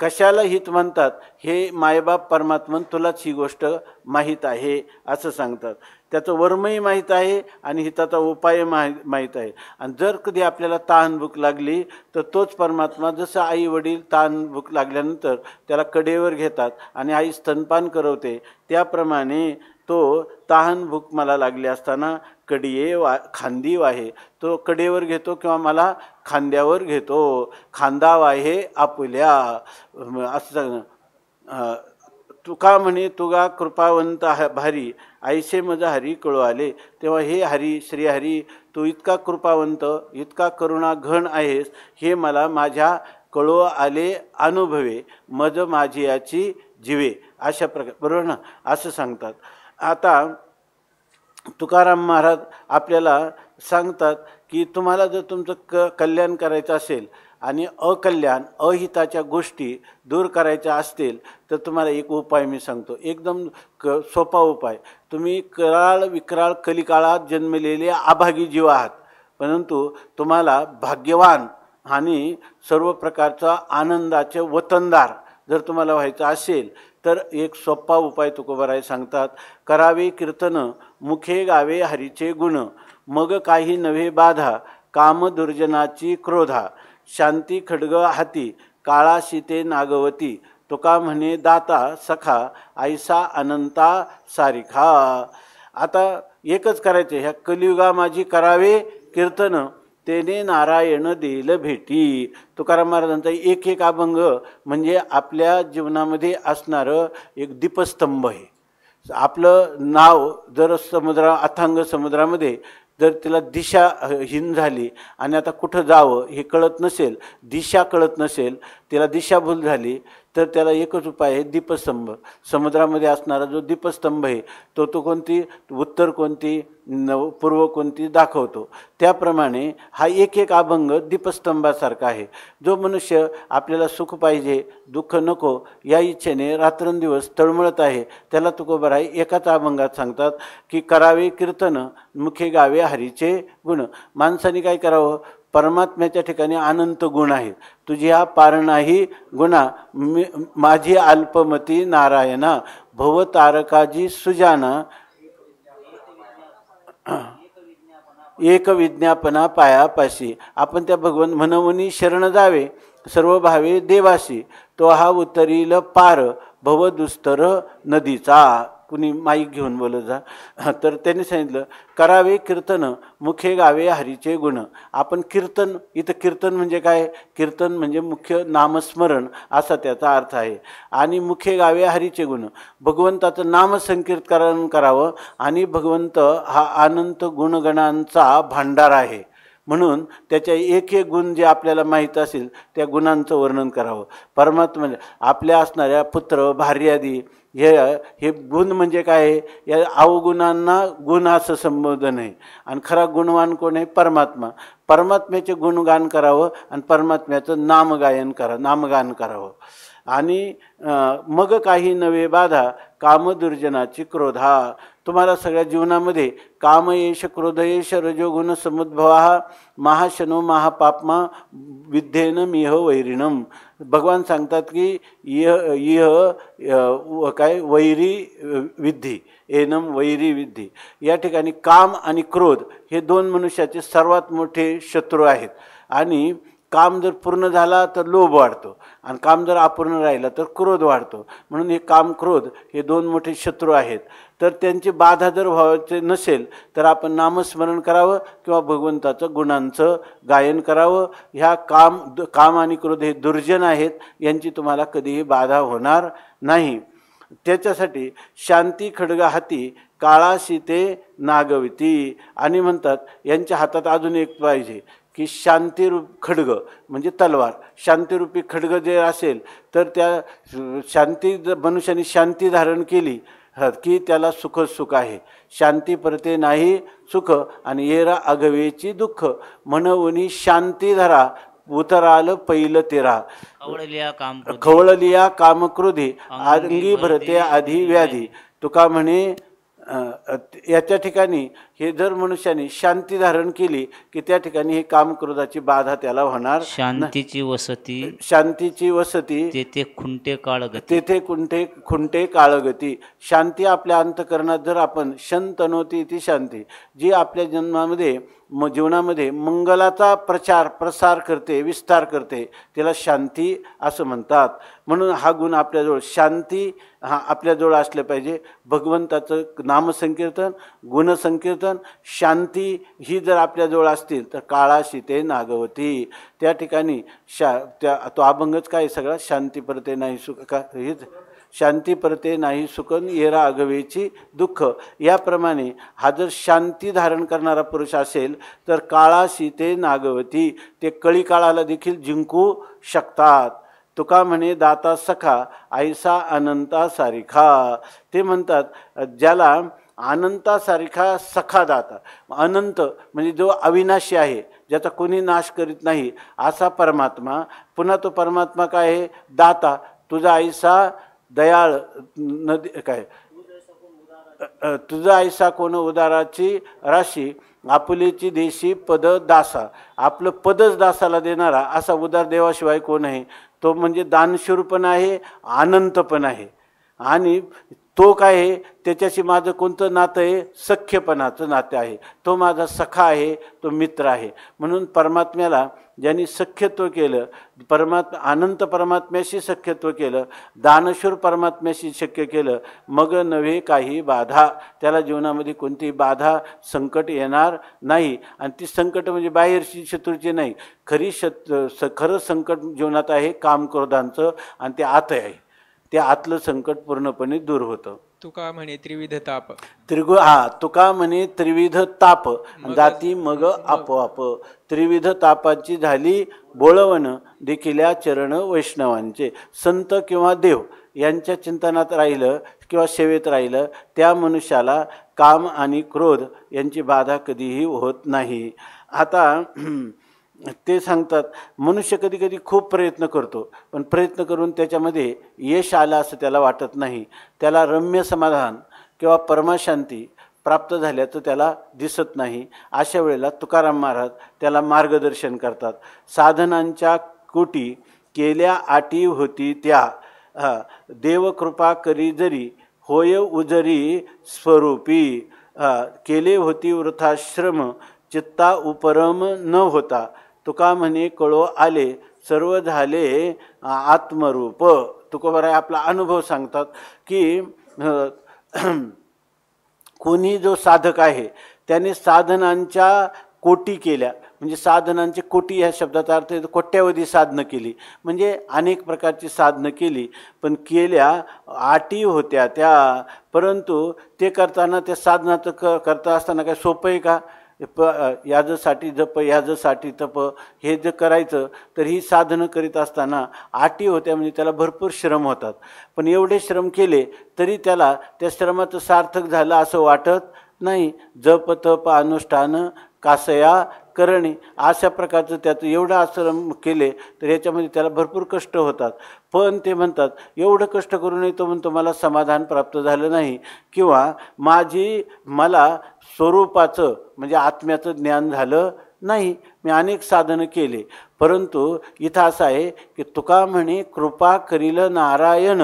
कशाला हित म्हणतात? हे मायबाप परमात्मन तुलाच ही गोष्ट माहीत आहे असं सांगतात. त्याचं वर्मही माहीत आहे आणि हिताचा उपाय माहीत आहे. आणि जर कधी आपल्याला तहान भूक लागली तर तोच परमात्मा, जसं आई वडील तहान भूक लागल्यानंतर त्याला कडेवर घेतात आणि आई स्तनपान करवते, त्याप्रमाणे तो तहान भूक मला लागली असताना खांदी वाहे. तो कडेवर घेतो किंवा मला खांद्यावर घेतो. खांदा वाहे आपुल्या असं तुका म्हणे तुगा कृपावंत भारी ऐसे मजा हरी कळू आले. तेव्हा हे हरी, श्रीहरी, तू इतका कृपावंत, इतका करुणा घन आहेस हे मला माझ्या कळू आले अनुभवे. मज माझी याची जीवे. अशा प्रकार बरोबर ना, असं सांगतात. आता तुकाराम महाराज आपल्याला सांगतात की तुम्हाला जर तुमचं कल्याण करायचं असेल आणि अकल्याण अहिताच्या गोष्टी दूर करायच्या असतील तर तुम्हाला एक उपाय मी सांगतो, एकदम सोपा उपाय. तुम्ही कराळ विक्राळ कलिकाळात जन्मलेले अभागी जीव आहात, परंतु तुम्हाला भाग्यवान आणि सर्व प्रकारचा आनंदाचे वतनदार जर तुम्हाला व्हायचं असेल तर एक सोपा उपाय तुकोबाराय सांगतात, करावे कीर्तन मुखे गावे हरीचे गुण, मग काही नव्हे बाधा काम दुर्जनाची क्रोधा, शांती खड्ग हाती काळा शीते नागवती, तुका म्हणे दाता सखा ऐसा अनंता सारिखा. आता एकच करायचे, ह्या कलियुगा माझी करावे कीर्तन तेने नारायण देईल भेटी. तुकाराम महाराजांचा एक एक अभंग म्हणजे आपल्या जीवनामध्ये असणारं एक दीपस्तंभ आहे. आपलं नाव जर अथांग समुद्रामध्ये जर तिला दिशा हीन झाली आणि आता कुठं जावं हे कळत नसेल, दिशा कळत नसेल, तिला दिशाभूल झाली, तर त्याला एकच उपाय आहे, दीपस्तंभ. समुद्रामध्ये असणारा जो दीपस्तंभ आहे तो कोणती उत्तर कोणती पूर्व कोणती दाखवतो. त्याप्रमाणे हा एक एक अभंग दीपस्तंभासारखा आहे. जो मनुष्य आपल्याला सुख पाहिजे, दुःख नको या इच्छेने रात्रंदिवस तळमळत आहे, त्याला तुकोबाराय एकाच अभंगात सांगतात की करावे कीर्तन मुखे गावे हरीचे गुण. माणसाने काय करावं? परमात्म्याच्या ठिकाणी अनंत गुण आहेत. तुझी हा पार नाही गुणा माझी अल्पमती नारायणा, भव तारकाजी सुजाना, एक विज्ञापना पायापाशी. आपण त्या भगवंत म्हणवनी शरण जावे सर्व भावे देवाशी, तो हा उतरील पार भव दुस्तर नदीचा. कुणी माईक घेऊन बोलत जा. तर त्यांनी सांगितलं करावे कीर्तन मुखे गावे हरीचे गुण. आपण कीर्तन, इथं कीर्तन म्हणजे काय? कीर्तन म्हणजे मुख्य नामस्मरण असा त्याचा अर्थ आहे. आणि मुखे गावे हरीचे गुण, भगवंताचं नामसंकीर्तन करावं. आणि भगवंत हा अनंत गुणगणांचा भांडार आहे, म्हणून त्याच्या एक एक गुण जे आपल्याला माहीत असेल त्या गुणांचं वर्णन करावं. परमात्मा आपल्या असणाऱ्या पुत्र भार्यादी हे गुण म्हणजे काय? या अवगुणांना गुण असं संबोधन आहे. आणि खरा गुणवान कोण आहे? परमात्मा. परमात्म्याचे गुणगान करावं आणि परमात्म्याचं नामगान करावं. आणि मग काही नवे बाधा काम दुर्जनाची क्रोधा. तुम्हाला सगळ्या जीवनामध्ये काम येश क्रोध येश रजोगुण समुद्भवा महाशनो महापापमा विद्येन मिह वैरिणम. भगवान सांगतात की काय वैरी विद्धी एनम वैरी विद्धी. या ठिकाणी काम आणि क्रोध हे दोन मनुष्याचे सर्वात मोठे शत्रू आहेत. आणि काम जर पूर्ण झाला तर लोभ वाढतो आणि काम जर अपूर्ण राहिला तर क्रोध वाढतो. म्हणून हे काम क्रोध हे दोन मोठे शत्रू आहेत. तर त्यांची बाधा जर व्हायचे नसेल तर आपण नामस्मरण करावं किंवा भगवंताचं गुणांचं गायन करावं. ह्या काम आणि क्रोध हे दुर्जन आहेत, यांची तुम्हाला कधीही बाधा होणार नाही. त्याच्यासाठी शांती खड्गा हाती काळा शीते नागविती. आणि म्हणतात यांच्या हातात अजून एक पाहिजे की शांतिरूप खड्ग म्हणजे तलवार. शांतिरूपी खड्ग जे असेल तर त्या मनुष्याने शांती धारण केली की त्याला सुख आहे. शांती परते नाही सुख आणि येरा अगवेची दुःख, म्हणून शांती धरा उतराल पैल तेरा. खवळलिया कामक्रोधी अंगी भरते आधी व्याधी. तुका म्हणे याच्या ठिकाणी हे जर मनुष्याने शांती धारण केली की त्या ठिकाणी हे काम क्रोधाची बाधा त्याला होणार. शांतीची वसती तेथे खुंटे काळगती. शांती आपल्या अंतकरणात जर आपण शंतनोती ती शांती जी आपल्या जीवनामध्ये मंगलाचा प्रसार करते, विस्तार करते, त्याला शांती असं म्हणतात. म्हणून हा गुण आपल्याजवळ, शांती हा आपल्याजवळ असलं पाहिजे. भगवंताचं नामसंकीर्तन, गुणसंकीर्तन, शांती ही जर आपल्याजवळ असतील तर काळा शीते नागवती. त्या ठिकाणी तो अभंगच काय सगळा? शांती परते नाही सुख का, हेच शांती परते नाही सुकन येरा अगवेची दुःख. याप्रमाणे हा जर शांती धारण करणारा पुरुष असेल तर काळा शीते नागवती, ते कळी काळाला देखील जिंकू शकतात. तुका म्हणे दाता सखा ऐसा अनंता सारिखा. ते म्हणतात ज्याला अनंतासारिखा सखा दाता. अनंत म्हणजे जो अविनाशी आहे, ज्याचा कोणी नाश करीत नाही असा परमात्मा. पुन्हा तो परमात्मा काय आहे? दाता. तुझा ऐसा दयाळ नदी काय, तुझा ऐसा कोण उदाराची राशी, आपुलेची देशी पद दासा. आपलं पदच दासाला देणारा असा उदार देवाशिवाय कोण आहे? तो म्हणजे दानशूर पण आहे, अनंत पण आहे. आणि तो काय आहे, त्याच्याशी माझं कोणतं नातं आहे, सख्यपणाचं नातं आहे. तो माझा सखा आहे, तो मित्र आहे. म्हणून परमात्म्याला ज्यांनी सख्यत्व केलं, अनंत परमात्म्याशी सख्यत्व केलं, दानशूर परमात्म्याशी शक्य केलं, मग नव्हे काही बाधा. त्याला जीवनामध्ये कोणतीही बाधा संकट येणार नाही. आणि ती संकट म्हणजे बाहेरची शत्रूची नाही, खरं संकट जीवनात आहे काम क्रोधांचं, आणि ते आत आहे. ते आतलं संकट पूर्णपणे दूर होतं. तुका म्हणे त्रिविध ताप, तुका म्हणे त्रिविध ताप, जाती मग आपोआप. त्रिविध तापाची झाली बोळवण, देखिल्या चरण वैष्णवांचे. संत किंवा देव यांच्या चिंतनात राहिलं किंवा सेवेत राहिलं, त्या मनुष्याला काम आणि क्रोध यांची बाधा कधीही होत नाही. आता ते सांगतात, मनुष्य कधी कधी खूप प्रयत्न करतो, पण प्रयत्न करून त्याच्यामध्ये यश आलं असं त्याला वाटत नाही. त्याला रम्य समाधान किंवा परमाशांती प्राप्त झाल्याचं त्याला दिसत नाही. अशा वेळेला तुकाराम महाराज त्याला मार्गदर्शन करतात. साधनांच्या कोटी केल्या आटी होती त्या, देवकृपा करी जरी होय उजरी स्वरूपी. केले होती वृथाश्रम चित्ता उपरम न होता. तुका म्हणे कळो आले सर्व झाले आत्मरूप. तुकोबाराय आपला अनुभव सांगतात की कोणी जो साधक आहे त्याने साधनांच्या कोटी केल्या, म्हणजे साधनांचे कोटी ह्या शब्दाचा अर्थ कोट्यावधी साधनं केली, म्हणजे अनेक प्रकारची साधनं केली, पण केल्या आटी होत्या त्या. परंतु ते करताना, त्या साधनाचं करता असताना काय सोपं आहे का? याजसाठी जप याजसाठी तप हे जे करायचं, तर ही साधनं करीत असताना आटी होत्या, म्हणजे त्याला भरपूर श्रम होतात. पण एवढे श्रम केले तरी त्याला त्या श्रमाचं सार्थक झालं असं वाटत नाही. जप तप अनुष्ठान कासया करणे अशा प्रकारचं त्याचं एवढं आश्रम केले तर याच्यामध्ये त्याला भरपूर कष्ट होतात. पण ते म्हणतात एवढं कष्ट करूनही तो म्हणतो मला समाधान प्राप्त झालं नाही, किंवा मला स्वरूपाचं म्हणजे आत्म्याचं ज्ञान झालं नाही. मी अनेक साधनं केले, परंतु इथं असं आहे की तुका म्हणे कृपा करील नारायण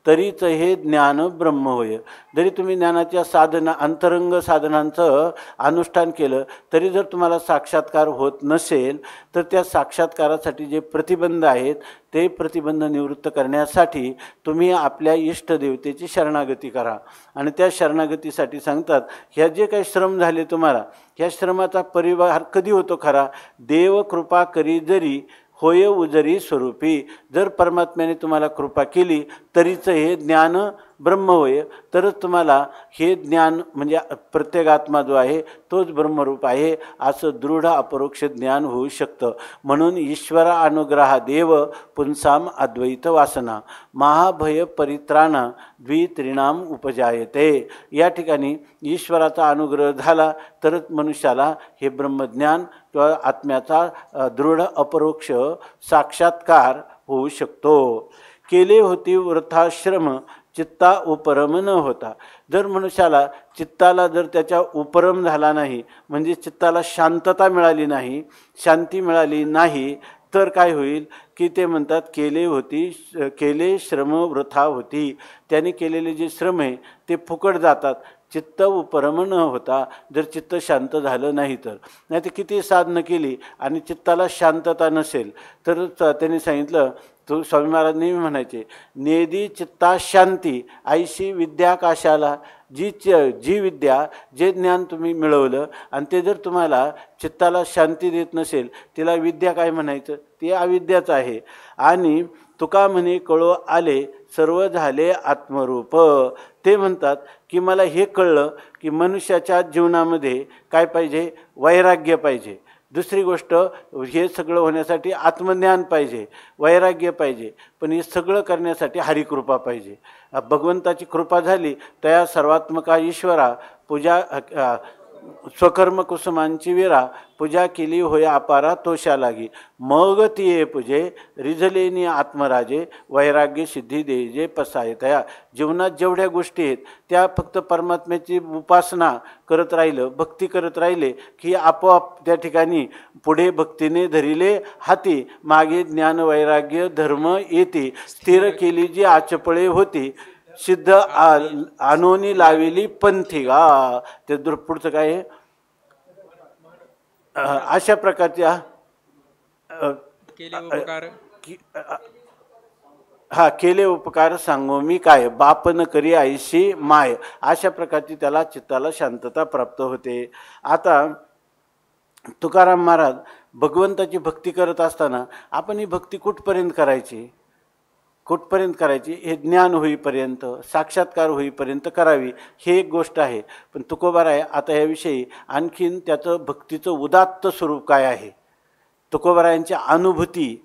तरीच हे ज्ञान ब्रह्म होय. जरी तुम्ही ज्ञानाच्या अंतरंग साधनांचं अनुष्ठान केलं तरी जर तुम्हाला साक्षात्कार होत नसेल, तर त्या साक्षात्कारासाठी जे प्रतिबंध आहेत ते प्रतिबंध निवृत्त करण्यासाठी तुम्ही आपल्या इष्टदेवतेची शरणागती करा. आणि त्या शरणागतीसाठी सांगतात ह्या जे काही श्रम झाले तुम्हाला, ह्या श्रमाचा परिवार कधी होतो खरा? देव कृपा करी जरी होय उजरी स्वरूपी. जर परमात्म्याने तुम्हाला कृपा केली तरीच हे ज्ञान ब्रह्म होय. तरच तुम्हाला हे ज्ञान म्हणजे प्रत्येक आत्मा जो आहे तोच ब्रह्मरूप आहे असं दृढ अपरोक्ष ज्ञान होऊ शकतं. म्हणून ईश्वर अनुग्रहा देव पुंसाम अद्वैत वासना महाभय परित्राणा द्वित्रिणाम उपजायते. या ठिकाणी ईश्वराचा अनुग्रह झाला तरच मनुष्याला हे ब्रह्मज्ञान किंवा आत्म्याचा दृढ अपरोक्ष साक्षात्कार होऊ शकतो. केले होती वृथाश्रम चित्ता उपरम न होता. जर मनुष्याला चित्ताला जर त्याच्या उपरम झाला नाही, म्हणजे चित्ताला शांतता मिळाली नाही, शांती मिळाली नाही, तर काय होईल की ते म्हणतात केले श्रम वृथा होती. त्याने केलेले जे श्रम आहे ते फुकट जातात. चित्त उपरम न होता. जर चित्त शांत झालं नाही तर, नाही तर किती साधनं केली आणि चित्ताला शांतता नसेल तर त्यांनी सांगितलं, तो स्वामी महाराज नेहमी म्हणायचे नेदी चित्ता शांती ऐशी विद्या काशाला. जी विद्या जे ज्ञान तुम्ही मिळवलं आणि ते जर तुम्हाला चित्ताला शांती देत नसेल तिला विद्या काय म्हणायचं? ती अविद्याच आहे. आणि तुका म्हणे कळो आले सर्व झाले आत्मरूप. ते म्हणतात की मला हे कळलं की मनुष्याच्या जीवनामध्ये काय पाहिजे? वैराग्य पाहिजे. दुसरी गोष्ट, हे सगळं होण्यासाठी आत्मज्ञान पाहिजे, वैराग्य पाहिजे, पण हे सगळं करण्यासाठी हरिकृपा पाहिजे. भगवंताची कृपा झाली तया सर्वात्मका ईश्वरा पूजा स्वकर्म कुसुमांची विरा पूजा केली होय अपारा तोषा लागी. मग तिये पूजे रिझलेनी आत्मराजे वैराग्य सिद्धी दे जे पसाय तया. जीवनात जेवढ्या गोष्टी आहेत त्या फक्त परमात्म्याची उपासना करत राहिलं, भक्ती करत राहिले की आपोआप त्या ठिकाणी पुढे भक्तीने धरिले हाती मागे ज्ञान वैराग्य धर्म येते. स्थिर केली जी आचपळे होती सिद्ध आणोनी लाविली पंथी ते पुढचं काय आहे अशा प्रकारच्या केले उपकार केले उपकार सांगो मी काय बाप न करी आईशी माय अशा प्रकारची त्याला चित्ताला शांतता प्राप्त होते. आता तुकाराम महाराज भगवंताची भक्ती करत असताना आपण ही भक्ती कुठपर्यंत करायची हे ज्ञान होईपर्यंत साक्षात्कार होईपर्यंत करावी हे एक गोष्ट आहे. पण तुकोबाराय आता याविषयी आणखीन त्याचं भक्तीचं उदात्त स्वरूप काय आहे, तुकोबारायांची अनुभूती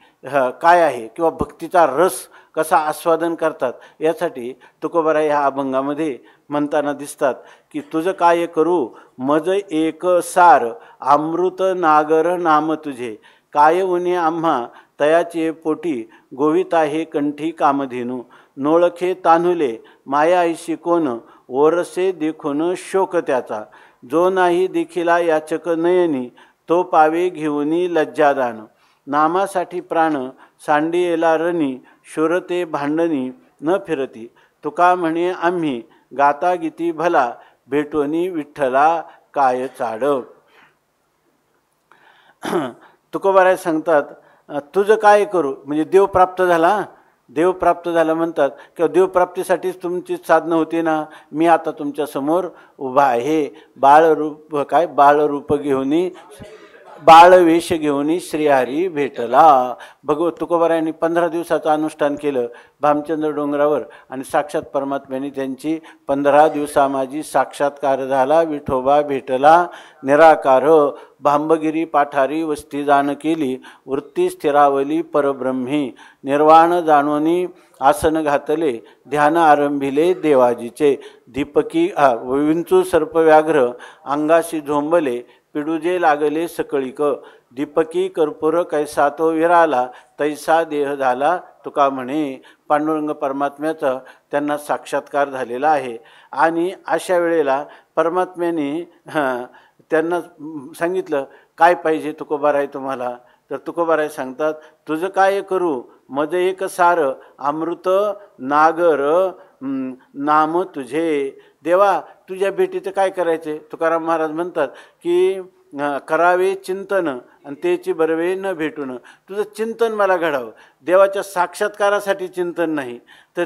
काय आहे किंवा भक्तीचा रस कसा आस्वादन करतात यासाठी तुकोबाराय ह्या अभंगामध्ये म्हणताना दिसतात की तुझं काय करू मज एक सार अमृत नागर नाम तुझे काय उन्हे आम्हा तयाचे पोटी गोविता हे कंठी कामधेनू नोळखे तान्हुले माया ऐशी कोण ओरसे देखून शोक त्याचा जो नाही देखिला याचक नयनी तो पावे घेऊनी लज्जादान नामासाठी प्राण सांडियेला रणी शूरते भांडणी न फिरती तुका म्हणे आम्ही गाता गीती भला भेटोनी विठ्ठला काय चाड. तुकोबाराय सांगतात तुझं काय करू म्हणजे देव प्राप्त झाला म्हणतात किंवा देवप्राप्तीसाठीच तुमची साधनं होती ना. मी आता तुमच्यासमोर उभा आहे बाळरूप घेऊनी बाळवेश घेऊनी श्रीहरी भेटला. भगवत तुकोबारायांनी 15 दिवसाचं अनुष्ठान केलं भामचंद्र डोंगरावर आणि साक्षात परमात्म्याने त्यांची 15 दिवसामाजी साक्षात्कार झाला. विठोबा भेटला निराकार भांबगिरी पाठारी वस्ती जाण केली वृत्ती स्थिरावली परब्रह्मी निर्वाण जाणोनी आसन घातले ध्यान आरंभिले देवाजीचे दीपकी विंचू सर्पव्याघ्र अंगाशी झोंबले पिडुजे लागले सकळीक दीपकी कर्पूर कैसा तो विराला तैसा देह झाला तुका म्हणे. पांडुरंग परमात्म्याचा त्यांना साक्षात्कार झालेला आहे आणि अशा वेळेला परमात्म्याने त्यांना सांगितलं काय पाहिजे तुकोबाराय तुम्हाला. तर तुकोबाराय सांगतात तुझं काय करू मज एक सार अमृत नागर नाम तुझे. देवा तुझ्या भेटीचं काय करायचे. तुकाराम महाराज म्हणतात की करावे चिंतन आणि तेची बरवे न भेटून. तुझं चिंतन मला घडावं. देवाच्या साक्षात्कारासाठी चिंतन नाही तर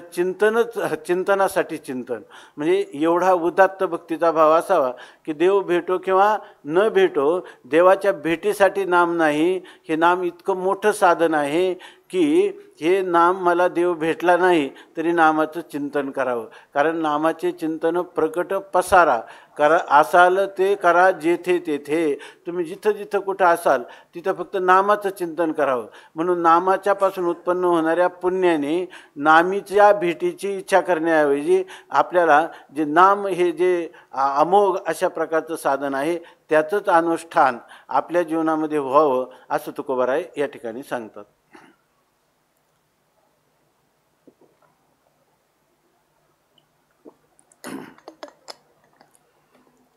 चिंतनासाठी चिंतन. म्हणजे एवढा उदात्त भक्तीचा भाव असावा की देव भेटो किंवा न भेटो देवाच्या भेटीसाठी नाम नाही. हे नाम इतकं मोठं साधन आहे की हे नाम मला देव भेटला नाही तरी नामाचं चिंतन करावं. कारण नामाचे चिंतन प्रकट पसारा करा असाल ते करा जेथे तेथे. तुम्ही जिथं जिथं कुठं असाल तिथं फक्त नामाचं चिंतन करावं. म्हणून नामाच्यापासून उत्पन्न होणाऱ्या पुण्याने नामीच्या भेटीची इच्छा करण्याऐवजी आपल्याला जे नाम हे जे अमोघ अशा प्रकारचं साधन आहे त्याचंच अनुष्ठान आपल्या जीवनामध्ये व्हावं असं तुकोबाराय या ठिकाणी सांगतात.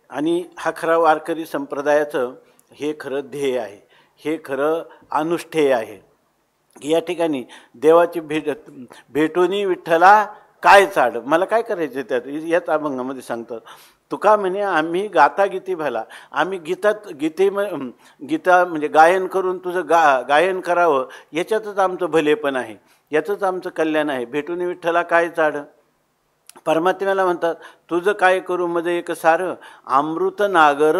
आणि हा खरा वारकरी संप्रदायाचं हे खरं ध्येय आहे, हे खरं अनुष्ठेय आहे. या ठिकाणी देवाची भेटूनी विठ्ठला काय चाड. मला काय करायचं त्यात याच अभंगामध्ये सांगतात. तुका म्हणे आम्ही गाता गीती भला. आम्ही गीता म्हणजे गायन करून तुझं गायन करावं याच्यातच आमचं भलेपण आहे, याचंच आमचं कल्याण आहे. भेटूनी विठ्ठला काय चाड. परमात्म्याला म्हणतात तुझं काय करू मध्ये एक सार अमृत नागर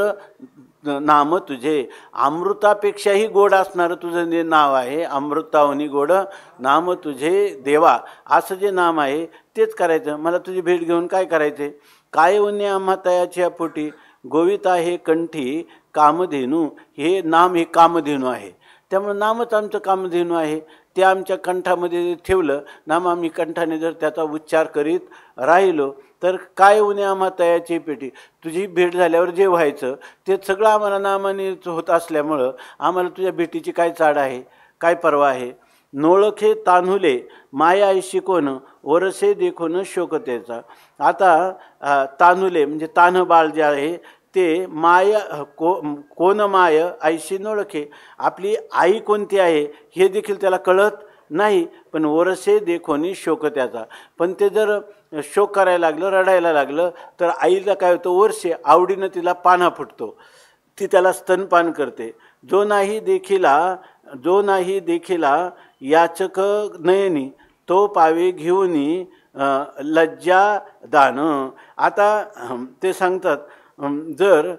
नाम तुझे. अमृतापेक्षाही गोड असणारं तुझं जे नाव आहे अमृताहुनी गोड नाम तुझे देवा. असं जे नाम आहे तेच करायचं. मला तुझी भेट घेऊन काय करायचे. काय उन्हे आम्हा तयाच्या पोटी गोविता हे कंठी कामधेनू. हे नाम हे कामधेनू आहे त्यामुळे नामच आमचं कामधेनू आहे. ते आमच्या कंठामध्ये ठेवलं नाम आम्ही कंठाने जर त्याचा उच्चार करीत राहिलो तर काय उन्हे आम्हा तयाची पेटी. तुझी भेट झाल्यावर जे व्हायचं ते सगळं आम्हाला नामाने होत असल्यामुळं आम्हाला तुझ्या भेटीची काय चाड आहे, काय परवा आहे. नोळखे तान्हुले माया ऐशी कोण वरसे देखून शोकतेचा. आता तान्हुले म्हणजे तान्ह बाळ जे आहे ते माया कोण माय आईशी नोळखे. आपली आई कोणती आहे हे देखील त्याला कळत नाही. पण वरसे देखोनी शोक त्याचा. पण ते जर शोक करायला लागलं, रडायला लागलं, तर आईला काय होतं, वर्षे आवडीनं तिला पाना फुटतो, ती त्याला स्तनपान करते. जो नाही देखिला याचक नयनी, तो पावे घेऊनी लज्जा दान. आता ते सांगतात, जर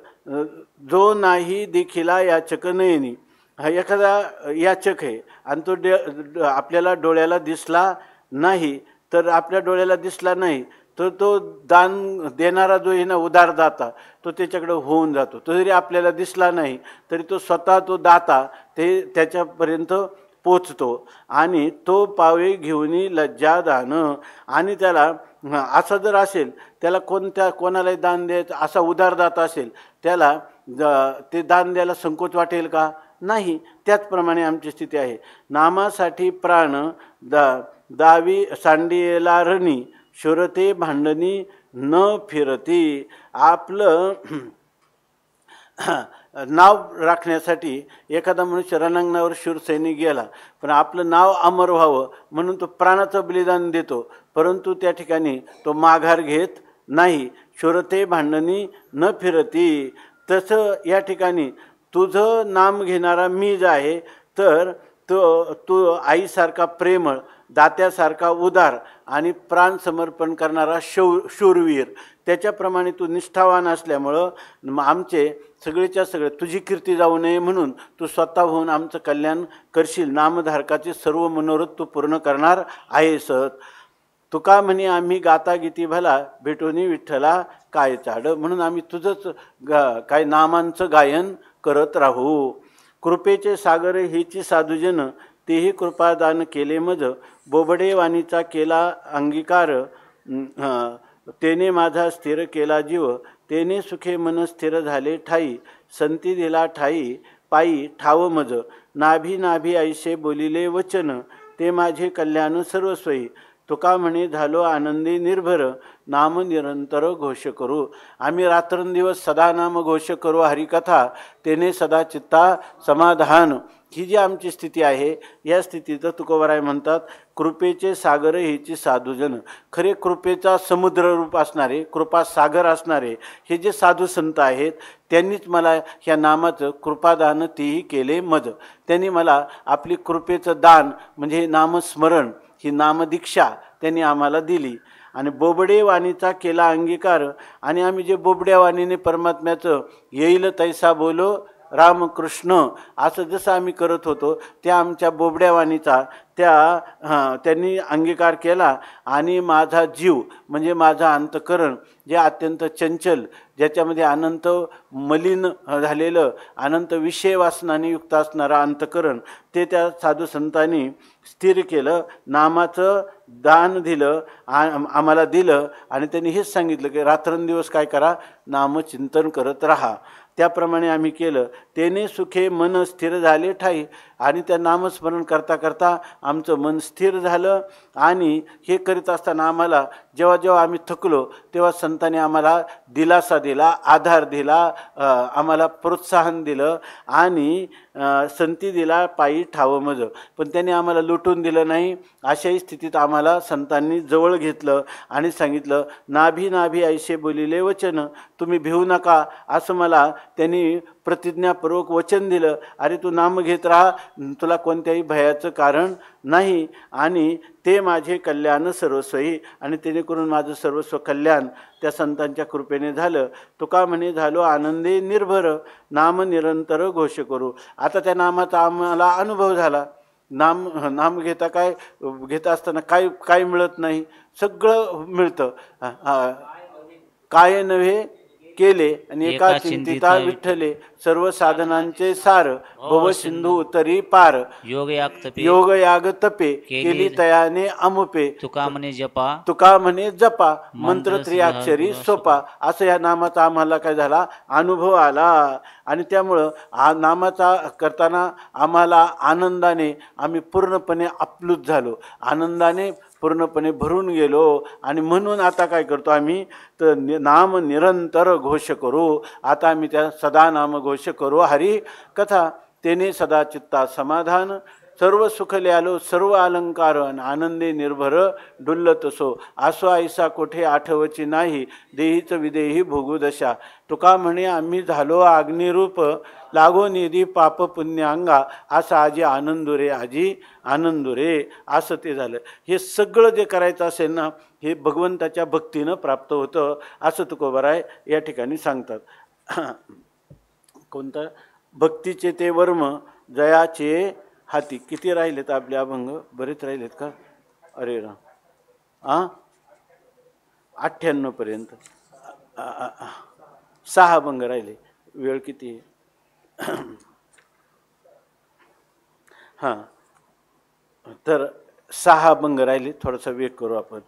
जो नाही देखिला याचक नयनी, हा एखादा याचक आहे आणि तो आपल्याला डोळ्याला दिसला नाही, तर आपल्या डोळ्याला दिसला नाही तर तो दान देणारा जो आहे ना, उदारदाता, तो त्याच्याकडे होऊन जातो. तो जरी आपल्याला दिसला नाही तरी तो स्वतः तो दाता ते त्याच्यापर्यंत पोचतो. आणि तो पावे घेऊनी लज्जा दान. आणि त्याला असं जर असेल, त्याला कोणालाही दान द्यायचं असा उदारदाता असेल, त्याला ते दान द्यायला संकोच वाटेल का? नाही. त्याचप्रमाणे आमची स्थिती आहे. नामासाठी प्राण दावी सांडियेला रणी, शूरते भांडणी न फिरती. आपलं नाव राखण्यासाठी एखादा मनुष्य रणांगणावर शूरसैनिक गेला, पण आपलं नाव अमर व्हावं म्हणून तो प्राणाचं बलिदान देतो, परंतु त्या ठिकाणी तो माघार घेत नाही. शूरते भांडणी न फिरती. तसं या ठिकाणी तुझं नाम घेणारा मी जे आहे, तर तो आईसारखा प्रेमळ, दात्यासारखा उदार आणि प्राण समर्पण करणारा शूरवीर, त्याच्याप्रमाणे तू निष्ठावान असल्यामुळं आमचे सगळेच्या सगळे तुझी कीर्ती जाऊ नये म्हणून तू स्वतः होऊन आमचं कल्याण करशील. नामधारकाचे सर्व मनोरथ तू पूर्ण करणार आहेस. तुका म्हणे आम्ही गाता गीती भला, भेटोनी विठ्ठला काय चाड. म्हणून आम्ही तुझंच काय नामांचं गायन करत राहू. कृपेचे सागर हेची साधुजन, तेही कृपादान केले मज. बोबडे वाणीचा केला अंगीकार, तेने माझा स्थिर केला जीव. तेने सुखे मन स्थिर झाले ठाई, संती दिला ठाई पायी ठाव मज. नाभी ऐसे बोलिले वचन, ते माझे कल्याण सर्वस्वई. तुका म्हणे झालो आनंदी निर्भर, नाम निरंतर घोष करू. आम्ही रात्रंदिवस सदा नाम घोष करू हरिकथा, तेने सदा चित्ता समाधान. ही जी आमची स्थिती आहे, या स्थितीचं तुकोबाराय म्हणतात, कृपेचे सागर हेची साधुजन. खरे कृपेचा समुद्र रूप असणारे, कृपा सागर असणारे हे जे साधू संत आहेत, त्यांनीच मला ह्या नामाचं कृपादान तेही केले मज. त्यांनी मला आपली कृपेचं दान म्हणजे नामस्मरण, ही नामदीक्षा त्यांनी आम्हाला दिली. आणि बोबडे वाणीचा केला अंगीकार. आणि आम्ही जे बोबड्या वाणीने परमात्म्याचं येईल तैसा बोलो रामकृष्ण असं जसं आम्ही करत होतो, त्या आमच्या बोबड्या वाणीचा त्यांनी अंगीकार केला. आणि माझा जीव म्हणजे माझा अंतकरण जे अत्यंत चंचल, ज्याच्यामध्ये अनंत मलिन झालेलं, अनंत विषय वासनाने युक्त असणारं अंतकरण, ते त्या साधू संतांनी स्थिर केलं. नामाचं दान दिलं, आम्हाला दिलं. आणि त्यांनी हेच सांगितलं की रात्रंदिवस काय करा, नामचिंतन करत राहा. त्याप्रमाणे आम्ही केलं. तेने सुखे मन स्थिर झाले ठाई. आणि त्या नामस्मरण करता करता आमचं मन स्थिर झालं. आणि हे करीत असताना आम्हाला जेव्हा जेव्हा आम्ही थकलो, तेव्हा संतांनी आम्हाला दिलासा दिला, आधार दिला, आम्हाला प्रोत्साहन दिलं आणि संती दिला पायी ठाव मज. पण त्यांनी आम्हाला लुटून दिलं नाही. अशाही स्थितीत आम्हाला संतांनी जवळ घेतलं आणि सांगितलं, नाभी ऐसे बोलिले वचन, तुम्ही भिवू नका असं मला त्यांनी प्रतिज्ञापूर्वक वचन दिलं. अरे तू नाम घेत राहा, तुला कोणत्याही भयाचं कारण नाही. आणि ते माझे कल्याण सर्वस्वही. आणि जेणेकरून माझं सर्वस्व कल्याण त्या संतांच्या कृपेने झालं. तुका म्हणे झालो आनंदी निर्भर, नाम निरंतर घोष करू. आता त्या नामाचा आम्हाला अनुभव झाला. नाम घेता असताना काय मिळत नाही, सगळं मिळतं. काय नव्हे केले आणि एका चिंतिता विठ्ठले, सर्व साधनांचे सार, भव सिंधू उतरी पार. योग याग तपे केली तयाने अमुपे. तुका म्हणे जपा मंत्र त्रिअक्षरी सोपा. असं या नामाचा आम्हाला काय झाला, अनुभव आला. आणि त्यामुळं नामाचा करताना आम्हाला आनंदाने आम्ही पूर्णपणे आप्लुत झालो, आनंदाने पूर्णपणे भरून गेलो. आणि म्हणून आता काय करतो आम्ही, तर नाम निरंतर घोष करू. आता आम्ही त्या सदा नाम घोष करू हरी कथा. तेने सदा चित्ता समाधान. सर्व सुखले आलो सर्व अलंकार आनंदे निर्भर डुल्लत सो आसो ऐसा कोठे आठवची नाही देहीच विदेही भोगू दशा. तुका म्हणे आम्ही झालो अग्निरूप लागो निधी पाप पुण्य अंगा असं आजी आनंदुरे आजी आनंदुरे असं ते झालं. हे सगळं जे करायचं असेल ना हे भगवंताच्या भक्तीनं प्राप्त होतं असं तुकोबाराय या ठिकाणी सांगतात. कोणतं भक्तीचे ते वर्म जयाचे हाती. किती राहिलेत आपले अभंग? बरेच राहिलेत का? अरे राम 98 पर्यंत 6 अभंग राहिले. वेळ किती? हां तर 6 अभंग राहिले. थोडासा वेग करू आपण.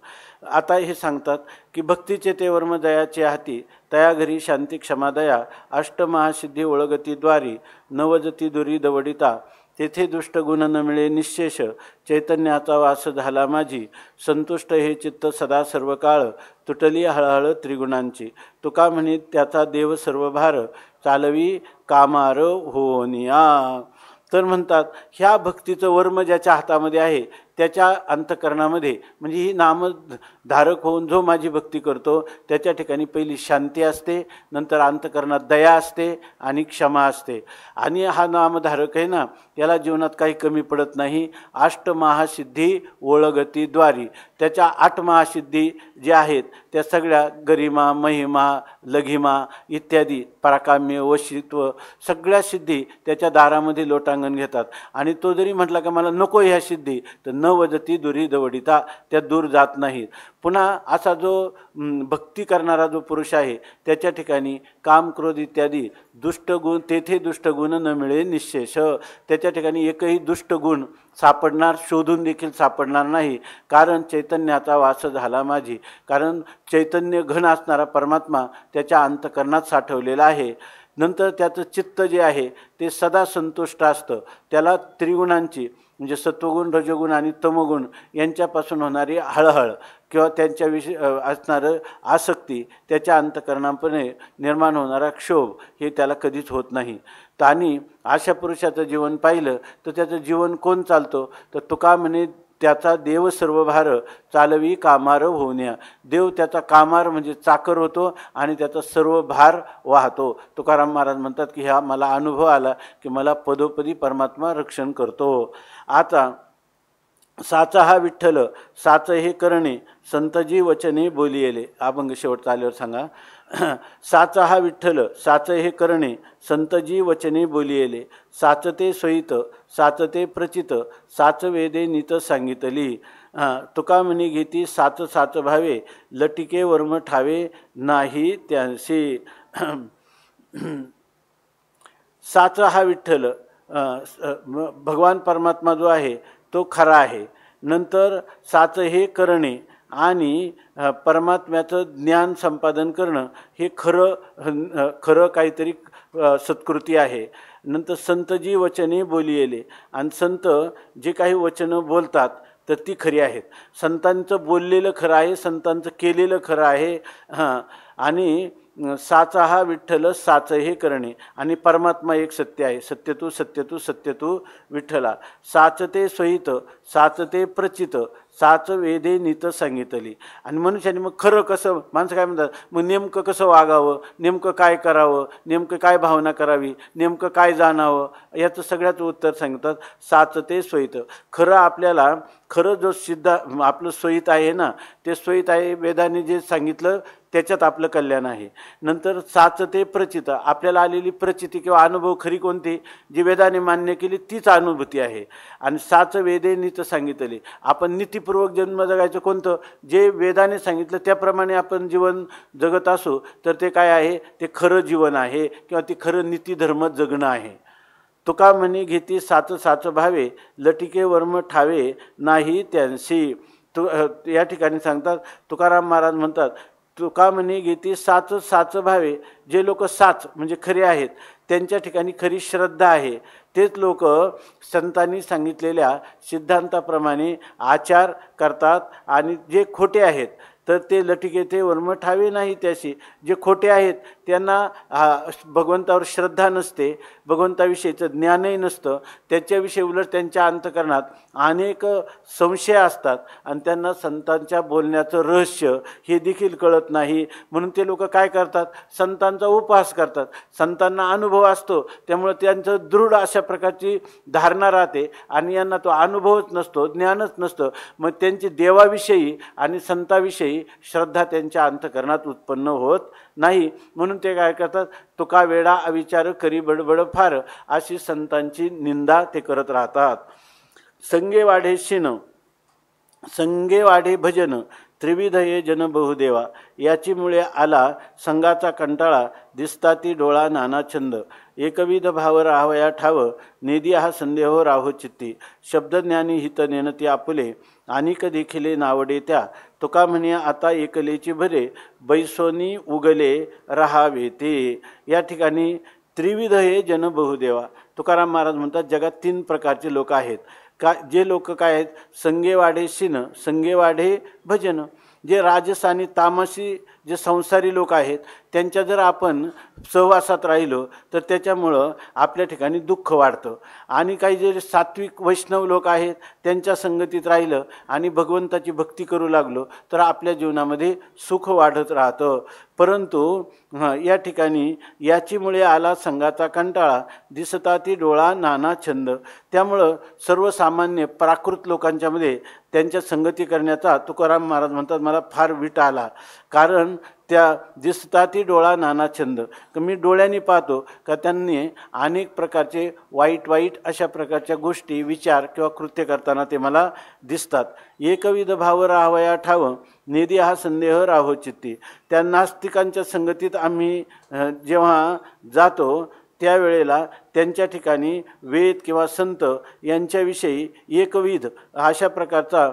आता हे सांगतात की भक्तीचे ते वर्म दयाचे हाती तया घरी शांती क्षमा दया अष्टमहासिद्धी ओळगती द्वारी नवजती दुरी दवडिता तेथे दुष्टगुण न मिळे निशेष चैतन्याचा वास झाला माझी संतुष्ट हे चित्त सदा सर्व काळ तुटली हळहळ त्रिगुणांची. तुका म्हणे त्याचा देव सर्व भार चालवी कामार होनिया. तर म्हणतात ह्या भक्तीचं वर्म ज्याच्या हातामध्ये आहे त्याच्या अंतकरणामध्ये म्हणजे ही नामधारक होऊन जो माझी भक्ती करतो त्याच्या ठिकाणी पहिली शांती असते, नंतर अंतकरणात दया असते आणि क्षमा असते. आणि हा नामधारक आहे ना याला जीवनात काही कमी पडत नाही. अष्टमहासिद्धी ओळगतीद्वारी त्याच्या 8 महासिद्धी ज्या आहेत त्या सगळ्या गरिमा महिमा लघिमा इत्यादी पराकाम्य वशित्व सगळ्या सिद्धी त्याच्या दारामध्ये लोटांगण घेतात. आणि तो जरी म्हटला का मला नको ह्या सिद्धी तर न वजती दुरी दवडिता त्या दूर जात नाहीत. पुन्हा असा जो भक्ती करणारा जो पुरुष आहे त्याच्या ठिकाणी काम क्रोध इत्यादी दुष्टगुण तेथे दुष्टगुण न मिळे निशेष. त्याच्या ठिकाणी एकही दुष्टगुण सापडणार शोधून देखील सापडणार नाही. कारण चैतन्याचा वास झाला माझी. कारण चैतन्य घन असणारा परमात्मा त्याच्या अंतकरणात साठवलेला आहे. नंतर त्याचं चित्त जे आहे ते सदा संतुष्ट असतं. त्याला त्रिगुणांची म्हणजे सत्वगुण रजोगुण आणि तमोगुण यांच्यापासून होणारी हळहळ किंवा त्यांच्याविषयी असणारं आसक्ती त्याच्या अंतकरणापणे निर्माण होणारा क्षोभ हे त्याला कधीच होत नाही. आणि अशा पुरुषाचं जीवन पाहिलं तर त्याचं जीवन कोण चालतो तर तुका म्हणे त्याचा देव सर्व भार चालवी कामार होण्या. देव त्याचा कामार म्हणजे चाकर होतो आणि त्याचा सर्व भार वाहतो. तुकाराम महाराज म्हणतात की हा मला अनुभव आला की मला पदोपदी परमात्मा रक्षण करतो. आता साचा हा विठ्ठल साच हे करणे संतजी वचने बोलियले. अभंग शेवट आल्यावर सांगा. साचा हा विठ्ठल साच हे करणे संतजी वचने बोलियले साचते सोयित साचते प्रचित साच वेदे नीत सांगितली. तुका म्हणी घेती साच साच भावे लटिके वर्म ठावे नाही त्यांशी. साच हा विठ्ठल भगवान परमात्मा जो आहे तो खरा आहे. नंतर साच हे करणे आणि परमात्म्याचं ज्ञान संपादन करणं हे खरं काहीतरी सत्कृती आहे. नंतर संतजी वचने बोलियले आणि संत जे काही वचनं बोलतात तर ती खरी आहेत. संतांचं बोललेलं खरं आहे, संतांचं केलेलं खरं आहे. आणि साचा हा विठ्ठल साच हे करणे आणि परमात्मा एक सत्य आहे. सत्यतू सत्यतू सत्यतू विठ्ठला. साचते सोयित साचते प्रचित साच वेदे नीत सांगितली. आणि मनुष्याने मग खरं कसं माणसं काय म्हणतात मग नेमकं कसं वागावं नेमकं काय करावं नेमकं काय भावना करावी नेमकं काय जाणावं याचं सगळ्याचं उत्तर सांगतात साचते सोयित. खरं आपल्याला खरं जो सिद्ध आपलं सोयित आहे ना ते सोयित आहे वेदाने जे सांगितलं त्याच्यात आपलं कल्याण आहे. नंतर साचते प्रचित आपल्याला आलेली प्रचिती किंवा अनुभव खरी कोणती जी वेदाने मान्य केली तीच अनुभूती आहे. आणि साच वेदे नीत सांगितले आपण नीतीपूर्वक जन्म जगायचं कोणतं जे वेदाने सांगितलं त्याप्रमाणे आपण जीवन जगत असू तर ते काय आहे ते खरं जीवन आहे किंवा ते खरं नीतिधर्म जगणं आहे. तुका म्हणे घेती साच साच भावे लटिके वर्म ठावे नाही त्यांशी. या ठिकाणी सांगतात तुकाराम महाराज म्हणतात तुका म्हणे घेती साच साच भावे. जे लोक साच म्हणजे खरे आहेत त्यांच्या ठिकाणी खरी श्रद्धा आहे. तेच लोक संतांनी सांगितलेल्या सिद्धांताप्रमाणे आचार करतात आणि जे खोटे आहेत तर ते लटिके ते वर्म ठावे नाही त्याशी. जे खोटे आहेत त्यांना भगवंतावर श्रद्धा नसते, भगवंताविषयीचं ज्ञानही नसतं, त्याच्याविषयी उलट त्यांच्या अंतकरणात अनेक संशय असतात आणि त्यांना संतांच्या बोलण्याचं रहस्य हे देखील कळत नाही. म्हणून ते लोक काय करतात, संतांचा उपहास करतात. संतांना अनुभव असतो त्यामुळे त्यांचं दृढ अशा प्रकारची धारणा राहते आणि यांना तो अनुभवच नसतो, ज्ञानच नसतं. मग त्यांची देवाविषयी आणि संताविषयी श्रद्धा त्यांच्या अंतकरणात उत्पन्न होत नाही. म्हणून ते काय करतात, तुका वेडा अविचार करी बडबड फार, अशी संतांची निंदा ते करत राहतात. संगे वाढे शिन संगे वाढे भजन त्रिविध ये जन बहुदेवा, याची मुळे आला संगाचा कंटाळा, दिसता ती डोळा नाना छंद. एकविध भाव राहावया ठाव, नेदी हा संदेह राहो चित्ती. शब्दज्ञानी हित नेनती आपुले, अनिक देखिले नावडे त्या. तुका म्हणे आता एकलेची भरे, बैसोनी उगले राहावे ते. या ठिकाणी त्रिविध हे जन बहुदेवा. तुकाराम महाराज म्हणतात जगात 3 प्रकारचे लोक आहेत. जे लोक काय आहेत, संगेवाढे शिन संगेवाढे भजन. जे राजस आणि तामसी जे संसारी लोक आहेत त्यांच्या जर आपण सहवासात राहिलो तर त्याच्यामुळं आपल्या ठिकाणी दुःख वाढतं. आणि काही जे सात्विक वैष्णव लोक आहेत त्यांच्या संगतीत राहिलं आणि भगवंताची भक्ती करू लागलो तर आपल्या जीवनामध्ये सुख वाढत राहतं. परंतु या ठिकाणी याचीमुळे आला संगाचा कंटाळा, दिसता ती डोळा नाना छंद. त्यामुळं सर्वसामान्य प्राकृत लोकांच्यामध्ये त्यांच्या संगती करण्याचा तुकाराम महाराज म्हणतात मला फार विट आला. कारण त्या दिसता ती डोळा नाना छंद. मी डोळ्यांनी पाहतो का त्यांनी अनेक प्रकारचे वाईट अशा प्रकारच्या गोष्टी विचार किंवा कृत्य करताना ते मला दिसतात. एकविध भाव राहावया ठाव, नेदी हा संदेह राहो चित्ती. त्या नास्तिकांच्या संगतीत आम्ही जेव्हा जातो त्यावेळेला त्यांच्या ठिकाणी वेद किंवा संत यांच्याविषयी एकविध अशा प्रकारचा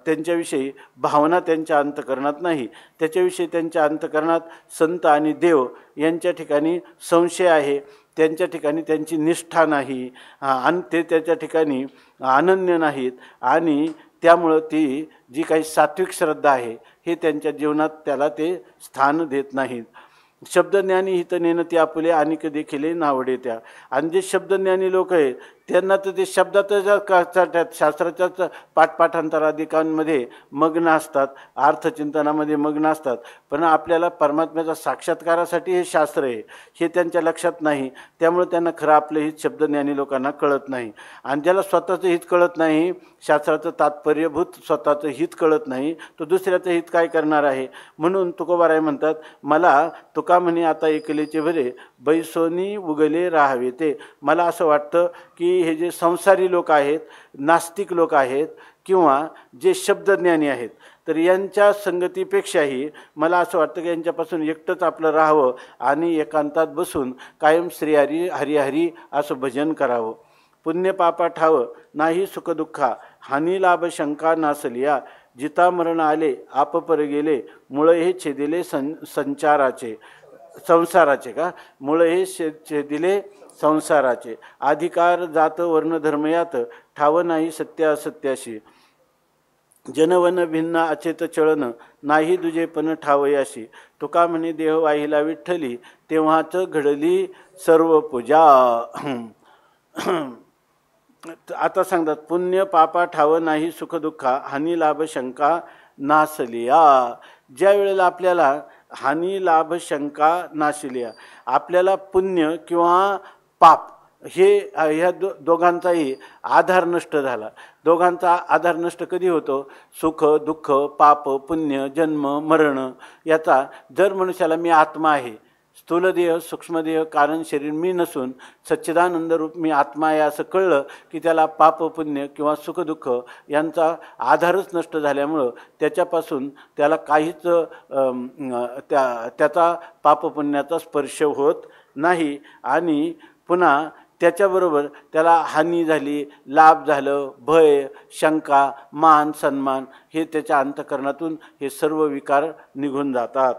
त्यांच्याविषयी भावना त्यांच्या अंतकरणात नाही. त्याच्याविषयी त्यांच्या अंतकरणात संत आणि देव यांच्या ठिकाणी संशय आहे, त्यांच्या ठिकाणी त्यांची निष्ठा नाही आणि ते त्याच्या ठिकाणी अनन्य नाहीत. आणि त्यामुळं ती जी काही सात्विक श्रद्धा आहे हे त्यांच्या जीवनात त्याला ते स्थान देत नाहीत. शब्दज्ञानी हित नेनती आपुले, अनिक देखिले नावडे त्या. आणि जे शब्दज्ञानी लोक आहेत त्यांना तर ते शब्दाच्या शास्त्राच्याच पाठपाठांतराधिकांमध्ये मग्न असतात, अर्थचिंतनामध्ये मग्न असतात. पण आपल्याला परमात्म्याचा साक्षात्कारासाठी हे शास्त्र आहे हे त्यांच्या लक्षात नाही. त्यामुळे त्यांना खरं आपलं हित शब्दज्ञानी लोकांना कळत नाही. आणि ज्याला स्वतःचं हित कळत नाही, शास्त्राचं तात्पर्यभूत स्वतःचं हित कळत नाही, तो दुसऱ्याचं हित काय करणार आहे. म्हणून तुकोबाराय म्हणतात मला तुका म्हणे आता एकलेचे भरे, बैसोनी उगले राहावे ते. मला असं वाटतं की हे जे संसारी लोक आहेत, नास्तिक लोक आहेत किंवा जे शब्दज्ञानी आहेत तर यांच्या संगतीपेक्षाही मला असं वाटतं की यांच्यापासून एकटंच आपलं राहावं आणि एकांतात बसून कायम श्रीहरी हरिहरी असं भजन करावं. पुण्य पापा ठाव नाही सुखदुःखा, हानी लाभ शंका नासलिया. जिता मरण आले आप पर गेले, मुळे हे छेदिले संसाराचे का मुळे हे छेदिले संसाराचे. अधिकार जात वर्ण धर्म यात, ठाव नाही सत्य असत्याशी. जनवन भिन्न अचेत चळन, नाही दुजे पण ठावयाशी. तुका म्हणे देह वाहिला विठ्ठली, तेव्हाच घडली सर्व पूजा. आता सांगतात पुण्य पापा ठाव नाही सुखदुःखा, हानी लाभ शंका नासलिया. ज्या वेळेला आपल्याला हानी लाभ शंका नासलिया, आपल्याला पुण्य किंवा पाप हे ह्या दोघांचाही आधार नष्ट झाला. दोघांचा आधार नष्ट कधी होतो, सुख दुःख पाप पुण्य जन्म मरण याचा. जर मनुष्याला मी आत्मा आहे, स्थूलदेह सूक्ष्मदेह कारण शरीर मी नसून सच्चिदानंद रूप मी आत्मा आहे असं कळलं की त्याला पाप पुण्य किंवा सुखदुःख यांचा आधारच नष्ट झाल्यामुळं त्याच्यापासून त्याला काहीच त्याचा पापपुण्याचा स्पर्श होत नाही. आणि पुन्हा त्याच्याबरोबर त्याला हानी झाली, लाभ झालं, भय शंका मान सन्मान हे त्याच्या अंतकरणातून हे सर्व विकार निघून जातात.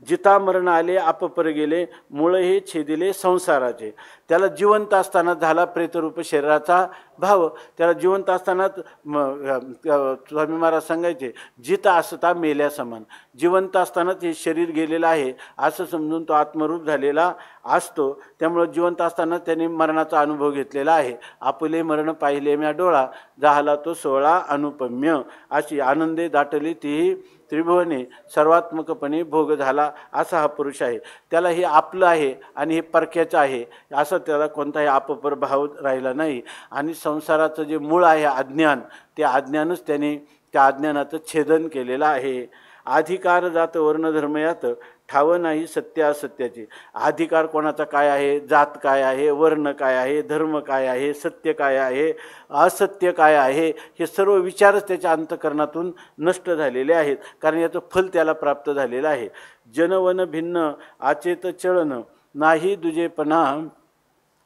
जिता मरण आले अपपर गेले, मूळ हे छेदिले संसाराचे. त्याला जिवंत असताना झाला प्रेतरूप शरीराचा भाव. त्याला जिवंत असताना स्वामी महाराज सांगायचे, जिता असता मेल्या समान. जिवंत असतानाच हे शरीर गेलेलं आहे असं समजून तो आत्मरूप झालेला असतो. त्यामुळं जिवंत असताना त्याने मरणाचा अनुभव घेतलेला आहे. आपुले मरण पाहिले म्या डोळा, झाला तो सोहळा अनुपम्य. अशी आनंदे दाटली तीही त्रिभुवने, सर्वात्मकपणे भोग झाला असा हा पुरुष आहे. त्याला हे आपलं आहे आणि हे परक्याचं आहे असं त्याला कोणताही अपपर भाव राहिला नाही. आणि संसाराचं जे मूळ आहे अज्ञान, त्या अज्ञानच त्याने त्या अज्ञानाचं छेदन केलेलं आहे. अधिकार जात वर्णधर्म यात, ठाव नाही सत्य असत्याचे. अधिकार कोणाचा काय आहे, जात काय आहे, वर्ण काय आहे, धर्म काय आहे, सत्य काय आहे, असत्य काय आहे, हे सर्व विचारच त्याच्या अंतःकरणातून नष्ट झालेले आहेत. कारण याचं फल त्याला प्राप्त झालेलं आहे. जनवन भिन्न आचेत चळन, नाही दुजेपणा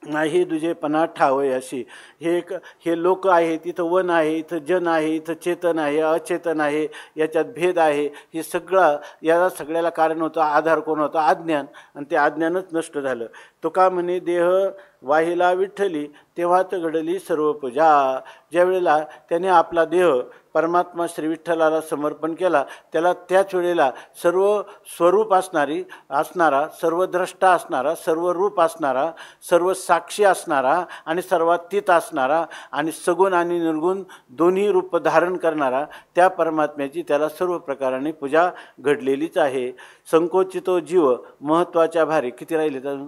नाही दुजेपणा ठावय अशी. हे लोक आहे, तिथं वन आहे, इथं जन आहे, इथं चेतन आहे, अचेतन आहे, याच्यात भेद आहे. हे सगळं याला सगळ्याला कारण होतं, आधार कोण होतं, अज्ञान. आणि ते अज्ञानच नष्ट झालं. तुका म्हणे देह वाहिला विठ्ठली, तेव्हाच घडली सर्व पूजा. ज्यावेळेला त्याने आपला देह परमात्मा श्री विठ्ठलाला समर्पण केला, त्याला त्याच वेळेला सर्व स्वरूप असणारा, सर्व द्रष्टा असणारा, सर्व रूप असणारा, सर्व साक्षी असणारा आणि सर्वातीत असणारा आणि सगुण आणि निर्गुण दोन्ही रूप धारण करणारा त्या परमात्म्याची त्याला सर्व प्रकाराने पूजा घडलेलीच आहे. संकोचितो जीव महत्त्वाच्या भारी. किती राहिले तर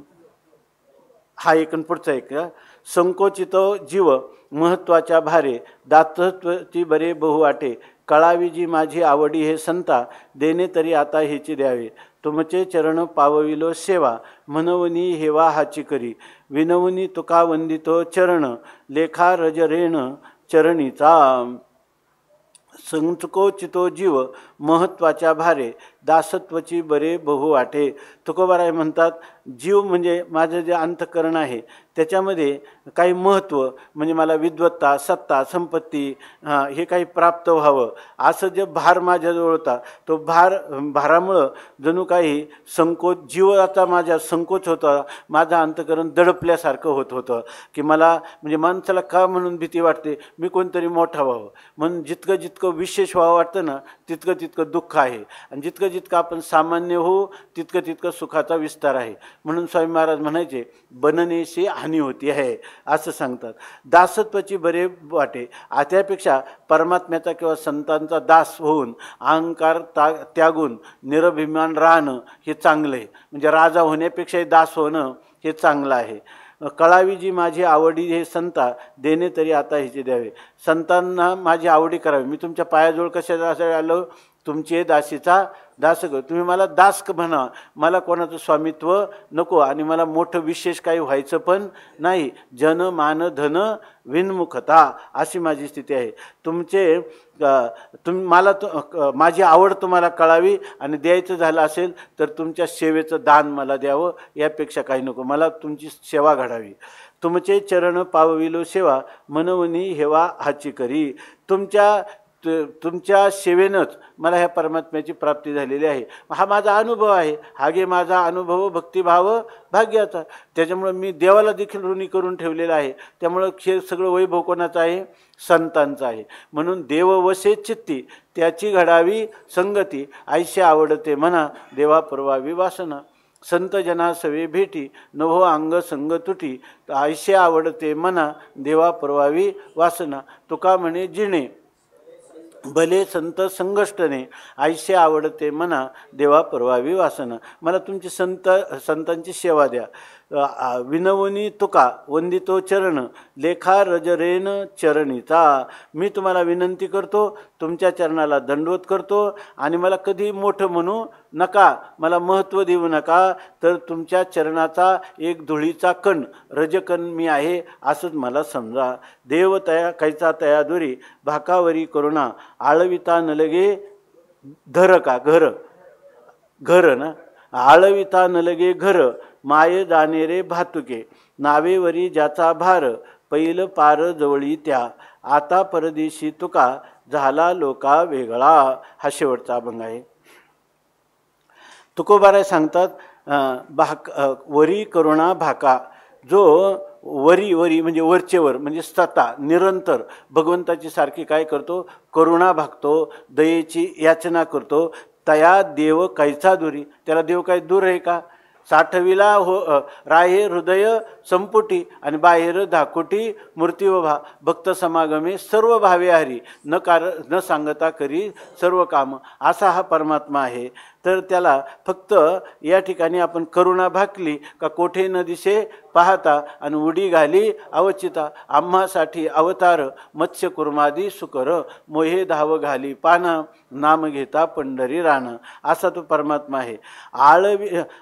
हा एक आणि पुढचा एक. संकोचितो जीव महत्त्वाच्या भारे, दातत्वची बरे बहु वाटे. कळावी जी माझी आवडी हे संता, देणे तरी आता हेची द्यावे. तुमचे चरण पावविलो सेवा, म्हणवनी हेवा हाची करी. विनवनी तुका वंदितो चरण, लेखा रजरेण चरणीचा. संकोचितो जीव महत्त्वाच्या भारे, दासत्वची बरे बहु वाटे. तुकोबाराय म्हणतात, जीव म्हणजे माझं जे अंतःकरण आहे त्याच्यामध्ये काही महत्त्व म्हणजे मला विद्वत्ता, सत्ता, संपत्ती हे काही प्राप्त व्हावं असं जे भार माझ्याजवळ होता, तो भारामुळं जणू काही संकोच, जीवाचा माझ्या संकोच होता. माझं अंतःकरण दडपल्यासारखं होत होतं की मला म्हणजे माणसाला का म्हणून भीती वाटते, मी कोणतरी मोठा व्हावं म्हणून. जितकं विशेष व्हावं वाटतं ना तितकं दुःख आहे. आणि जितकं आपण सामान्य होऊ तितकं सुखाचा विस्तार आहे. म्हणून स्वामी महाराज म्हणायचे, बननेशी हानी होती आहे असं सांगतात. दासत्वाची बरे वाटे. त्यापेक्षा परमात्म्याचा किंवा संतांचा दास होऊन अहंकार त्यागून निरभिमान राहणं हे चांगलं आहे. म्हणजे राजा होण्यापेक्षाही दास होणं हे चांगलं आहे. कळावी जी माझी आवडी हे संता, देणे तरी आता हिचे द्यावे. संतांना माझी आवडी करावी. मी तुमच्या पायाजवळ कशासाठी आलो, तुमचे दासीचा दासक. तुम्ही मला दासक म्हणा, मला कोणाचं स्वामित्व नको आणि मला मोठं विशेष काही व्हायचं पण नाही. जन मान धन विनमुखता अशी माझी स्थिती आहे. मला माझी आवड तुम्हाला कळावी आणि द्यायचं झालं असेल तर तुमच्या सेवेचं दान मला द्यावं, यापेक्षा काही नको. मला तुमची सेवा घडावी. तुमचे चरण पावविलो सेवा, मनवनी हेवा हाची करी. तुमच्या सेवेनंच मला ह्या परमात्म्याची प्राप्ती झालेली आहे. हा माझा अनुभव आहे. हा गे माझा अनुभव भक्तिभाव भाग्याचा. त्याच्यामुळं मी देवाला देखील ऋणी करून ठेवलेलं आहे. त्यामुळं हे सगळं वैभव कोणाचं आहे, संतांचं आहे. म्हणून देव वसे चित्ती, त्याची घडावी संगती. ऐशी आवडते म्हणा, देवा पुरवावी वासना. संत जना सवे भेटी, नभो अंग संग तुटी. ऐशी आवडते म्हणा, देवा पुरवावी वासना. तुका म्हणे जिणे, भले संत संगष्टने. ऐसे आवडते मना, देवा परवावी वासना. मला तुमची संतांची सेवा द्या. विनवनी तुका वंदितो चरण, लेखा रजरेन चरणीचा. मी तुम्हाला विनंती करतो, तुमच्या चरणाला दंडवत करतो आणि मला कधी मोठं म्हणू नका, मला महत्त्व देऊ नका. तर तुमच्या चरणाचा एक धुळीचा कण, रजकण मी आहे असंच मला समजा. देव तया कैचा तया दुरी, भाकावरी करुणा. आळविता न लगे धर का घर ना, आळविता न लगे घर. माय जाणे रे भातुके, नावेवरी ज्याचा भार. पैल पार जवळी त्या, आता परदेशी तुका. झाला लोका वेगळा. हा शेवटचा अभंग आहे. तुकोबाराय सांगतात वरी करुणा भाका, जो वरी म्हणजे वरचेवर म्हणजे सता निरंतर भगवंताची सारखी काय करतो, करुणा भागतो, दयेची याचना करतो, तया देव कैचा दुरी, त्याला देव काय दूर आहे का? साठविला राहे हृदय संपुटी आणि बाहेर धाकोटी मूर्ती वभा, भक्त समागमे सर्व भावे हरी, न सांगता करी सर्व काम, असा हा परमात्मा आहे. तर त्याला फक्त या ठिकाणी आपण करुणा भाकली का कोठे न दिसे पाहता आणि उडी घाली अवचिता, आम्हासाठी अवतार मत्स्य कुर्मादी सुकर, मोहे धाव घाली पाना, नाम घेता पंढरी रान, असा तो परमात्मा आहे.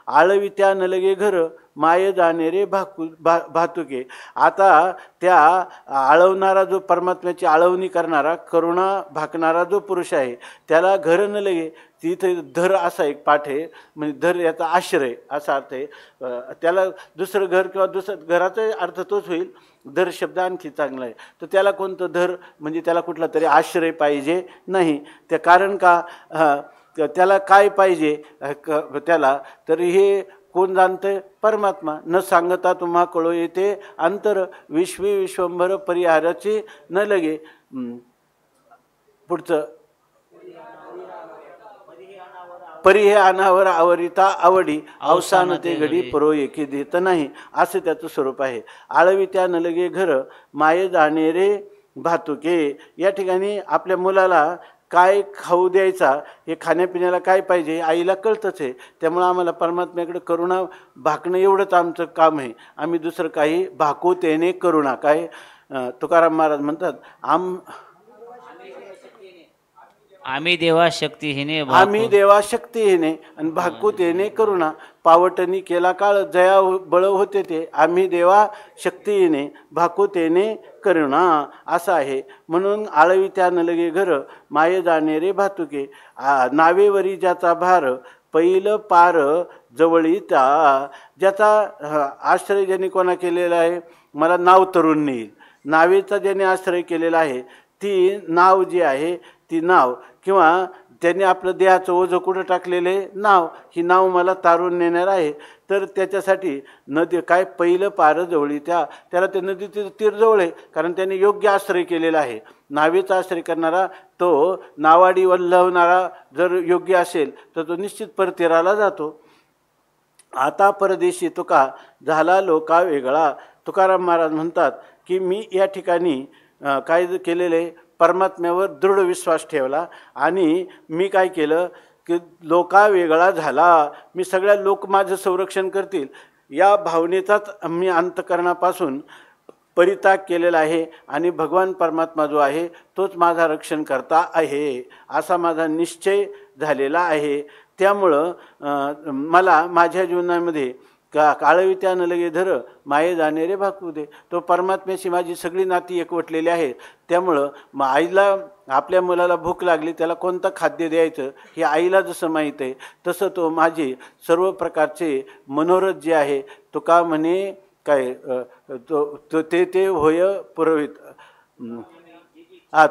आळवी त्या नलगे घर, माय जाणे रे भातुके. आता त्या आळवणारा जो परमात्म्याची आळवणी करणारा करुणा भाकणारा जो पुरुष आहे त्याला घर न लगे, तिथे धर असा एक पाठ आहे, म्हणजे धर याचा आश्रय असा अर्थ आहे. त्याला दुसरं घर किंवा दुसरं घराचा अर्थ तोच होईल, धर शब्द आणखी चांगला आहे. तर त्याला कोणतं धर म्हणजे त्याला कुठला तरी आश्रय पाहिजे नाही. त्या कारण का त्याला काय पाहिजे त्याला, तर हे कोण जाणतं? परमात्मा. न सांगता तुम्हा कळो येते अंतर, विश्वंभर परिहाराची न लगे. पुढचं परी हे अनावर आवरिता आवडी, अवसान ते घडी परो एकी देत नाही, असं त्याचं स्वरूप आहे. आळवी त्या न लगे घर, माये जाणे रे भातुके. या ठिकाणी आपल्या मुलाला काय खाऊ द्यायचा, हे खाण्यापिण्याला काय पाहिजे आईला कळतंच आहे. त्यामुळं आम्हाला परमात्म्याकडे करुणा भाकणं एवढंच आमचं काम आहे. आम्ही दुसरं काही भाकू तेने करुणा. काय तुकाराम महाराज म्हणतात, आम्ही देवा शक्तीहीने आणि भाकू तेने करुणा. पावटणी केला काळ, जया बळ होते ते, आम्ही देवा शक्तीहीने भाकू तेने करुणा, असं आहे. म्हणून आळवी त्या नलगे घर, माये जाणे रे भातुके. नावेवरी ज्याचा भार, पैल पार जवळीता. ज्याचा आश्रय ज्यांनी कोणा केलेला आहे, मला नाव तरुण नेईल, नावेचा ज्याने आश्रय केलेला आहे, ती नाव जी आहे ती नाव, किंवा त्यांनी आपलं देहाचं ओझं कुठं टाकलेले नाव, ही नाव मला तारून नेणार आहे. तर त्याच्यासाठी नदी काय पहिलं पार जवळी त्याला ते नदीचं तीर जवळ आहे, कारण त्याने योग्य आश्रय केलेला आहे. नावेचा आश्रय करणारा तो नावाडी वल्लवणारा जर योग्य असेल तर तो निश्चित परतीराला जातो. आता परदेशी तुका झाला लोका वेगळा. तुकाराम महाराज म्हणतात की मी या ठिकाणी काय केलेले, परमात्म्यावर दृढ विश्वास ठेवला आणि मी काय केलं की लोका वेगळा झाला, मी सगळ्या लोक माझं संरक्षण करतील या भावनेचाच मी अंतकरणापासून परित्याग केलेला आहे. आणि भगवान परमात्मा जो आहे तोच माझा रक्षण करता आहे, असा माझा निश्चय झालेला आहे. त्यामुळं मला माझ्या जीवनामध्ये काळवी त्या न लगे धर, माये जाणे रे भाकू दे. तो परमात्म्याशी माझी सगळी नाती एकवटलेली आहे. त्यामुळं आईला आपल्या मुलाला भूक लागली, त्याला कोणतं खाद्य द्यायचं हे आईला जसं माहीत आहे, तसं तो माझे सर्व प्रकारचे मनोरथ जे आहे तो का म्हणे काय तो ते होय पुरवित.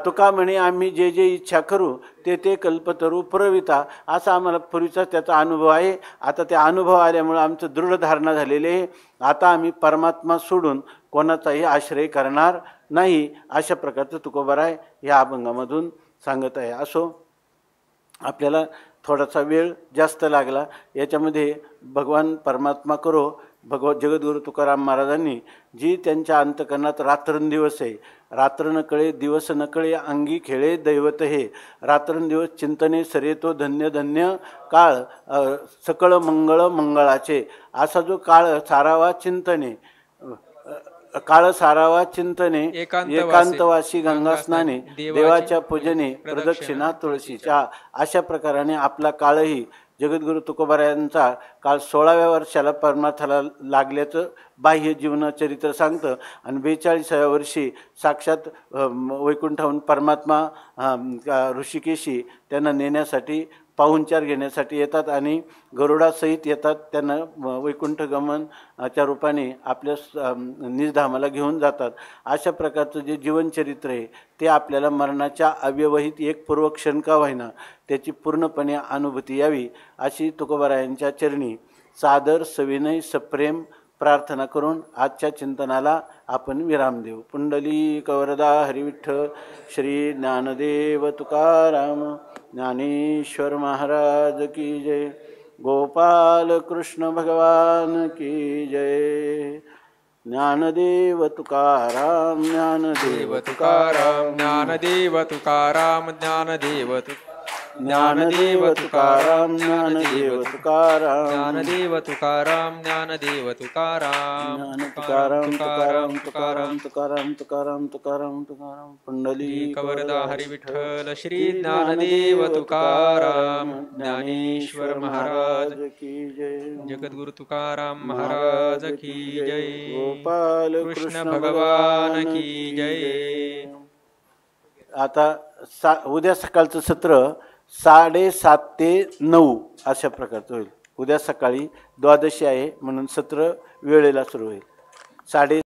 तुका म्हणे आम्ही जे जे इच्छा करू ते कल्पतरू पुरविता. असा आम्हाला पूर्वीचाच त्याचा अनुभव आहे. आता त्या अनुभव आल्यामुळं आमचं दृढ धारणा झालेली आहे. आता आम्ही परमात्मा सोडून कोणाचाही आश्रय करणार नाही, अशा प्रकारचं तुकोबाराय या अभंगामधून सांगत आहे. असो, आपल्याला थोडासा वेळ जास्त लागला. याच्यामध्ये भगवान परमात्मा करो जगद्गुरु तुकाराम महाराजांनी जी त्यांच्या अंतकरणात रात्रंदिवस आहे, रात्र न कळे दिवस न कळे अंगी खेळे दैवत हे, रात्रंदिवस चिंतने सरे तो धन्य धन्य काळ, सकळ मंगळ मंगळाचे. असा जो काळ सारावा चिंतने, काळ सारावा चिंतने, एकांतवासी गंगा स्नाने, देवाच्या पूजने प्रदक्षिणा तुळशीच्या. अशा प्रकाराने आपला काळही जगद्गुरु तुकोबारायांचा काळ 16व्या वर्षाला परमार्थाला लागल्याचं बाह्य जीवनचरित्र सांगतं. आणि 42व्या वर्षी साक्षात वैकुंठाहून परमात्मा ऋषिकेशी त्यांना नेण्यासाठी पाहुणचार घेण्यासाठी येतात आणि गरुडासहित येतात. त्यांना वैकुंठ गमनच्या रूपाने आपल्या निजधामाला घेऊन जातात. अशा प्रकारचं जे जीवनचरित्र आहे ते आपल्याला मरणाच्या अव्यवहित एक पूर्वक्षण का होईना त्याची पूर्णपणे अनुभूती यावी अशी तुकोबारायांच्या चरणी सादर सविनय सप्रेम प्रार्थना करून आजच्या चिंतनाला आपण विराम देऊ. पुंडलिक वरदा हरिविठ्ठल श्री ज्ञानदेव तुकाराम ज्ञानेश्वर महाराज की जय. गोपाल कृष्ण भगवान की जय. ज्ञानदेव तुकाराम ज्ञानदेव तुकाराम ज्ञानदेव तुकाराम ज्ञानदेव ज्ञानदेव तुकाराम ज्ञानदेव तुकाराम ज्ञानदेव तुकाराम ज्ञानदेव तुकाराम ज्ञान तुकाराम तुकाराम तुकाराम तुकाराम तुकाराम तुकाराम तुकाराम. पुंडलिक वरदा हरी विठ्ठल श्री ज्ञानदेव तुकाराम ज्ञानेश्वर महाराज की जय. जगद्गुरु तुकाराम महाराज की जय. गोपाल कृष्ण भगवान की जय. आता उद्या सकाळचं सत्र 7:30 ते 9 अशा प्रकारचं होईल. उद्या सकाळी द्वादशी आहे म्हणून सत्र वेळेला सुरू होईल. 7:30